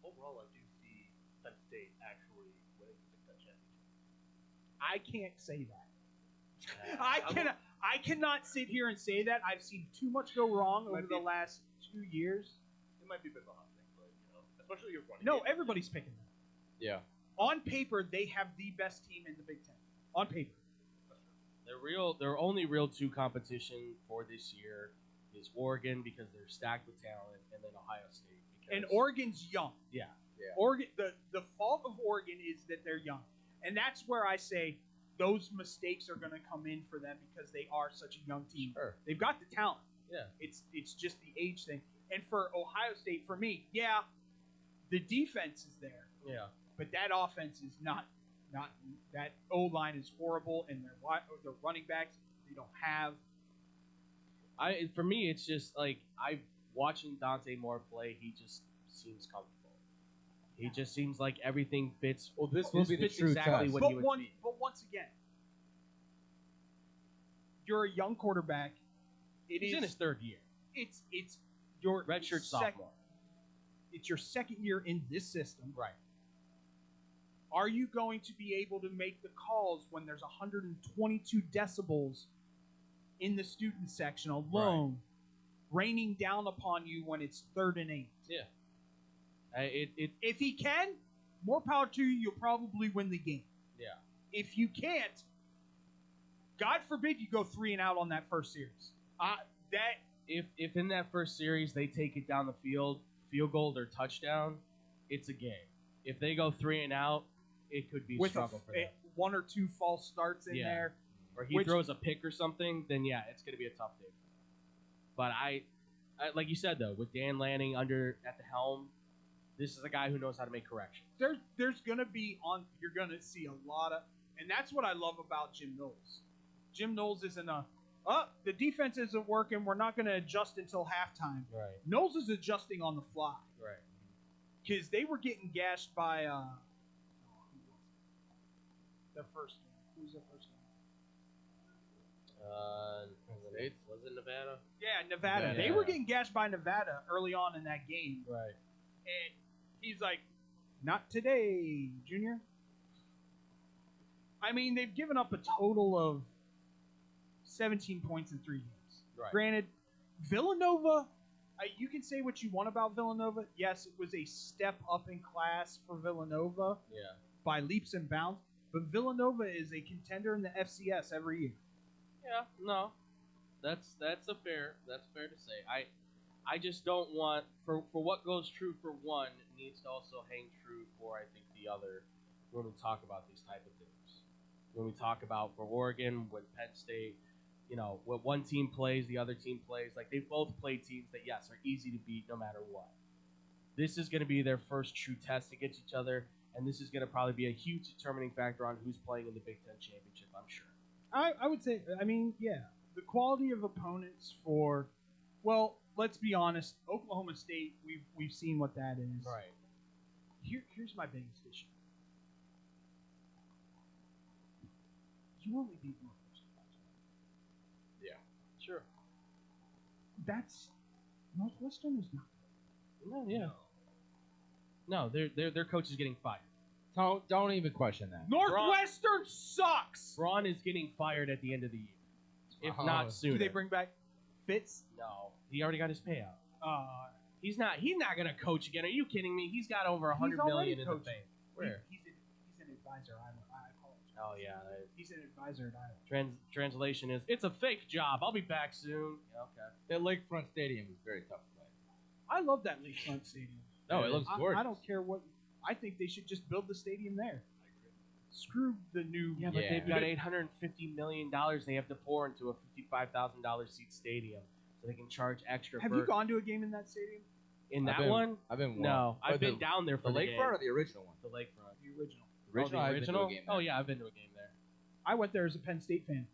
overall, I do see Penn State actually winning the Big Ten championship. I can't say that. I cannot sit here and say that. I've seen too much go wrong over the last 2 years. It might be a bit of a hot thing, but especially your running. No, everybody's picking them. Yeah. On paper, they have the best team in the Big Ten. On paper. Their only real 2 competition for this year is Oregon because they're stacked with talent, and then Ohio State. And Oregon's young. Yeah. Oregon. The fault of Oregon is that they're young, and that's where I say those mistakes are going to come in for them because they are such a young team. Sure. They've got the talent. Yeah. It's just the age thing. And for Ohio State, for me, the defense is there. Yeah. But that offense is not that O-line is horrible, and their running backs they don't have. For me, it's just like watching Dante Moore play. He just seems comfortable. He just seems like everything fits. Well, this will be the fits true exactly test. what he would be. But once again, you're a young quarterback. He's in his third year. It's your Redshirt sophomore. It's your second year in this system. Right. Are you going to be able to make the calls when there's 122 decibels in the student section alone, raining down upon you when it's 3rd and 8? Yeah. If he can, more power to you. You'll probably win the game. Yeah. If you can't, God forbid you go 3 and out on that first series. If in that first series they take it down the field, field goal or touchdown, it's a game. If they go 3 and out, it could be a struggle for them. 1 or 2 false starts in there, or he throws a pick or something, then yeah, it's going to be a tough day for them. But I like you said though, with Dan Lanning at the helm, this is a guy who knows how to make corrections. There's going to be you're going to see a lot of, and that's what I love about Jim Knowles. Jim Knowles isn't the defense isn't working. We're not going to adjust until halftime. Right. Knowles is adjusting on the fly. Right. Because they were getting gashed by their first one. Who's their first one? Was it Nevada? Yeah, Nevada. Yeah. They were getting gashed by Nevada early on in that game. Right. And he's like, not today, Junior. I mean, they've given up a total of 17 points in 3 games. Right. Granted, Villanova, you can say what you want about Villanova. Yes, it was a step up in class for Villanova by leaps and bounds. But Villanova is a contender in the FCS every year. Yeah, no, that's fair to say. I just don't want for what goes true for one needs to also hang true for I think the other when we talk about these type of things. When we talk about for Oregon, when Penn State, when one team plays, the other team plays. Like they've both played teams that yes are easy to beat no matter what. This is going to be their first true test against each other, and this is going to probably be a huge determining factor on who's playing in the Big Ten championship. I'm sure. I would say, the quality of opponents for, well, let's be honest, Oklahoma State, we've seen what that is. Right. Here's my biggest issue. You only beat Northwestern. Yeah. Sure. Northwestern is not good. No, yeah. No, their coach is getting fired. Don't even question that. Northwestern sucks. Braun is getting fired at the end of the year, if not sooner. Do they bring back Fitz? No, he already got his payout. He's not gonna coach again. Are you kidding me? He's got over $100 million in the bank. Where? He's an advisor. I apologize. Oh yeah. He's an advisor at Iowa. Translation is it's a fake job. I'll be back soon. Yeah, okay. That Lakefront Stadium is very tough to play. I love that Lakefront Stadium. No, it looks gorgeous. I don't care what. I think they should just build the stadium there. Screw the new. Yeah, but they've got $850 million they have to pour into a $55,000 seat stadium, so they can charge extra. Have you gone to a game in that stadium? In that one? I've been. No, I've been down there for the lakefront or the original one. The lakefront. The original. The original. Oh yeah, I've been to a game there. I went there as a Penn State fan.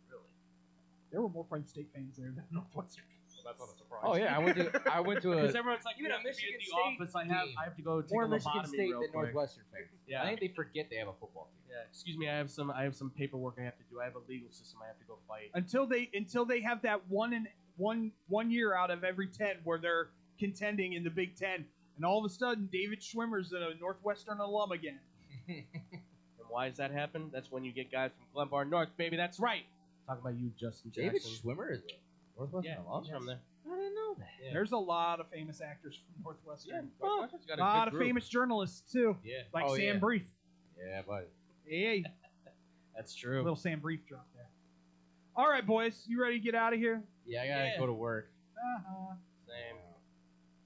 Really? There were more Penn State fans there than Northwestern. Well, that's not a surprise. Oh yeah, I went to a. Because everyone's like, even at Michigan State office, I have to go take more a Michigan lobotomy State real than quick. Northwestern fans. Yeah. I think they forget they have a football team. Yeah, excuse me, I have some paperwork I have to do. I have a legal system I have to go fight. Until they have that one year out of every 10 where they're contending in the Big Ten, and all of a sudden David Schwimmer's a Northwestern alum again. And why does that happen? That's when you get guys from Glenbar North, baby. That's right. Talking about you, Justin Jackson. David Schwimmer is a Northwestern alum. He's from there. I didn't know that. Yeah. There's a lot of famous actors from Northwestern. Yeah, Northwestern's got A lot of famous journalists too. Yeah. Like Sam Brief. Yeah, buddy. Hey, that's true. Little Sam Brief drop there. All right, boys, you ready to get out of here? Yeah, I gotta go to work. Same.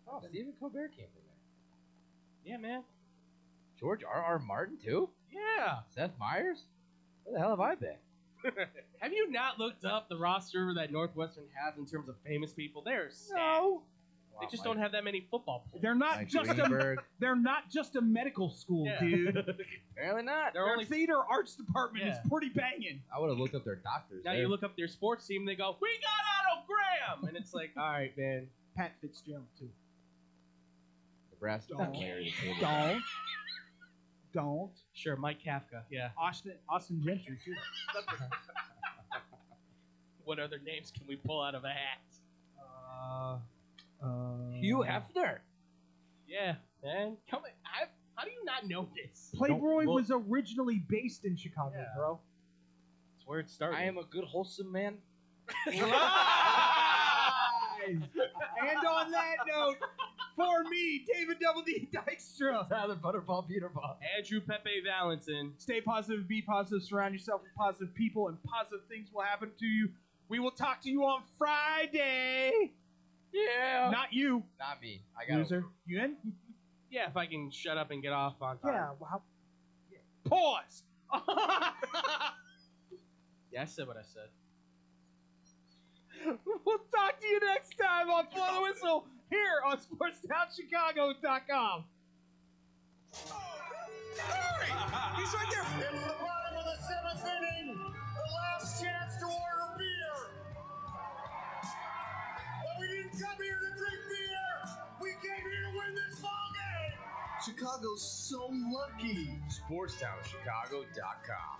Oh, Stephen Colbert came from there. Yeah, man. George R.R. Martin too. Yeah. Seth Meyers. Where the hell have I been? Have you not looked up the roster that Northwestern has in terms of famous people? They're stacked. No. They just don't have that many football players. They're not Mike just Greenberg. they're not just a medical school, Yeah. dude. Apparently not. Their theater arts department is pretty banging. I would have looked up their doctors. Now you look up their sports team, they go, "We got Otto Graham," and it's like, all right, man. Pat Fitzgerald too. Nebraska. Don't. Sure, Mike Kafka. Yeah. Austin Gentry too. What other names can we pull out of a hat? Hugh Hefner. Yeah, man. Come on. How do you not know this? Playboy was originally based in Chicago, bro. That's where it started. I am a good, wholesome man. And on that note, for me, David Double D Dykstra, Tyler Butterball, Peterball, Andrew Pepe Valentin. Stay positive, be positive, surround yourself with positive people, and positive things will happen to you. We will talk to you on Friday. Yeah. Not you. Not me. I got Loser. You in? Yeah, if I can shut up and get off on time. Yeah. Well, pause. Yeah, I said what I said. We'll talk to you next time on Blow the Whistle here on SportsTownChicago.com. He's right there. It's the bottom of the seventh inning. The last chance to order beer. But we didn't come here to drink beer. We came here to win this ball game. Chicago's so lucky. SportsTownChicago.com.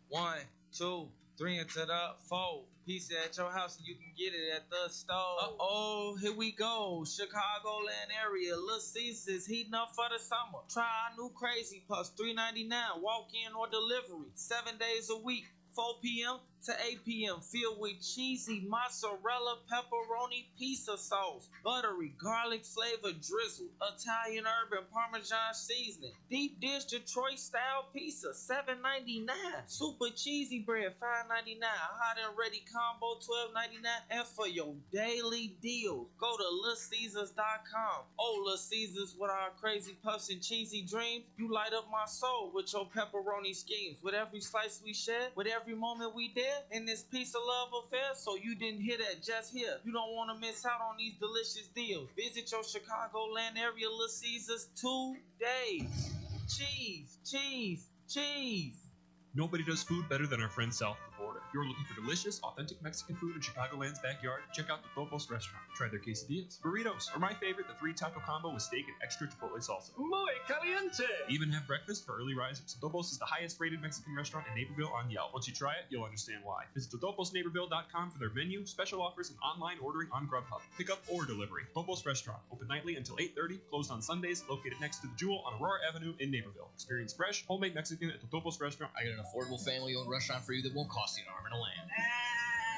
1, 2, 3 into the 4. Pizza at your house and you can get it at the store. Uh-oh, here we go. Chicagoland area. Little Caesars heating up for the summer. Try our new Crazy Puffs, $3.99. Walk-in or delivery. 7 days a week. 4 p.m. to 8 p.m. Filled with cheesy mozzarella, pepperoni, pizza sauce, buttery, garlic flavor drizzle, Italian herb and Parmesan seasoning. Deep dish Detroit style pizza, $7.99. Super cheesy bread, $5.99. Hot and ready combo, $12.99. And for your daily deals, go to LitCaesars.com. Oh, Little Caesars with our crazy puffs and cheesy dreams. You light up my soul with your pepperoni schemes. With every slice we share, with every moment we dare in this piece of love affair, so you didn't hear that just here. You don't want to miss out on these delicious deals. Visit your Chicagoland area Little Caesars today. Cheese, cheese, cheese. Nobody does food better than our friends south of the border. If you're looking for delicious, authentic Mexican food in Chicagoland's backyard, check out the Topos restaurant. Try their quesadillas, burritos, or my favorite, the 3-taco combo with steak and extra chipotle salsa. Muy caliente. Even have breakfast for early risers. Totopos is the highest rated Mexican restaurant in Naperville on Yelp. Once you try it, you'll understand why. Visit totoposnaperville.com for their menu, special offers, and online ordering on Grubhub. Pickup or delivery. Topos Restaurant, open nightly until 8:30, closed on Sundays, located next to the Jewel on Aurora Avenue in Naperville. Experience fresh, homemade Mexican at the Totopos Restaurant. I got an affordable family-owned restaurant for you that won't cost you an arm and a lamb.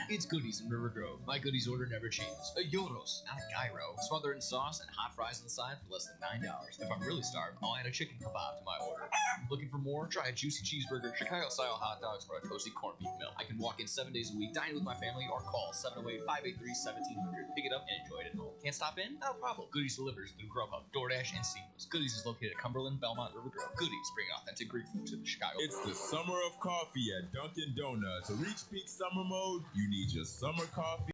It's Goodies in River Grove. My Goodies order never changes. A gyros, not a gyro. Smothered in sauce and hot fries on the side for less than $9. If I'm really starved, I'll add a chicken kebab to my order. Looking for more? Try a juicy cheeseburger, Chicago-style hot dogs, or a toasty corned beef meal. I can walk in 7 days a week, dine with my family, or call 708-583-1700. Pick it up and enjoy it at home. Can't stop in? No problem. Goodies delivers through Grubhub, DoorDash, and Seamless. Goodies is located at Cumberland, Belmont, River Grove. Goodies bring authentic Greek food to the Chicago. It's the summer of coffee at Dunkin' Donuts. To reach peak summer mode, you need your summer coffee.